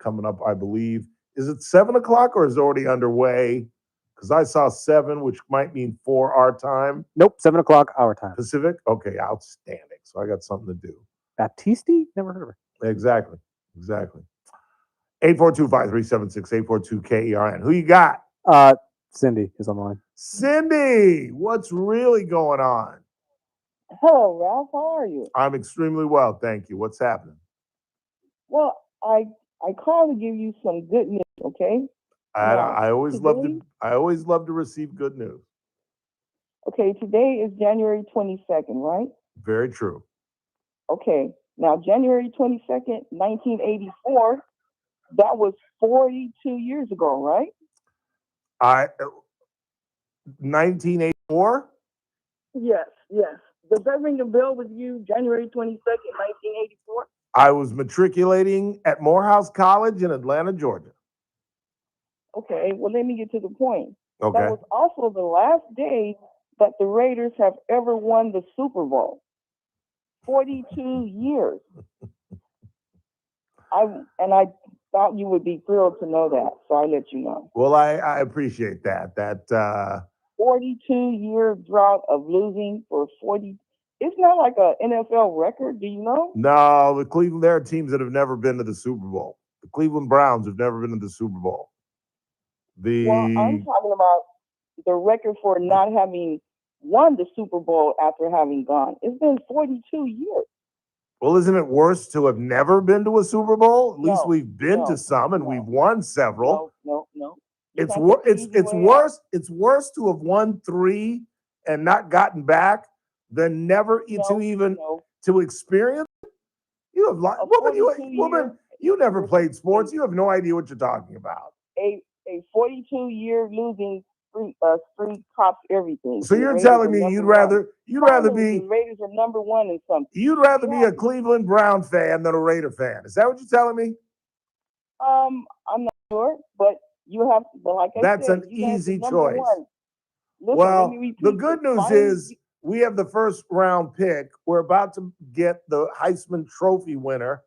coming up, I believe. Is it 7 o'clock or is it already underway? Because I saw 7, which might mean 4 our time. Nope, 7 o'clock our time. Pacific? Okay, outstanding. So I got something to do. Baptiste? Never heard of her. Exactly. 842-5376, 842-KERN. Who you got? Cindy is online. Cindy, what's really going on? Hello, Ralph. How are you? I'm extremely well, thank you. What's happening? Well, I called to give you some good news. Okay. I always love to receive good news. Okay, today is January 22nd, right? Very true. Okay. Now, January 22nd, 1984. That was 42 years ago, right? 1984? Yes. Does that ring a bell with you, January 22nd, 1984? I was matriculating at Morehouse College in Atlanta, Georgia. Okay, well, let me get to the point. Okay. That was also the last day that the Raiders have ever won the Super Bowl. 42 years. I thought you would be thrilled to know that, so I let you know. Well, I appreciate that. 42-year drought of losing for 40. It's not like an NFL record, do you know? No, there are teams that have never been to the Super Bowl. The Cleveland Browns have never been to the Super Bowl. Well, I'm talking about the record for not having won the Super Bowl after having gone. It's been 42 years. Well, Well, isn't it worse to have never been to a Super Bowl? At least No, we've been to some and we've won several. No. You It's have to it's choose your it's way worse. It's worse to have won 3 and not gotten back than never to experience. You have woman. You never played sports. You have no idea what you're talking about. A 42-year losing streak tops everything. So you're telling me you'd rather be the Raiders are number 1 in something. You'd rather be a Cleveland Brown fan than a Raider fan. Is that what you're telling me? I'm not sure, but you have to. But like I said, that's an easy choice. Listen, well, the good news is we have the first round pick. We're about to get the Heisman Trophy winner,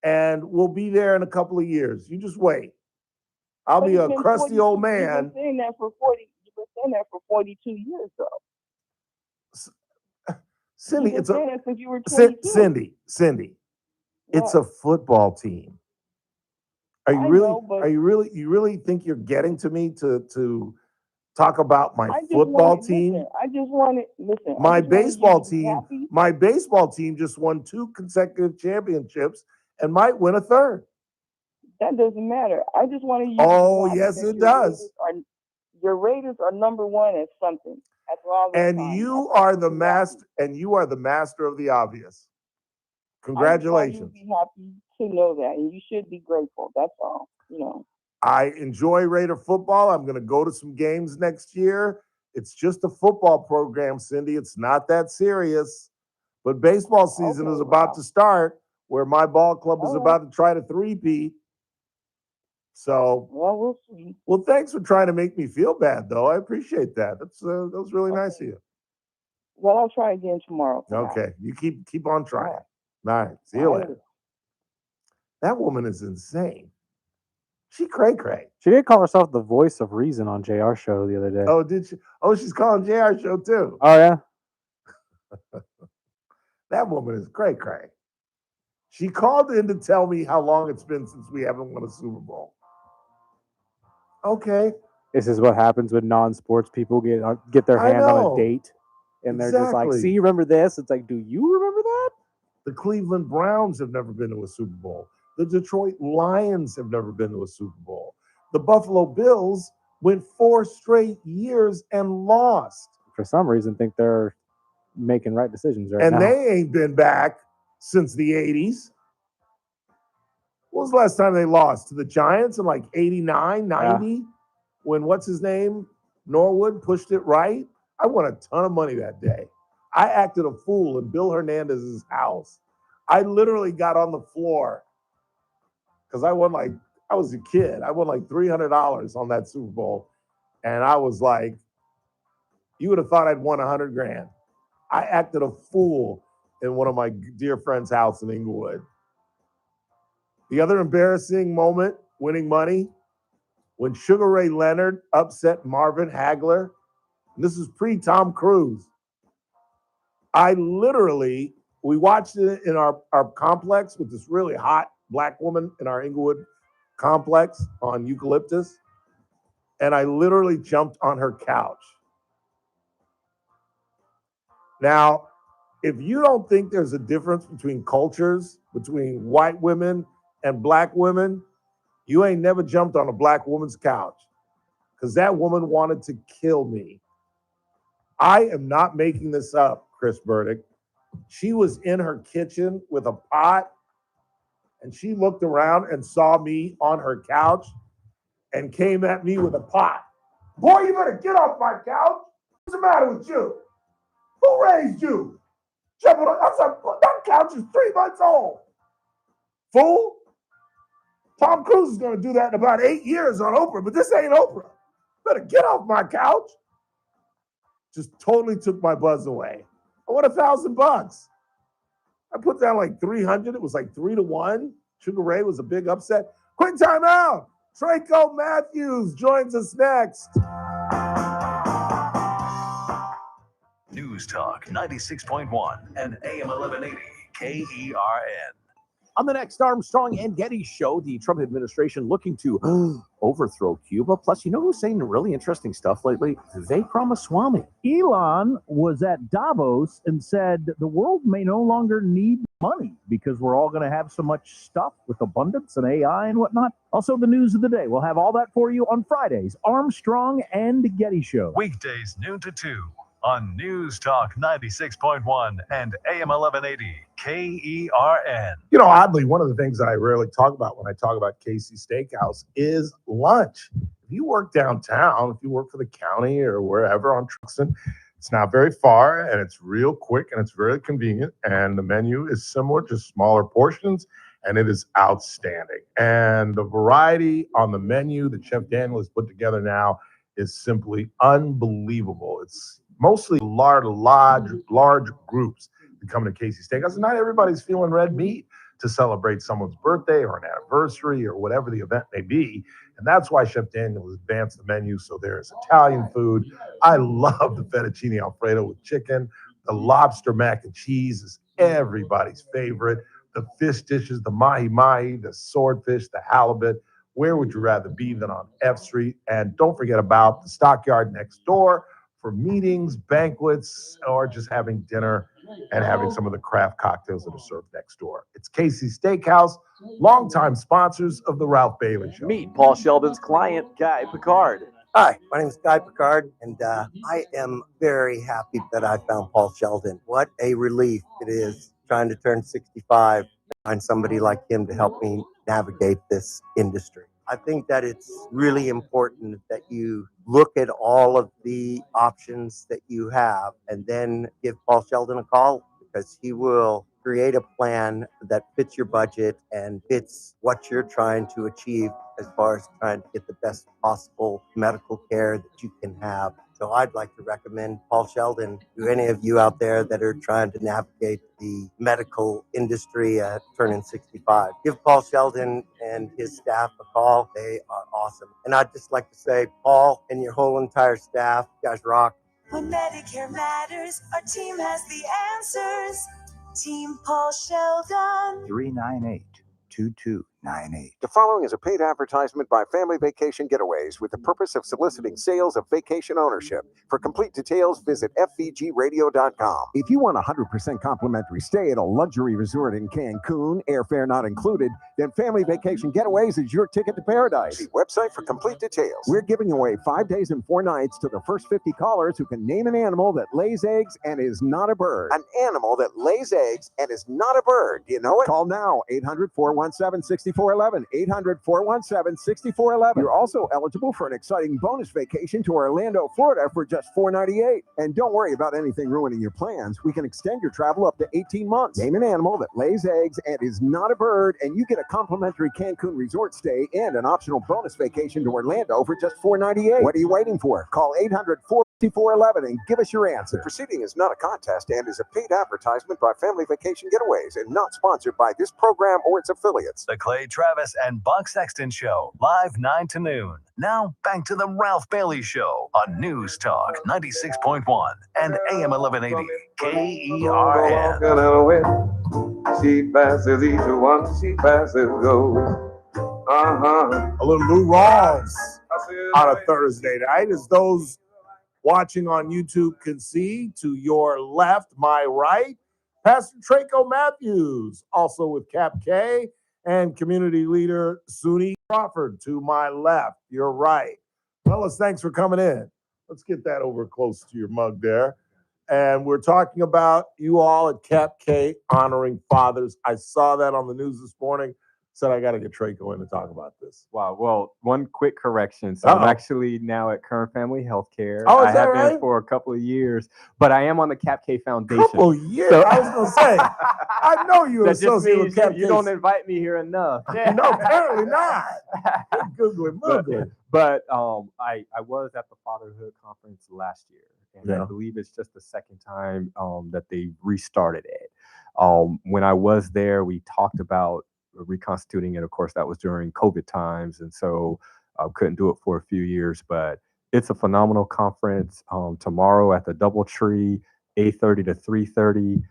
and we'll be there in a couple of years. You just wait. I'll be a crusty old man. You've been saying that for 40. You've been saying that for 42 years, though. Cindy, it's a since you were 22. Cindy, it's a football team. Are you really think you're getting to me to talk about my football team? I just wanted listen. My baseball team just won 2 consecutive championships and might win a third. That doesn't matter. I just want to use. Oh, yes, it does. Your Raiders are number 1 at something. That's all. And you are the master. And you are the master of the obvious. Congratulations. You'd be happy to know that, and you should be grateful. That's all. I enjoy Raider football. I'm going to go to some games next year. It's just a football program, Cindy. It's not that serious. But baseball season is about to start, where my ball club is about to try to three-peat. So, we'll see. Well, thanks for trying to make me feel bad, though. I appreciate that. That was really nice of you. Well, I'll try again tomorrow. Okay, you keep on trying. All right, see you later. That woman is insane. She cray-cray. She did call herself the voice of reason on JR show the other day. Oh, did she? Oh, she's calling JR show too. Oh, yeah? That woman is cray-cray. She called in to tell me how long it's been since we haven't won a Super Bowl. Okay. This is what happens when non-sports people get their hand on a date. And they're just like, see, you remember this? It's like, do you remember that? The Cleveland Browns have never been to a Super Bowl. The Detroit Lions have never been to a Super Bowl. The Buffalo Bills went 4 straight years and lost. For some reason, think they're making right decisions right now. And they ain't been back since the 80s. When was the last time they lost? To the Giants in like 89, 90? Yeah. When what's his name? Norwood pushed it right. I won a ton of money that day. I acted a fool in Bill Hernandez's house. I literally got on the floor because I was a kid. I won like $300 on that Super Bowl. And I was like, you would have thought I'd won $100,000. I acted a fool in one of my dear friend's house in Inglewood. The other embarrassing moment, winning money, when Sugar Ray Leonard upset Marvin Hagler. And this is pre-Tom Cruise. We watched it in our complex with this really hot black woman in our Inglewood complex on Eucalyptus. And I literally jumped on her couch. Now, if you don't think there's a difference between cultures, between white women and black women, you ain't never jumped on a black woman's couch, because that woman wanted to kill me. I am not making this up, Chris Burdick. She was in her kitchen with a pot, and she looked around and saw me on her couch and came at me with a pot. Boy, you better get off my couch. What's the matter with you? Who raised you? That couch is 3 months old. Fool. Tom Cruise is going to do that in about 8 years on Oprah, but this ain't Oprah. Better get off my couch. Just totally took my buzz away. I won $1,000. I put down like 300. It was like 3-1. Sugar Ray was a big upset. Quick timeout. Traco Matthews joins us next. News Talk 96.1 and AM 1180 KERN. On the next Armstrong and Getty show, the Trump administration looking to overthrow Cuba. Plus, you know who's saying really interesting stuff lately? Vivek Ramaswamy. Elon was at Davos and said the world may no longer need money because we're all going to have so much stuff with abundance and AI and whatnot. Also, the news of the day. We'll have all that for you on Fridays. Armstrong and Getty show. Weekdays noon to 2 on News Talk 96.1 and AM 1180 KERN. You know, oddly, one of the things that I rarely talk about when I talk about Casey's Steakhouse is lunch. If you work downtown, if you work for the county or wherever on Truxton, it's not very far and it's real quick and it's very convenient. And the menu is similar, just smaller portions, and it is outstanding. And the variety on the menu that Chef Daniel has put together now is simply unbelievable. It's mostly large groups that come to Casey's Steakhouse. And not everybody's feeling red meat to celebrate someone's birthday or an anniversary or whatever the event may be. And that's why Chef Daniel has advanced the menu. So there's Italian food. I love the fettuccine Alfredo with chicken. The lobster mac and cheese is everybody's favorite. The fish dishes, the mahi-mahi, the swordfish, the halibut. Where would you rather be than on F Street? And don't forget about the Stockyard next door for meetings, banquets, or just having dinner and having some of the craft cocktails that are served next door. It's Casey's Steakhouse, longtime sponsors of the Ralph Bailey Show. Meet Paul Sheldon's client, Guy Picard. Hi, my name is Guy Picard, and I am very happy that I found Paul Sheldon. What a relief it is trying to turn 65 and find somebody like him to help me navigate this industry. I think that it's really important that you look at all of the options that you have and then give Paul Sheldon a call, because he will create a plan that fits your budget and fits what you're trying to achieve as far as trying to get the best possible medical care that you can have. So I'd like to recommend Paul Sheldon to any of you out there that are trying to navigate the medical industry at turning 65. Give Paul Sheldon and his staff a call. They are awesome. And I'd just like to say, Paul and your whole entire staff, you guys rock. When Medicare matters, our team has the answers. Team Paul Sheldon. 398-2298. The following is a paid advertisement by Family Vacation Getaways with the purpose of soliciting sales of vacation ownership. For complete details, visit fvgradio.com. If you want 100% complimentary stay at a luxury resort in Cancun, airfare not included, then Family Vacation Getaways is your ticket to paradise. See website for complete details. We're giving away 5 days and 4 nights to the first 50 callers who can name an animal that lays eggs and is not a bird. An animal that lays eggs and is not a bird. Do you know it? Call now, 800-417-6411. 800-417-6411. You're also eligible for an exciting bonus vacation to Orlando, Florida for just $498. And don't worry about anything ruining your plans. We can extend your travel up to 18 months. Name an animal that lays eggs and is not a bird, and you get a complimentary Cancun resort stay and an optional bonus vacation to Orlando for just $498. What are you waiting for? Call 800-417-6411 and give us your answer. The proceeding is not a contest and is a paid advertisement by Family Vacation Getaways and not sponsored by this program or its affiliates. The Clay Travis and Buck Sexton Show, live 9 to noon. Now, back to the Ralph Bailey Show on News Talk 96.1 and AM 1180 KERN. She passes each one, she passes goes. A little Lou Rawls on a Thursday night, as those watching on YouTube can see. To your left, my right, Pastor Traco Matthews, also with Cap K, and community leader Suni Crawford to my left, your right. Fellas, thanks for coming in. Let's get that over close to your mug there. And we're talking about you all at Cap K honoring fathers. I saw that on the news this morning. Said I got to get Traco in to talk about this. Wow. Well, one quick correction. So I'm actually now at Current Family Healthcare. Oh, is I that have right? been for a couple of years, but I am on the Cap K Foundation. Couple years? I was going to say, I know you That just associate with means Cap K. you don't invite me here enough. No, apparently not. Googling, Googling. But I was at the Fatherhood Conference last year, and I believe it's just the second time that they restarted it. When I was there, we talked about reconstituting it. Of course, that was during COVID times, and so couldn't do it for a few years. But it's a phenomenal conference. Tomorrow at the DoubleTree, 8:30 to 3:30.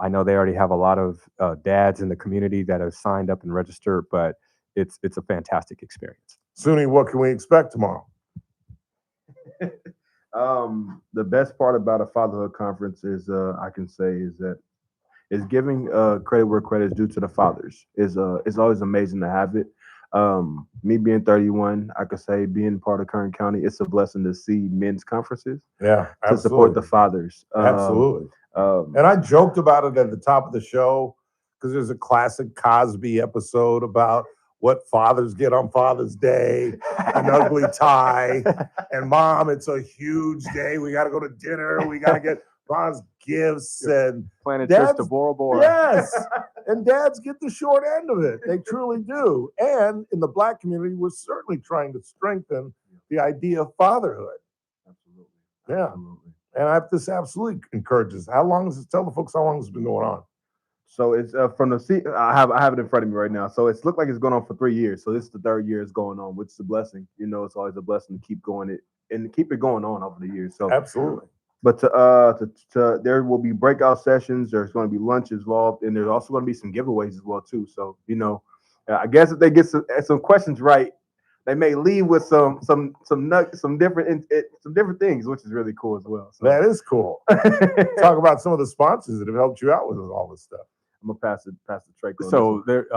I know they already have a lot of dads in the community that have signed up and registered, but it's a fantastic experience. Suni, what can we expect tomorrow? The best part about a fatherhood conference is I can say is that is giving credit where credit is due to the fathers. It's always amazing to have it. Me being 31, I could say being part of Kern County, it's a blessing to see men's conferences. Yeah, to support the fathers. Absolutely. And I joked about it at the top of the show because there's a classic Cosby episode about what fathers get on Father's Day, an ugly tie, and Mom, it's a huge day. We got to go to dinner. We got to get Mom's gifts and planning trips to Bora Bora. Yes, and dads get the short end of it. They truly do. And in the Black community, we're certainly trying to strengthen the idea of fatherhood. Absolutely. Yeah. Absolutely. And this absolutely encourages. How long has it? Tell the folks how long it's been going on. So it's from the seat. I have it in front of me right now. So it's looked like it's going on for 3 years. So this is the third year it's going on, which is a blessing. You know, it's always a blessing to keep going it and keep it going on over the years. So absolutely. But there will be breakout sessions. There's going to be lunch involved, and there's also going to be some giveaways as well too. So you know, I guess if they get some questions right, they may leave with some different things, which is really cool as well. So. That is cool. Talk about some of the sponsors that have helped you out with all this stuff. I'm gonna pass the tray. So there,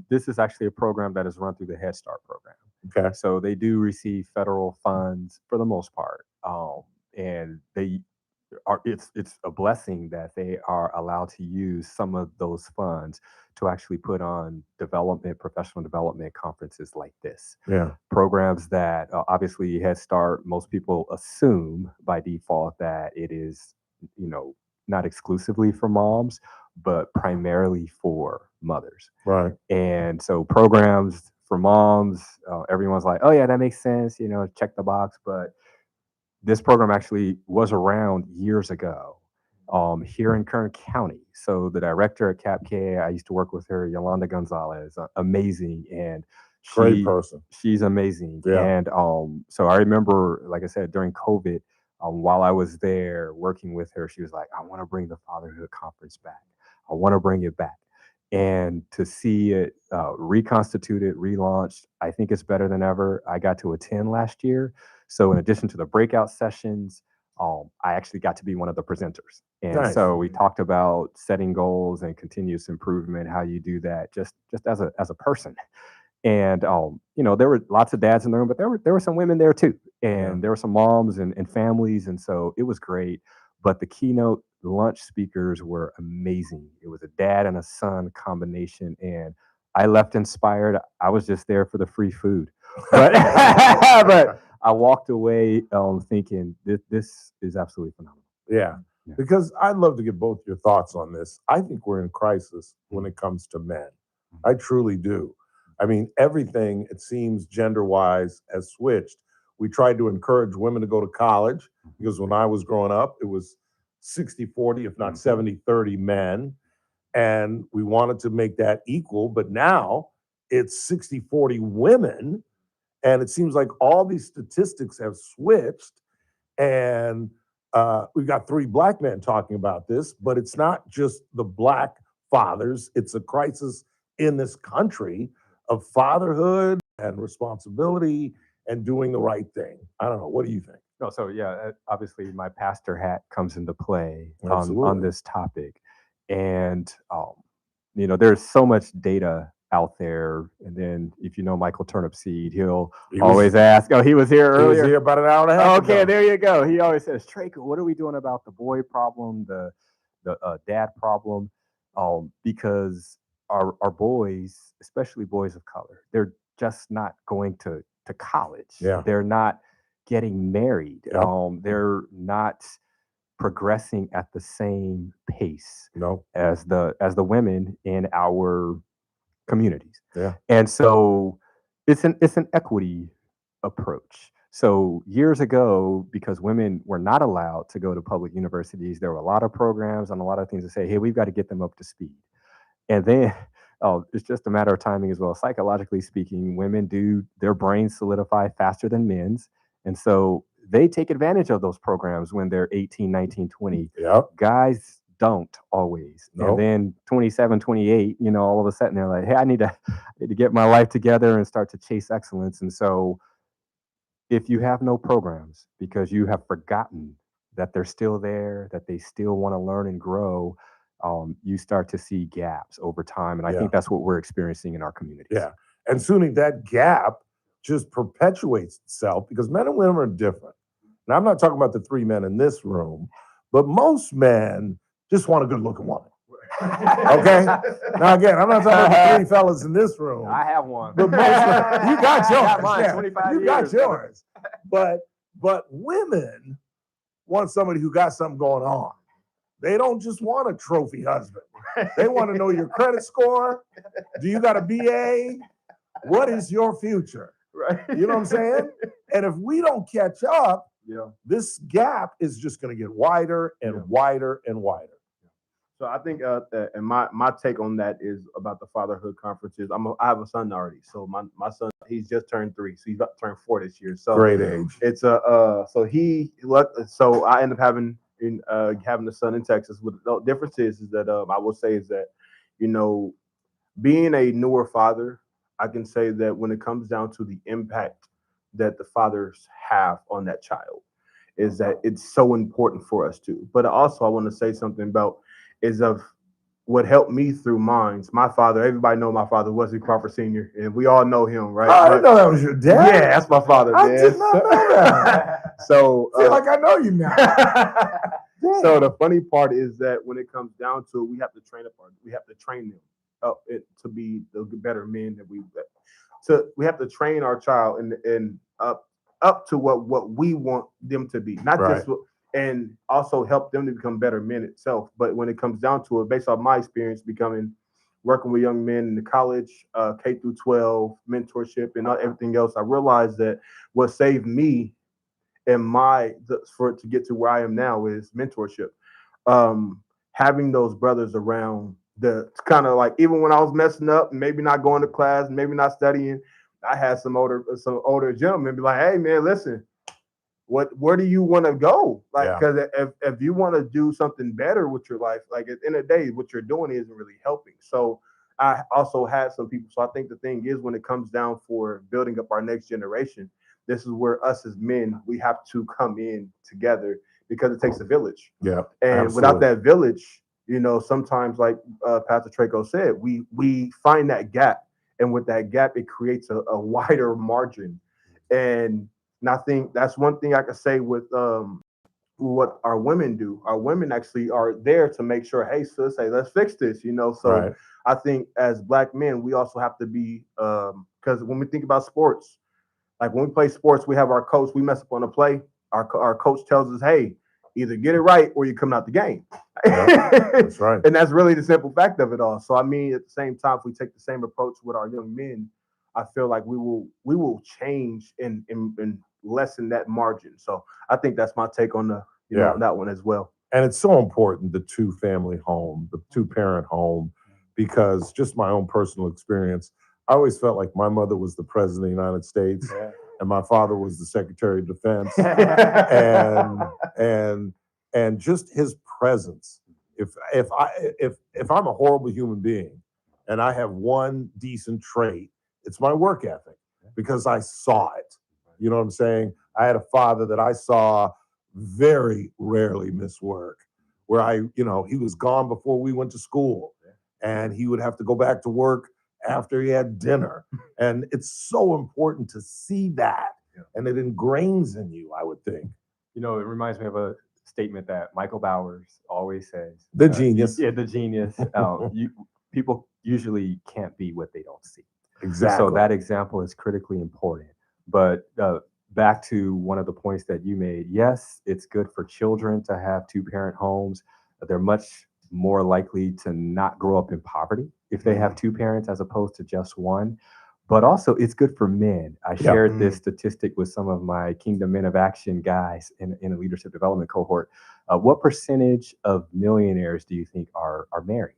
this is actually a program that is run through the Head Start program. Okay. So they do receive federal funds for the most part, and they are. It's a blessing that they are allowed to use some of those funds to actually put on professional development conferences like this. Yeah. Programs that obviously Head Start, most people assume by default that it is, not exclusively for moms, but primarily for mothers. Right. And so programs for moms, everyone's like, oh yeah, that makes sense, check the box. But this program actually was around years ago here in Kern County. So the director at CAPK, I used to work with her, Yolanda Gonzalez, amazing. And great person. She's amazing. Yeah. And so I remember, like I said, during COVID, while I was there working with her, she was like, I want to bring the Fatherhood Conference back. I want to bring it back. And to see it reconstituted, relaunched, I think it's better than ever. I got to attend last year. So in addition to the breakout sessions, I actually got to be one of the presenters. And nice. So we talked about setting goals and continuous improvement, how you do that just as a person. And there were lots of dads in the room, but there were some women there too. And there were some moms and families. And so it was great. But the keynote lunch speakers were amazing. It was a dad and a son combination. And I left inspired. I was just there for the free food. But but I walked away thinking this is absolutely phenomenal. Yeah. Because I'd love to get both your thoughts on this. I think we're in crisis when it comes to men. I truly do. I mean, everything, it seems, gender-wise has switched. We tried to encourage women to go to college because when I was growing up, it was 60-40, if not 70-30 men. And we wanted to make that equal. But now it's 60-40 women. And it seems like all these statistics have switched. And we've got 3 Black men talking about this, but it's not just the Black fathers. It's a crisis in this country of fatherhood and responsibility and doing the right thing. I don't know. What do you think? No, so yeah, obviously my pastor hat comes into play on this topic. And, there's so much data out there. And then if you know Michael Turnipseed, he'll always ask, he was here earlier. He was here about an hour and a half Okay, ago. there you go. He always says, Trey, what are we doing about the boy problem, the dad problem? Because our boys, especially boys of color, they're just not going to college. Yeah. They're not getting married. Yep. They're not progressing at the same pace as the women in our communities. Yeah. And so it's an equity approach. So years ago, because women were not allowed to go to public universities, there were a lot of programs and a lot of things to say, hey, we've got to get them up to speed. And then it's just a matter of timing as well. Psychologically speaking, women their brains solidify faster than men's. And so they take advantage of those programs when they're 18, 19, 20. Yep. Guys don't always. No. And then 27, 28, you know, all of a sudden they're like, hey, I need to get my life together and start to chase excellence. And so if you have no programs because you have forgotten that they're still there, that they still want to learn and grow, you start to see gaps over time. And I think that's what we're experiencing in our communities. Yeah. And soon that gap just perpetuates itself because men and women are different. Now, I'm not talking about the three men in this room, but most men just want a good looking woman. Okay? Now, again, I'm not talking about the three fellas in this room. I have one. But most, you got yours. I got mine, yeah. 25 you years. got yours. But women want somebody who got something going on. They don't just want a trophy husband. They want to know your credit score. Do you got a BA? What is your future? Right. You know what I'm saying? And if we don't catch up, this gap is just going to get wider and wider and wider. So I think, and my take on that is about the fatherhood conferences. I have a son already, so my son, he's just turned 3, so he's about to turn 4 this year. So great age. It's so I end up having a son in Texas. With the difference is that I will say is that, you know, being a newer father, I can say that when it comes down to the impact that the fathers have on that child, is that it's so important for us to. But also I want to say something about is of what helped me through mines. My father, everybody know my father, Wesley Crawford Sr., and we all know him, right? I didn't know that was your dad. Yeah, that's my father. I did not know that. So I feel like I know you now. So the funny part is that when it comes down to it, we have to train them up to be the better men that we have to train our child and up to what we want them to be, not just and also help them to become better men itself. But when it comes down to it, based on my experience working with young men in the college, K through 12, mentorship, and everything else, I realized that what saved me and for it to get to where I am now is mentorship. Having those brothers around, the kind of like, even when I was messing up and maybe not going to class, maybe not studying, I had some older gentlemen be like, hey man, listen, where do you want to go? Like, because if you want to do something better with your life, like at the end of the day, what you're doing isn't really helping. So I also had some people. So I think the thing is, when it comes down for building up our next generation, this is where us as men, we have to come in together because it takes a village. Yeah. And without that village, you know, sometimes like Pastor Traco said, we find that gap. And with that gap, it creates a wider margin. And I think that's one thing I could say with what our women do. Our women actually are there to make sure, hey, sis, hey, let's fix this, you know. So I think as Black men, we also have to be, because when we think about sports, like when we play sports, we have our coach, we mess up on a play. Our coach tells us, hey, either get it right or you're coming out the game. That's right. And that's really the simple fact of it all. So I mean, at the same time, if we take the same approach with our young men, I feel like we will change and lessen that margin. So I think that's my take on that one as well. And it's so important, the two-family home, the two-parent home, because just my own personal experience, I always felt like my mother was the president of the United States and my father was the Secretary of Defense. and just his presence. If I'm a horrible human being and I have one decent trait, it's my work ethic, because I saw it. You know what I'm saying? I had a father that I saw very rarely miss work, where he was gone before we went to school and he would have to go back to work after he had dinner. And it's so important to see that. And it ingrains in you, I would think. You know, it reminds me of a statement that Michael Bowers always says. The genius. Yeah, the genius. People usually can't be what they don't see. Exactly. So that example is critically important. But back to one of the points that you made, yes, it's good for children to have two-parent homes. They're much more likely to not grow up in poverty if they have two parents as opposed to just one. But also, it's good for men. I shared this statistic with some of my Kingdom Men of Action guys in a leadership development cohort. What percentage of millionaires do you think are married?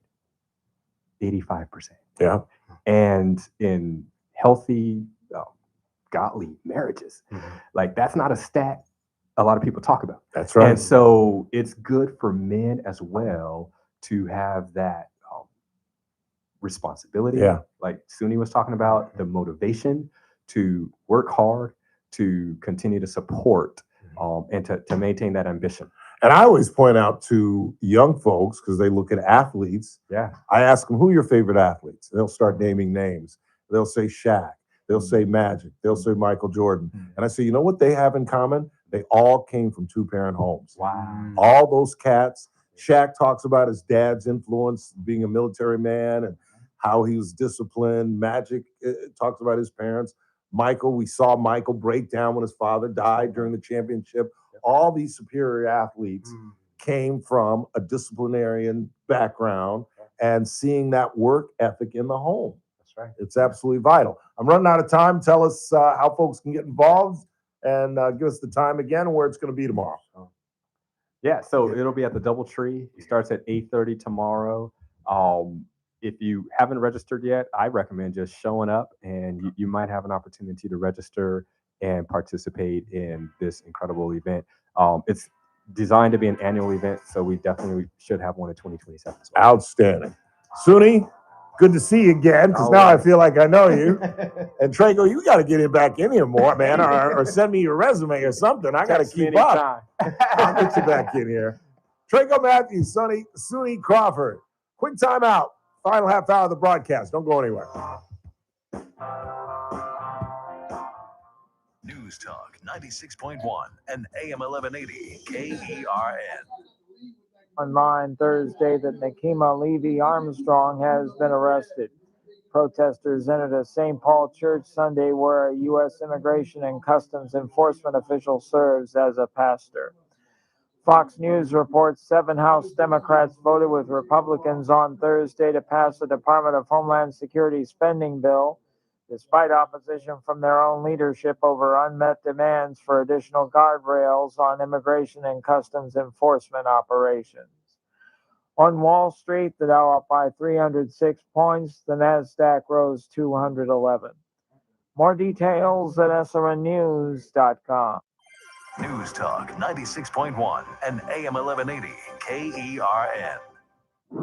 85%. Yeah. And in healthy, godly marriages, like that's not a stat a lot of people talk about. That's right. And so it's good for men as well to have that responsibility. Yeah. Like Suni was talking about, the motivation to work hard, to continue to support, and to maintain that ambition. And I always point out to young folks, because they look at athletes. Yeah. I ask them, who are your favorite athletes? They'll start naming names. They'll say Shaq. They'll say Magic. They'll say Michael Jordan. And I say, you know what they have in common? They all came from two-parent homes. Wow. All those cats. Shaq talks about his dad's influence, being a military man, and how he was disciplined. Magic talks about his parents. Michael, we saw Michael break down when his father died during the championship. All these superior athletes came from a disciplinarian background and seeing that work ethic in the home. That's right. It's absolutely vital. I'm running out of time. Tell us how folks can get involved and give us the time again and where it's going to be tomorrow. Yeah, so it'll be at the DoubleTree. It starts at 8:30 tomorrow. If you haven't registered yet, I recommend just showing up, and you might have an opportunity to register and participate in this incredible event. It's designed to be an annual event, so we definitely should have one in 2027 as well. Outstanding. Suni, good to see you again, because now I feel like I know you. And Trago, you got to get back in here more, man, or send me your resume or something. I got to keep up. I'll get you back in here. Trago Matthews, Suni Crawford. Quick timeout. Final half hour of the broadcast. Don't go anywhere. News Talk 96.1 and AM 1180 KERN. Online Thursday that Nakima Levy Armstrong has been arrested. Protesters entered a St. Paul church Sunday where a U.S. Immigration and Customs Enforcement official serves as a pastor. Fox News reports 7 House Democrats voted with Republicans on Thursday to pass the Department of Homeland Security spending bill, despite opposition from their own leadership over unmet demands for additional guardrails on immigration and customs enforcement operations. On Wall Street, the Dow up by 306 points, the Nasdaq rose 211. More details at srnnews.com. News Talk 96.1 and AM 1180 KERN.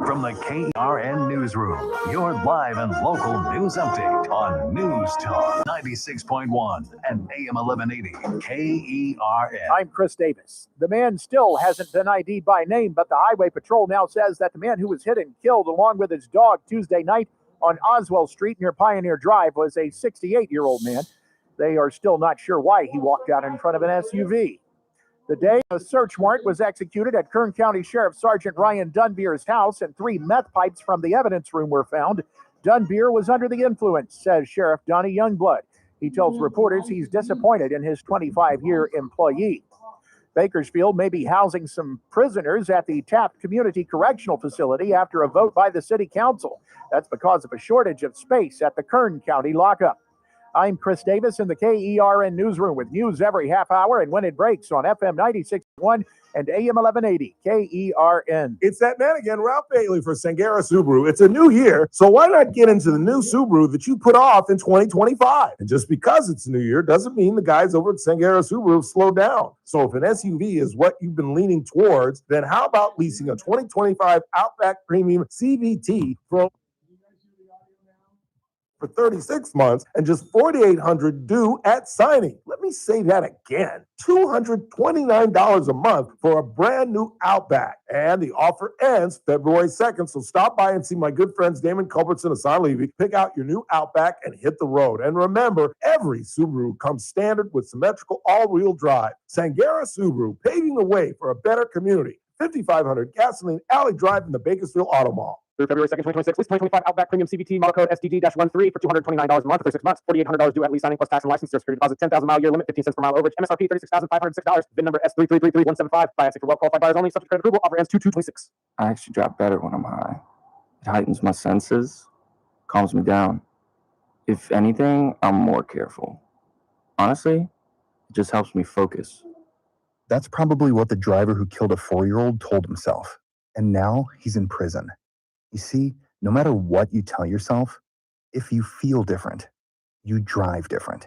From the KERN Newsroom, your live and local news update on News Talk 96.1 and AM 1180 KERN. I'm Chris Davis. The man still hasn't been ID'd by name, but the Highway Patrol now says that the man who was hit and killed along with his dog Tuesday night on Oswell Street near Pioneer Drive was a 68-year-old man. They are still not sure why he walked out in front of an SUV. The day a search warrant was executed at Kern County Sheriff Sergeant Ryan Dunbeer's house, and 3 meth pipes from the evidence room were found. Dunbeer was under the influence, says Sheriff Donny Youngblood. He tells reporters he's disappointed in his 25-year employee. Bakersfield may be housing some prisoners at the Taft Community Correctional Facility after a vote by the city council. That's because of a shortage of space at the Kern County lockup. I'm Chris Davis in the KERN Newsroom with news every half hour and when it breaks on FM 96.1 and AM 1180 KERN. It's that man again, Ralph Bailey for Sangera Subaru. It's a new year, so why not get into the new Subaru that you put off in 2025? And just because it's a new year doesn't mean the guys over at Sangera Subaru have slowed down. So if an SUV is what you've been leaning towards, then how about leasing a 2025 Outback Premium CVT for 36 months and just $4,800 due at signing. Let me say that again. $229 a month for a brand new Outback. And the offer ends February 2nd. So stop by and see my good friends Damon Culbertson and Hassan Levy. Pick out your new Outback and hit the road. And remember, every Subaru comes standard with symmetrical all-wheel drive. Sangera Subaru, paving the way for a better community. 5500 Gasoline Alley Drive in the Bakersfield Auto Mall. Through February 2nd, 2026, lease 2025 Outback Premium CVT, model code SDG-13 for $229 a month for 36 months, $4,800 due at lease signing plus tax and license, security deposit, 10,000 mile year limit, 15 cents per mile overage, MSRP $36,506, VIN number S3333175, financing for well-qualified buyers only, subject to credit approval, offer ends 2/2/26. I actually drive better when I'm high. It heightens my senses, calms me down. If anything, I'm more careful. Honestly, it just helps me focus. That's probably what the driver who killed a 4-year-old told himself. And now he's in prison. You see, no matter what you tell yourself, if you feel different, you drive different.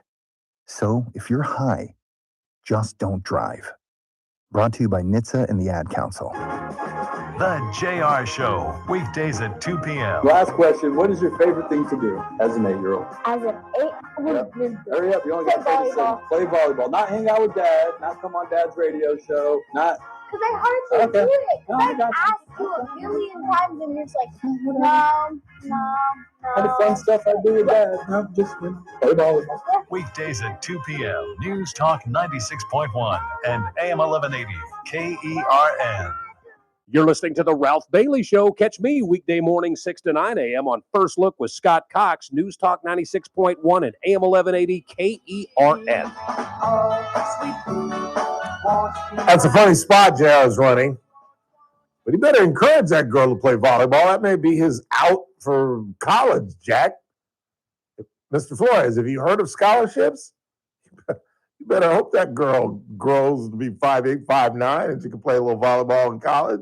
So if you're high, just don't drive. Brought to you by NHTSA and the Ad Council. The JR Show, weekdays at 2 p.m. Last question. What is your favorite thing to do as an 8-year-old? As an 8-year-old, Hurry up. You only got 30 seconds. Play volleyball. Not hang out with Dad. Not come on Dad's radio show. Not. Because I hardly do it. I've asked you a million times and you're just like, no. All the fun stuff I do with Dad. No, just play volleyball. Weekdays at 2 p.m. News Talk 96.1 and AM 1180 KERN. You're listening to The Ralph Bailey Show. Catch me weekday morning 6 to 9 a.m. on First Look with Scott Cox, News Talk 96.1 and AM 1180 KERN. That's a funny spot JR's running. But he better encourage that girl to play volleyball. That may be his out for college, Jack. Mr. Flores, have you heard of scholarships? You better hope that girl grows to be 5'8", 5'9", and she can play a little volleyball in college.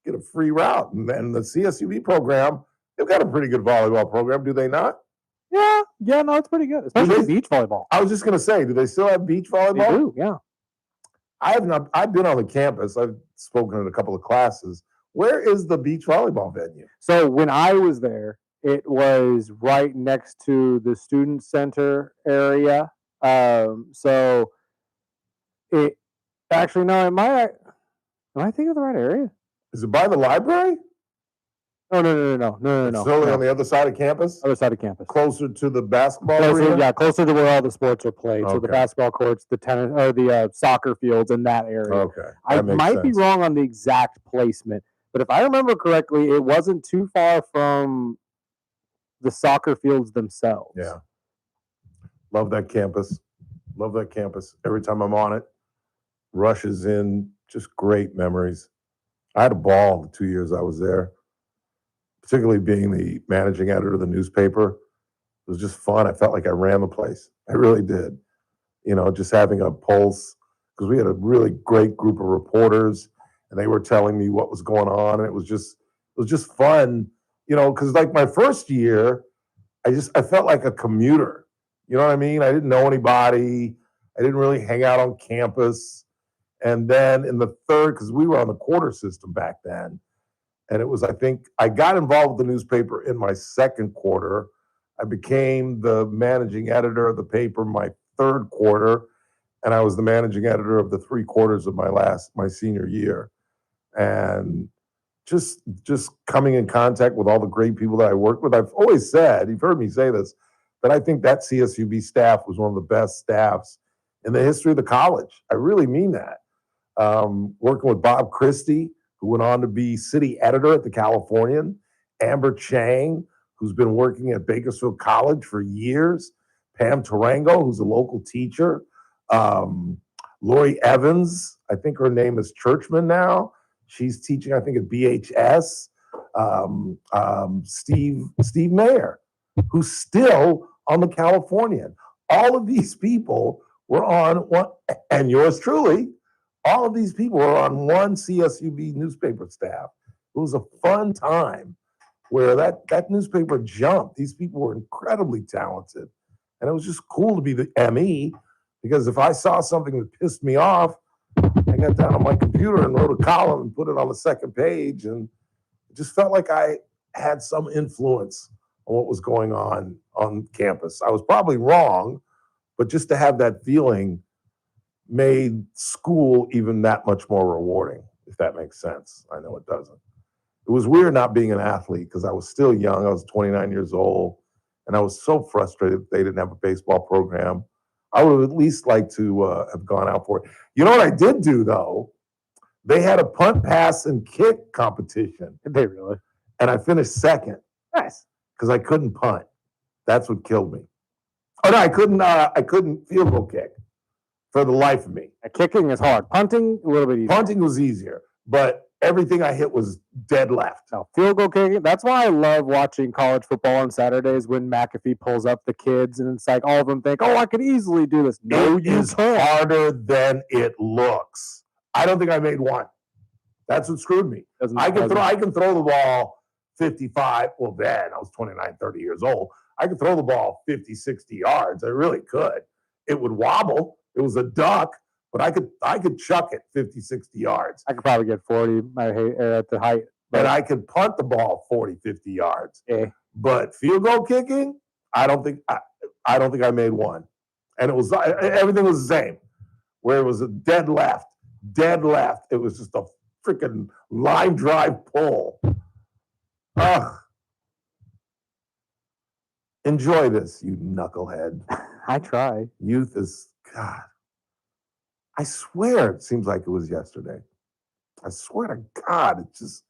Get a free route. And then the CSUB program, they've got a pretty good volleyball program, do they not? Yeah, no, it's pretty good, especially beach volleyball. I was just going to say, do they still have beach volleyball? They do, yeah. I've been on the campus. I've spoken at a couple of classes. Where is the beach volleyball venue? So when I was there, it was right next to the student center area. So it actually, no, am I thinking of the right area? Is it by the library? Oh, no. It's totally on the other side of campus? Other side of campus. Closer to the basketball arena? Yeah, closer to where all the sports are played. So the Okay. basketball courts, the tennis, or the soccer fields in that area. Okay. I That makes might be sense. wrong on the exact placement, but if I remember correctly, it wasn't too far from the soccer fields themselves. Yeah. Love that campus. Every time I'm on it, rushes in, just great memories. I had a ball the 2 years I was there, particularly being the managing editor of the newspaper. It was just fun. I felt like I ran the place. I really did. You know, just having a pulse, because we had a really great group of reporters, and they were telling me what was going on, and it was just fun. You know, because like my first year, I felt like a commuter. You know what I mean? I didn't know anybody. I didn't really hang out on campus. And then in the third, because we were on the quarter system back then, and it was, I think, I got involved with the newspaper in my second quarter. I became the managing editor of the paper my third quarter, and I was the managing editor of the 3 quarters of my senior year. And just coming in contact with all the great people that I worked with. I've always said, you've heard me say this, that I think that CSUB staff was one of the best staffs in the history of the college. I really mean that. Working with Bob Christie, who went on to be city editor at the Californian, Amber Chang, who's been working at Bakersfield College for years, Pam Tarango, who's a local teacher, Lori Evans, I think her name is Churchman now. She's teaching, I think, at BHS. Steve Mayer, who's still on the Californian. All of these people were on one, and yours truly, all of these people were on one CSUB newspaper staff. It was a fun time where that newspaper jumped. These people were incredibly talented. And it was just cool to be the ME, because if I saw something that pissed me off, I got down on my computer and wrote a column and put it on the second page. And it just felt like I had some influence on what was going on campus. I was probably wrong, but just to have that feeling made school even that much more rewarding, if that makes sense. I know it doesn't. It was weird not being an athlete because I was still young. I was 29 years old, and I was so frustrated that they didn't have a baseball program. I would have at least liked to have gone out for it. You know what I did do, though? They had a punt, pass, and kick competition. Did they really? And I finished second. Nice. Because I couldn't punt. That's what killed me. Oh, no, I couldn't field goal kick for the life of me. Kicking is hard. Punting, a little bit easier. Punting was easier, but everything I hit was dead left. No, field goal kicking. That's why I love watching college football on Saturdays when McAfee pulls up the kids and it's like all of them think, oh, I could easily do this. No, It you is can't. harder than it looks. I don't think I made one. That's what screwed me. I can throw the ball 55. Well, then I was 29, 30 years old. I could throw the ball 50, 60 yards. I really could. It would wobble. It was a duck, but I could chuck it 50, 60 yards. I could probably get 40 at the height. And I could punt the ball 40, 50 yards. Yeah. But field goal kicking, I don't think I made one. And it was everything was the same. Where it was a dead left. It was just a freaking line drive pull. Ugh. Enjoy this, you knucklehead. I try. Youth is, God. I swear it seems like it was yesterday. I swear to God, it's just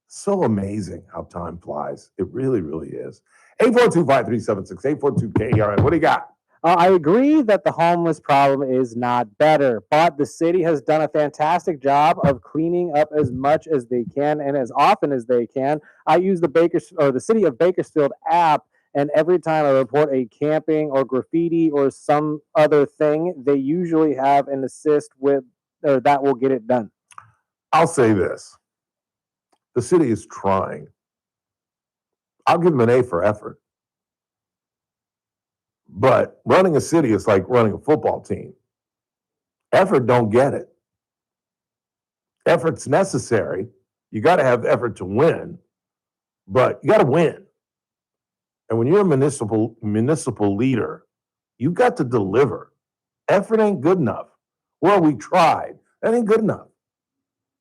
so amazing how time flies. It really, really is. 842-5376, 842-KERN. What do you got? I agree that the homeless problem is not better, but the city has done a fantastic job of cleaning up as much as they can and as often as they can. I use the City of Bakersfield app, and every time I report a camping or graffiti or some other thing, they usually have an assist with or that will get it done. I'll say this. The city is trying. I'll give them an A for effort. But running a city is like running a football team. Effort don't get it. Effort's necessary. You got to have effort to win, but you got to win. And when you're a municipal leader, you've got to deliver. Effort ain't good enough. Well, we tried. That ain't good enough.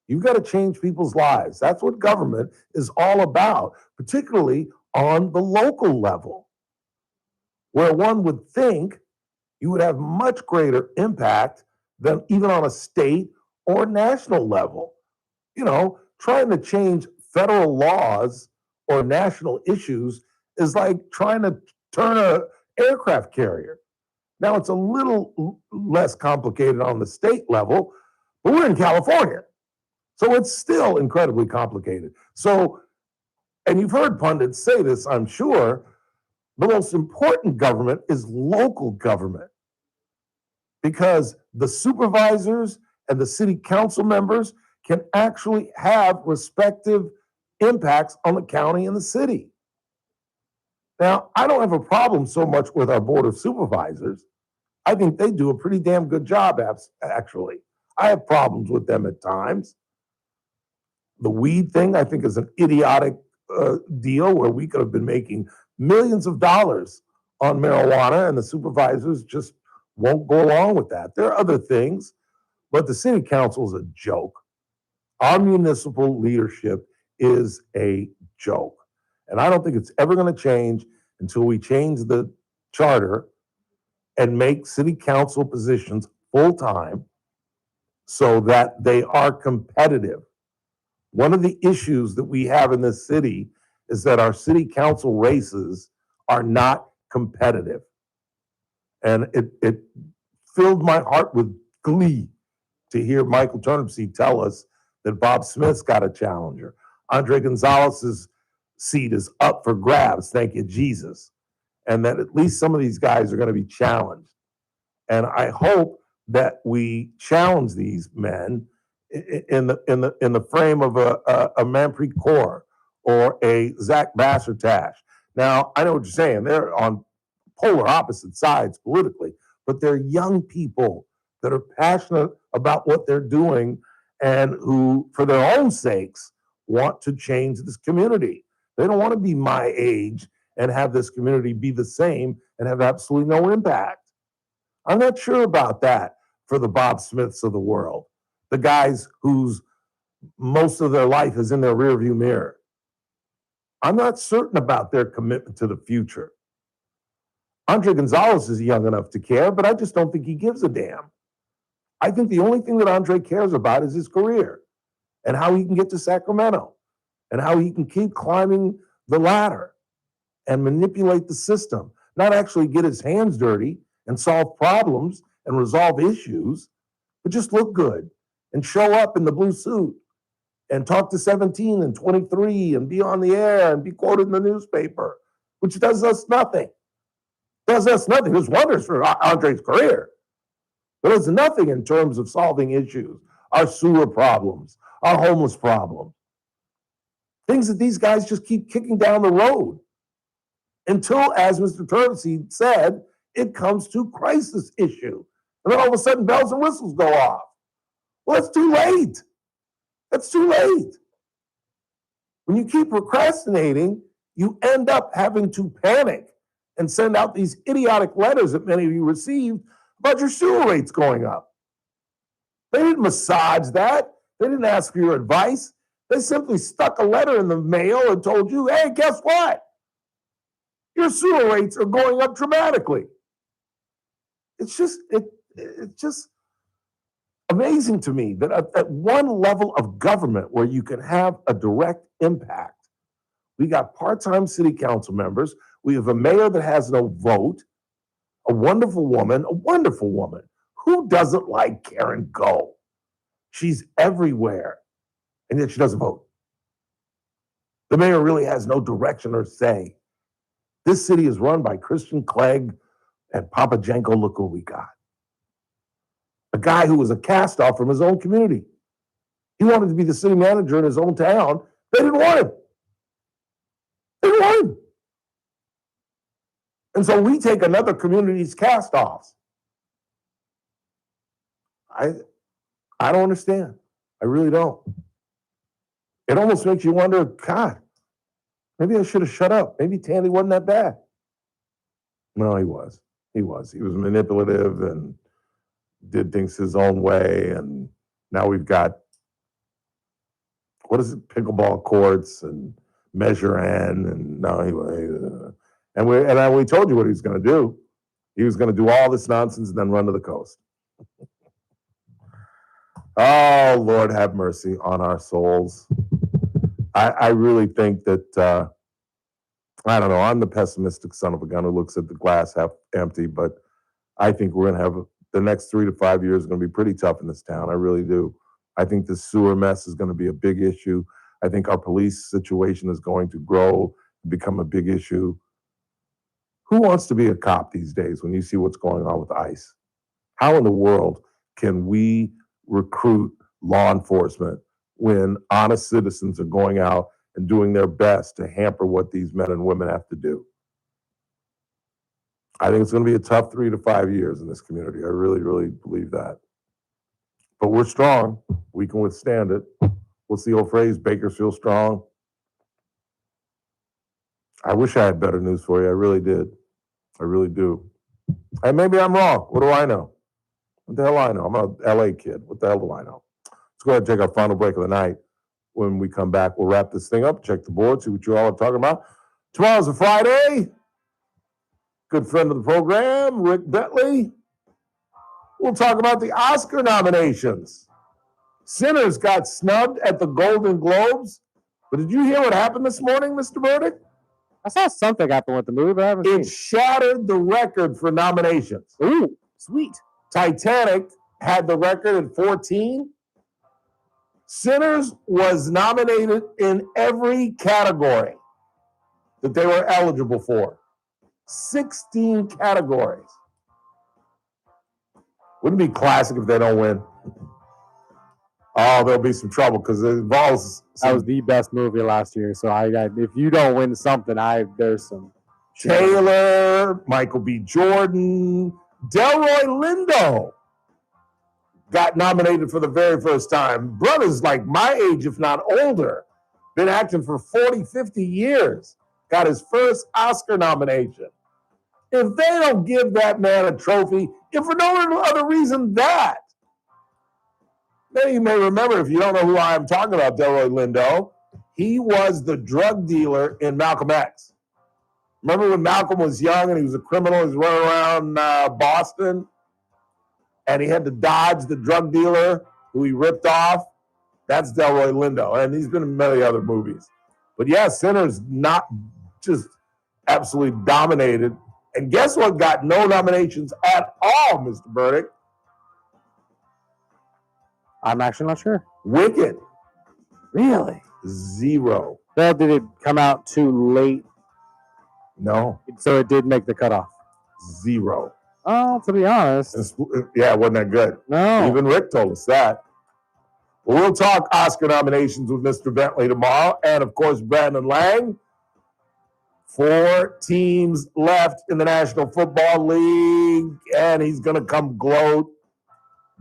You've got to change people's lives. That's what government is all about, particularly on the local level, where one would think you would have much greater impact than even on a state or national level. You know, trying to change federal laws or national issues is like trying to turn an aircraft carrier. Now, it's a little less complicated on the state level, but we're in California. So it's still incredibly complicated. So, and you've heard pundits say this, I'm sure, the most important government is local government, because the supervisors and the city council members can actually have respective impacts on the county and the city. Now, I don't have a problem so much with our board of supervisors. I think they do a pretty damn good job, actually. I have problems with them at times. The weed thing, I think, is an idiotic deal where we could have been making millions of dollars on marijuana, and the supervisors just won't go along with that. There are other things, but the city council is a joke. Our municipal leadership is a joke. And I don't think it's ever going to change until we change the charter and make city council positions full-time so that they are competitive. One of the issues that we have in this city is that our city council races are not competitive. And it filled my heart with glee to hear Michael Turnipseed tell us that Bob Smith's got a challenger. Andre Gonzalez's seat is up for grabs, thank you, Jesus. And that at least some of these guys are going to be challenged. And I hope that we challenge these men in the frame of a Manpreet Kaur or a Zach Bassertash. Now, I know what you're saying. They're on polar opposite sides politically, but they're young people that are passionate about what they're doing and who, for their own sakes, want to change this community. They don't want to be my age and have this community be the same and have absolutely no impact. I'm not sure about that for the Bob Smiths of the world, the guys whose most of their life is in their rearview mirror. I'm not certain about their commitment to the future. Andre Gonzalez is young enough to care, but I just don't think he gives a damn. I think the only thing that Andre cares about is his career and how he can get to Sacramento and how he can keep climbing the ladder and manipulate the system, not actually get his hands dirty and solve problems and resolve issues, but just look good and show up in the blue suit and talk to 17 and 23 and be on the air and be quoted in the newspaper, which does us nothing. Does us nothing. There's wonders for Andre's career, but it's nothing in terms of solving issues, our sewer problems, our homeless problems, things that these guys just keep kicking down the road until, as Mr. Turnipseed said, it comes to crisis issue. And then all of a sudden, bells and whistles go off. Well, it's too late. It's too late. When you keep procrastinating, you end up having to panic and send out these idiotic letters that many of you received about your sewer rates going up. They didn't massage that. They didn't ask for your advice. They simply stuck a letter in the mail and told you, hey, guess what? Your sewer rates are going up dramatically. It's just amazing to me that at one level of government where you can have a direct impact, we got part-time city council members. We have a mayor that has no vote, a wonderful woman. Who doesn't like Karen Go? She's everywhere, and yet she doesn't vote. The mayor really has no direction or say. This city is run by Christian Clegg and Papa Jenko. Look what we got. A guy who was a cast-off from his own community. He wanted to be the city manager in his own town. They didn't want him. They didn't want him. And so we take another community's cast-offs. I don't understand. I really don't. It almost makes you wonder, God, maybe I should have shut up. Maybe Tandy wasn't that bad. No, he was. He was manipulative and did things his own way. And now we've got, pickleball courts and Measure N. And now we told you what he was going to do. He was going to do all this nonsense and then run to the coast. Oh, Lord, have mercy on our souls. I really think that, I don't know, I'm the pessimistic son of a gun who looks at the glass half empty, but I think we're going to have the next 3 to 5 years going to be pretty tough in this town. I really do. I think the sewer mess is going to be a big issue. I think our police situation is going to grow and become a big issue. Who wants to be a cop these days when you see what's going on with ICE? How in the world can we recruit law enforcement when honest citizens are going out and doing their best to hamper what these men and women have to do? I think it's going to be a tough 3 to 5 years in this community. I really, really believe that. But we're strong. We can withstand it. What's the old phrase? Bakersfield strong. I wish I had better news for you. I really did. I really do. And maybe I'm wrong. What do I know? What the hell do I know? I'm a LA kid. What the hell do I know? Let's go ahead and take our final break of the night. When we come back, we'll wrap this thing up, check the board, see what you all are talking about. Tomorrow's a Friday. Good friend of the program, Rick Bentley. We'll talk about the Oscar nominations. Sinners got snubbed at the Golden Globes. But did you hear what happened this morning, Mr. Burdick? I saw something happen with the movie, but I haven't seen it. It shattered the record for nominations. Ooh, sweet. Titanic had the record at 14. Sinners was nominated in every category that they were eligible for. 16 categories. Wouldn't it be classic if they don't win? Oh, there'll be some trouble because it involves. That was the best movie last year. So if you don't win something, there's some. Taylor, Michael B. Jordan, Delroy Lindo got nominated for the very first time. Brothers like my age, if not older, been acting for 40, 50 years, got his first Oscar nomination. If they don't give that man a trophy, if for no other reason that, then you may remember, if you don't know who I am talking about, Delroy Lindo, he was the drug dealer in Malcolm X. Remember when Malcolm was young and he was a criminal, he was running around Boston, and he had to dodge the drug dealer who he ripped off? That's Delroy Lindo, and he's been in many other movies. But yeah, Sinners not just absolutely dominated. And guess what got no nominations at all, Mr. Burdick? I'm actually not sure. Wicked. Really? 0. Well, did it come out too late? No. So it did make the cutoff. 0. Oh, to be honest. Yeah, it wasn't that good. No. Even Rick told us that. Well, we'll talk Oscar nominations with Mr. Bentley tomorrow. And, of course, Brandon Lang. 4 teams left in the National Football League, and he's going to come gloat.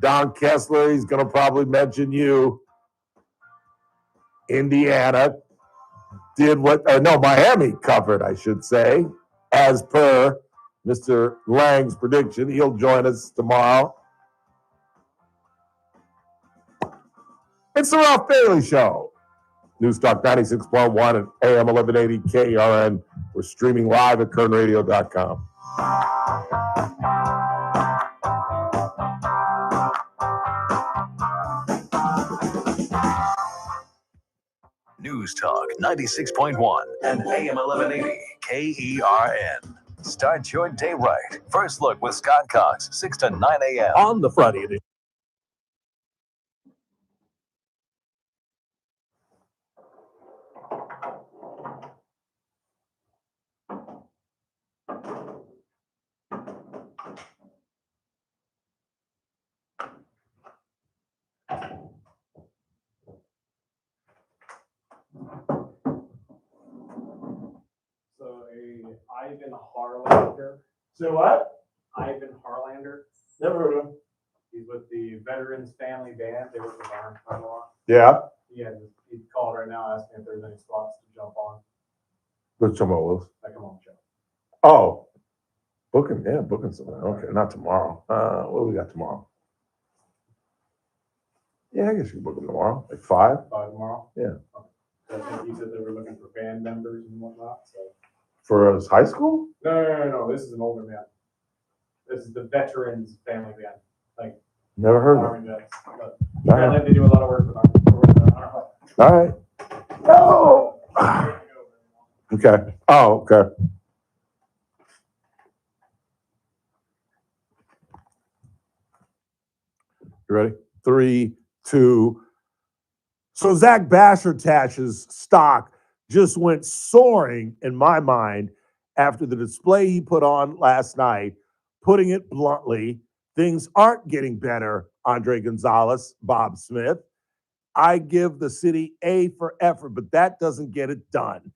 Don Kessler, he's going to probably mention you. Indiana did Miami covered, I should say, as per Mr. Lang's prediction. He'll join us tomorrow. It's the Ralph Bailey Show. News Talk 96.1 and AM 1180 KERN. We're streaming live at kernradio.com. News Talk 96.1 and AM 1180 KERN. Start your day right. First Look with Scott Cox, 6 to 9 a.m. On the Friday edition. So Ivan Harlander. So what? Ivan Harlander. Never heard of him. He's with the Veterans Family Band. They work with Iron quite a lot. Yeah. Yeah, he called right now asking if there's any spots to jump on. What's tomorrow, Willis? Like, come on, show. Oh. Booking something. Okay, not tomorrow. What do we got tomorrow? Yeah, I guess you can book them tomorrow. Like 5? 5 tomorrow? Yeah. Okay. So I think he said they were looking for band members and whatnot. So. For his high school? No. This is an older band. This is the Veterans Family Band. Like, Never heard of Army it. vets. But apparently they do a lot of work with our All right. Oh. Okay. Oh, okay. You ready? 3, 2. So Zach Bashertash's stock just went soaring in my mind after the display he put on last night. Putting it bluntly, things aren't getting better, Andre Gonzalez, Bob Smith. I give the city A for effort, but that doesn't get it done.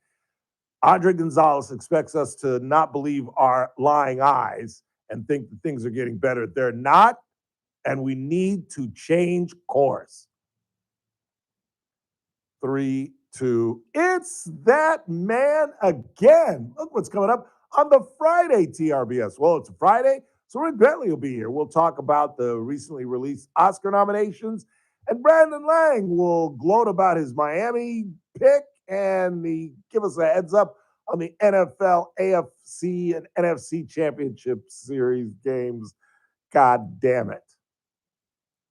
Andre Gonzalez expects us to not believe our lying eyes and think that things are getting better. They're not, and we need to change course. 3, 2. It's that man again. Look what's coming up on the Friday TRBS. Well, it's a Friday, so Rick Bentley will be here. We'll talk about the recently released Oscar nominations, and Brandon Lang will gloat about his Miami pick and give us a heads up on the NFL, AFC, and NFC Championship Series games. God damn it.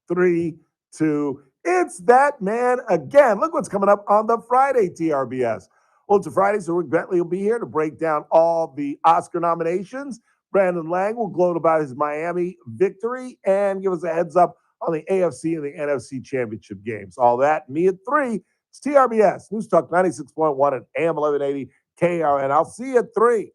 3, 2. It's that man again. Look what's coming up on the Friday TRBS. Well, it's a Friday, so Rick Bentley will be here to break down all the Oscar nominations. Brandon Lang will gloat about his Miami victory and give us a heads up on the AFC and the NFC championship games. All that, me at 3. It's TRBS, News Talk 96.1 and AM 1180 KRN. I'll see you at 3.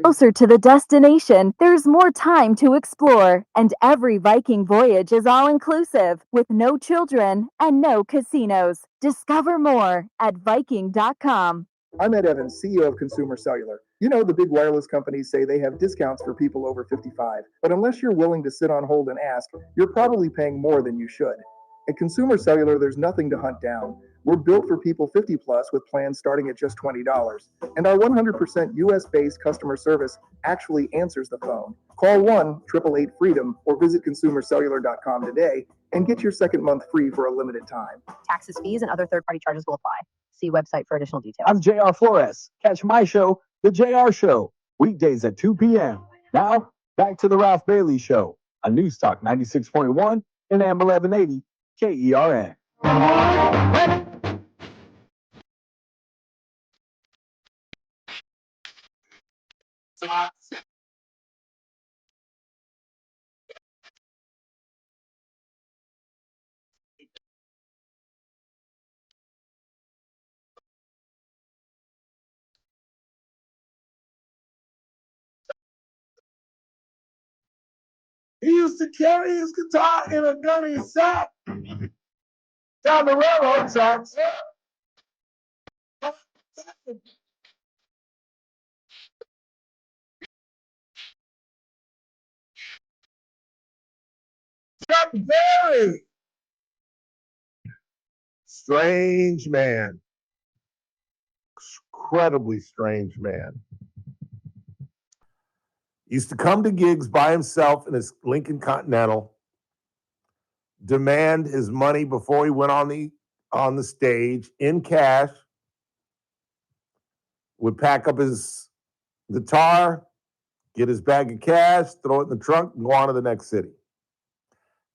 Closer to the destination, there's more time to explore, and every Viking voyage is all-inclusive with no children and no casinos. Discover more at Viking.com. I'm Ed Evans, CEO of Consumer Cellular. You know, the big wireless companies say they have discounts for people over 55, but unless you're willing to sit on hold and ask, you're probably paying more than you should. At Consumer Cellular, there's nothing to hunt down. We're built for people 50 plus with plans starting at just $20. And our 100% US-based customer service actually answers the phone. Call 1-888-FREEDOM or visit consumercellular.com today and get your second month free for a limited time. Taxes, fees, and other third-party charges will apply. See website for additional details. I'm JR Flores. Catch my show, The JR Show, weekdays at 2 p.m. Now, back to the Ralph Bailey Show on News Talk 96.1 and AM 1180 KERN. He used to carry his guitar in a gunny sack down the railroad tracks. Chuck Berry. Strange man. Incredibly strange man. Used to come to gigs by himself in his Lincoln Continental, demand his money before he went on the stage in cash, would pack up his guitar, get his bag of cash, throw it in the trunk, and go on to the next city.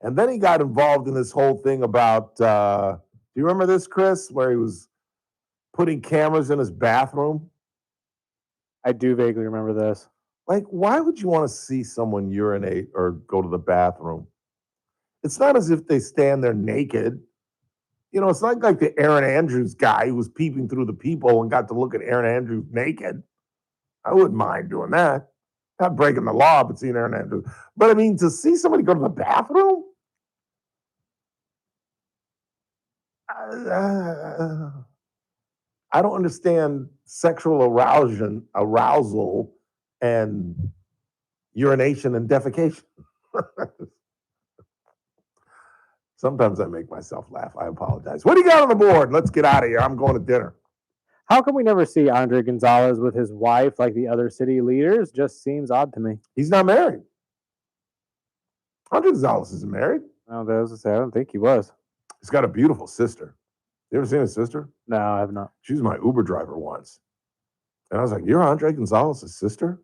And then he got involved in this whole thing about, do you remember this, Chris, where he was putting cameras in his bathroom? I do vaguely remember this. Like, why would you want to see someone urinate or go to the bathroom? It's not as if they stand there naked. You know, it's not like the Aaron Andrews guy who was peeping through the people and got to look at Aaron Andrews naked. I wouldn't mind doing that. Not breaking the law, but seeing Aaron Andrews. But I mean, to see somebody go to the bathroom? I don't understand sexual arousal and urination and defecation. Sometimes I make myself laugh. I apologize. What do you got on the board? Let's get out of here. I'm going to dinner. How come we never see Andre Gonzalez with his wife like the other city leaders? Just seems odd to me. He's not married. Andre Gonzalez isn't married. I don't think he was. He's got a beautiful sister. You ever seen his sister? No, I have not. She was my Uber driver once. And I was like, you're Andre Gonzalez's sister?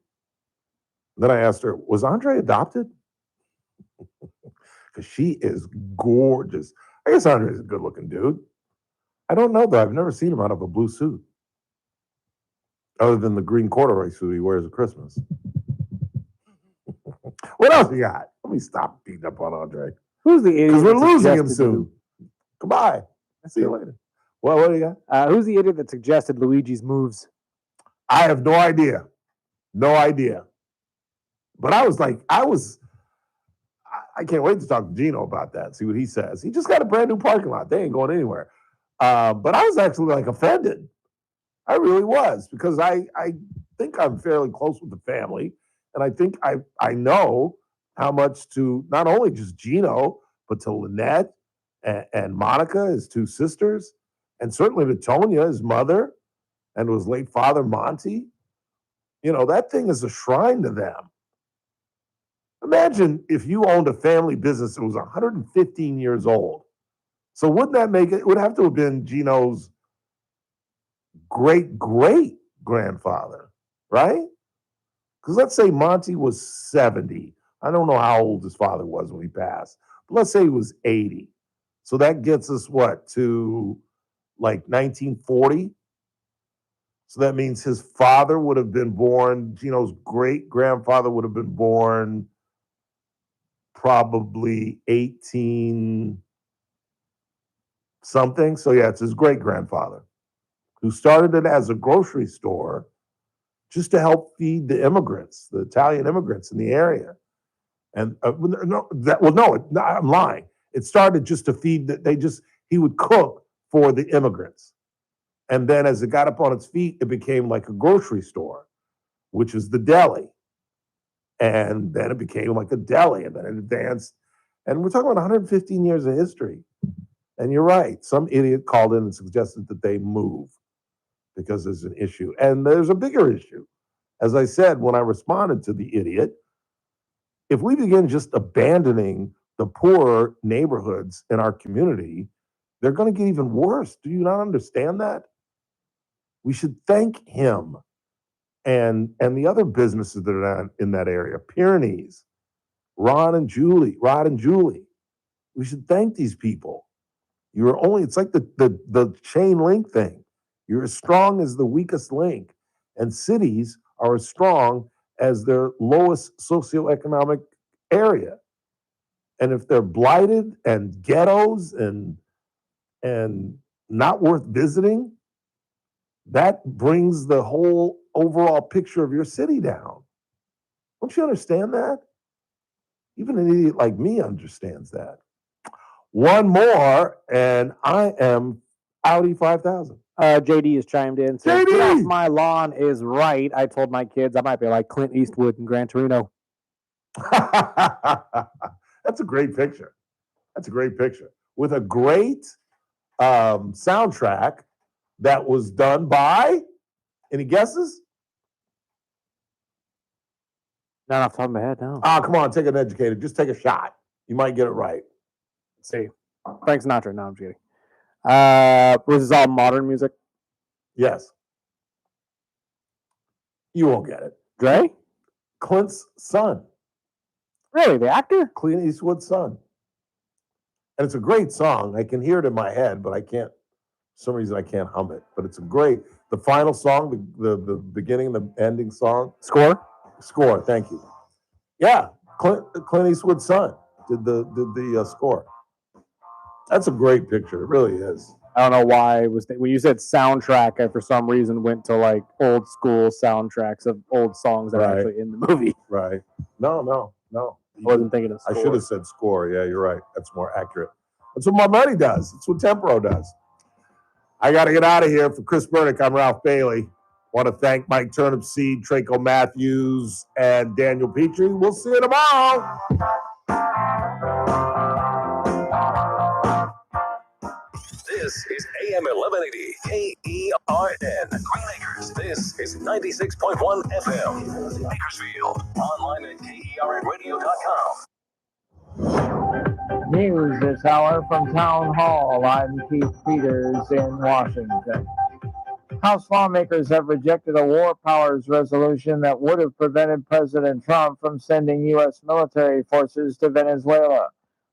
Then I asked her, was Andre adopted? Because she is gorgeous. I guess Andre's a good-looking dude. I don't know, though. I've never seen him out of a blue suit. Other than the green corduroy suit he wears at Christmas. What else you got? Let me stop beating up on Andre. Who's the idiot? Because we're that losing him suggested- soon. Goodbye. See you later. What do you got? Who's the idiot that suggested Luigi's moves? I have no idea. No idea. But I can't wait to talk to Gino about that, see what he says. He just got a brand new parking lot. They ain't going anywhere. But I was actually like offended. I really was, because I think I'm fairly close with the family. And I think I know how much to not only just Gino, but to Lynette and Monica, his two sisters, and certainly to Tonya, his mother, and his late father, Monty. You know, that thing is a shrine to them. Imagine if you owned a family business that was 115 years old. So wouldn't that make it would have to have been Gino's great-great-grandfather, right? Because let's say Monty was 70. I don't know how old his father was when he passed, but let's say he was 80. So that gets us what, to like 1940? So that means his father would have been born, Gino's great-grandfather would have been born probably 18 something. So yeah, it's his great-grandfather who started it as a grocery store just to help feed the immigrants, the Italian immigrants in the area. And I'm lying. It started just to feed he would cook for the immigrants. And then as it got up on its feet, it became like a grocery store, which is the deli. And then it became like a deli, and then it advanced. And we're talking about 115 years of history. And you're right. Some idiot called in and suggested that they move because there's an issue. And there's a bigger issue. As I said, when I responded to the idiot, if we begin just abandoning the poorer neighborhoods in our community, they're going to get even worse. Do you not understand that? We should thank him and the other businesses that are in that area, Pyrenees, Rod and Julie. We should thank these people. It's like the chain link thing. You're as strong as the weakest link, and cities are as strong as their lowest socioeconomic area. And if they're blighted and ghettos and not worth visiting, that brings the whole overall picture of your city down. Don't you understand that? Even an idiot like me understands that. One more, and I am Audi 5000. JD has chimed in. Says, "Get off my lawn" is right. I told my kids I might be like Clint Eastwood in Gran Torino. That's a great picture. That's a great picture with a great soundtrack that was done by. Any guesses? Not off the top of my head, no. Ah, come on, take an educated. Just take a shot. You might get it right. Let's see. Frank Sinatra. No, I'm just kidding. Was this all modern music? Yes. You won't get it. Dre? Clint's son. Really? The actor? Clint Eastwood's son. And it's a great song. I can hear it in my head, but I can't, for some reason I can't hum it. But it's a great, the final song, the beginning and the ending song. Score, thank you. Yeah, Clint Eastwood's son did the score. That's a great picture. It really is. I don't know why it was when you said soundtrack, I for some reason went to like old school soundtracks of old songs that are actually in the movie. Right. No. I wasn't thinking of score. I should have said score. Yeah, you're right. That's more accurate. That's what my money does. That's what Tempro does. I got to get out of here. For Chris Burdick, I'm Ralph Bailey. Want to thank Mike Turnipseed, Traco Matthews, and Daniel Petrie. We'll see you tomorrow. This is AM 1180 KERN. Green Acres. This is 96.1 FM. Bakersfield. Online at KERNradio.com. News this hour from Town Hall. I'm Keith Peters in Washington. House lawmakers have rejected a war powers resolution that would have prevented President Trump from sending U.S. military forces to Venezuela.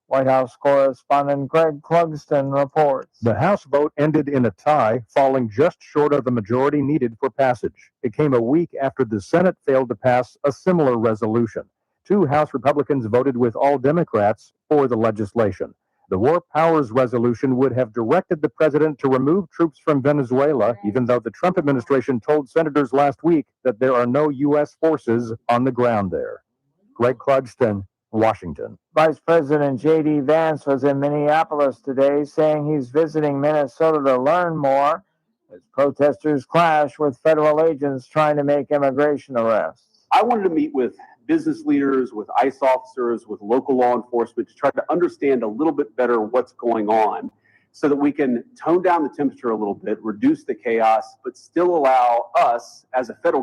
White House correspondent Greg Clugston reports. The House vote ended in a tie, falling just short of the majority needed for passage. It came a week after the Senate failed to pass a similar resolution. 2 House Republicans voted with all Democrats for the legislation. The War Powers Resolution would have directed the president to remove troops from Venezuela, even though the Trump administration told senators last week that there are no U.S. forces on the ground there. Greg Clugston, Washington. Vice President J.D. Vance was in Minneapolis today, saying he's visiting Minnesota to learn more as protesters clash with federal agents trying to make immigration arrests. I wanted to meet with business leaders, with ICE officers, with local law enforcement to try to understand a little bit better what's going on so that we can tone down the temperature a little bit, reduce the chaos, but still allow us as a federal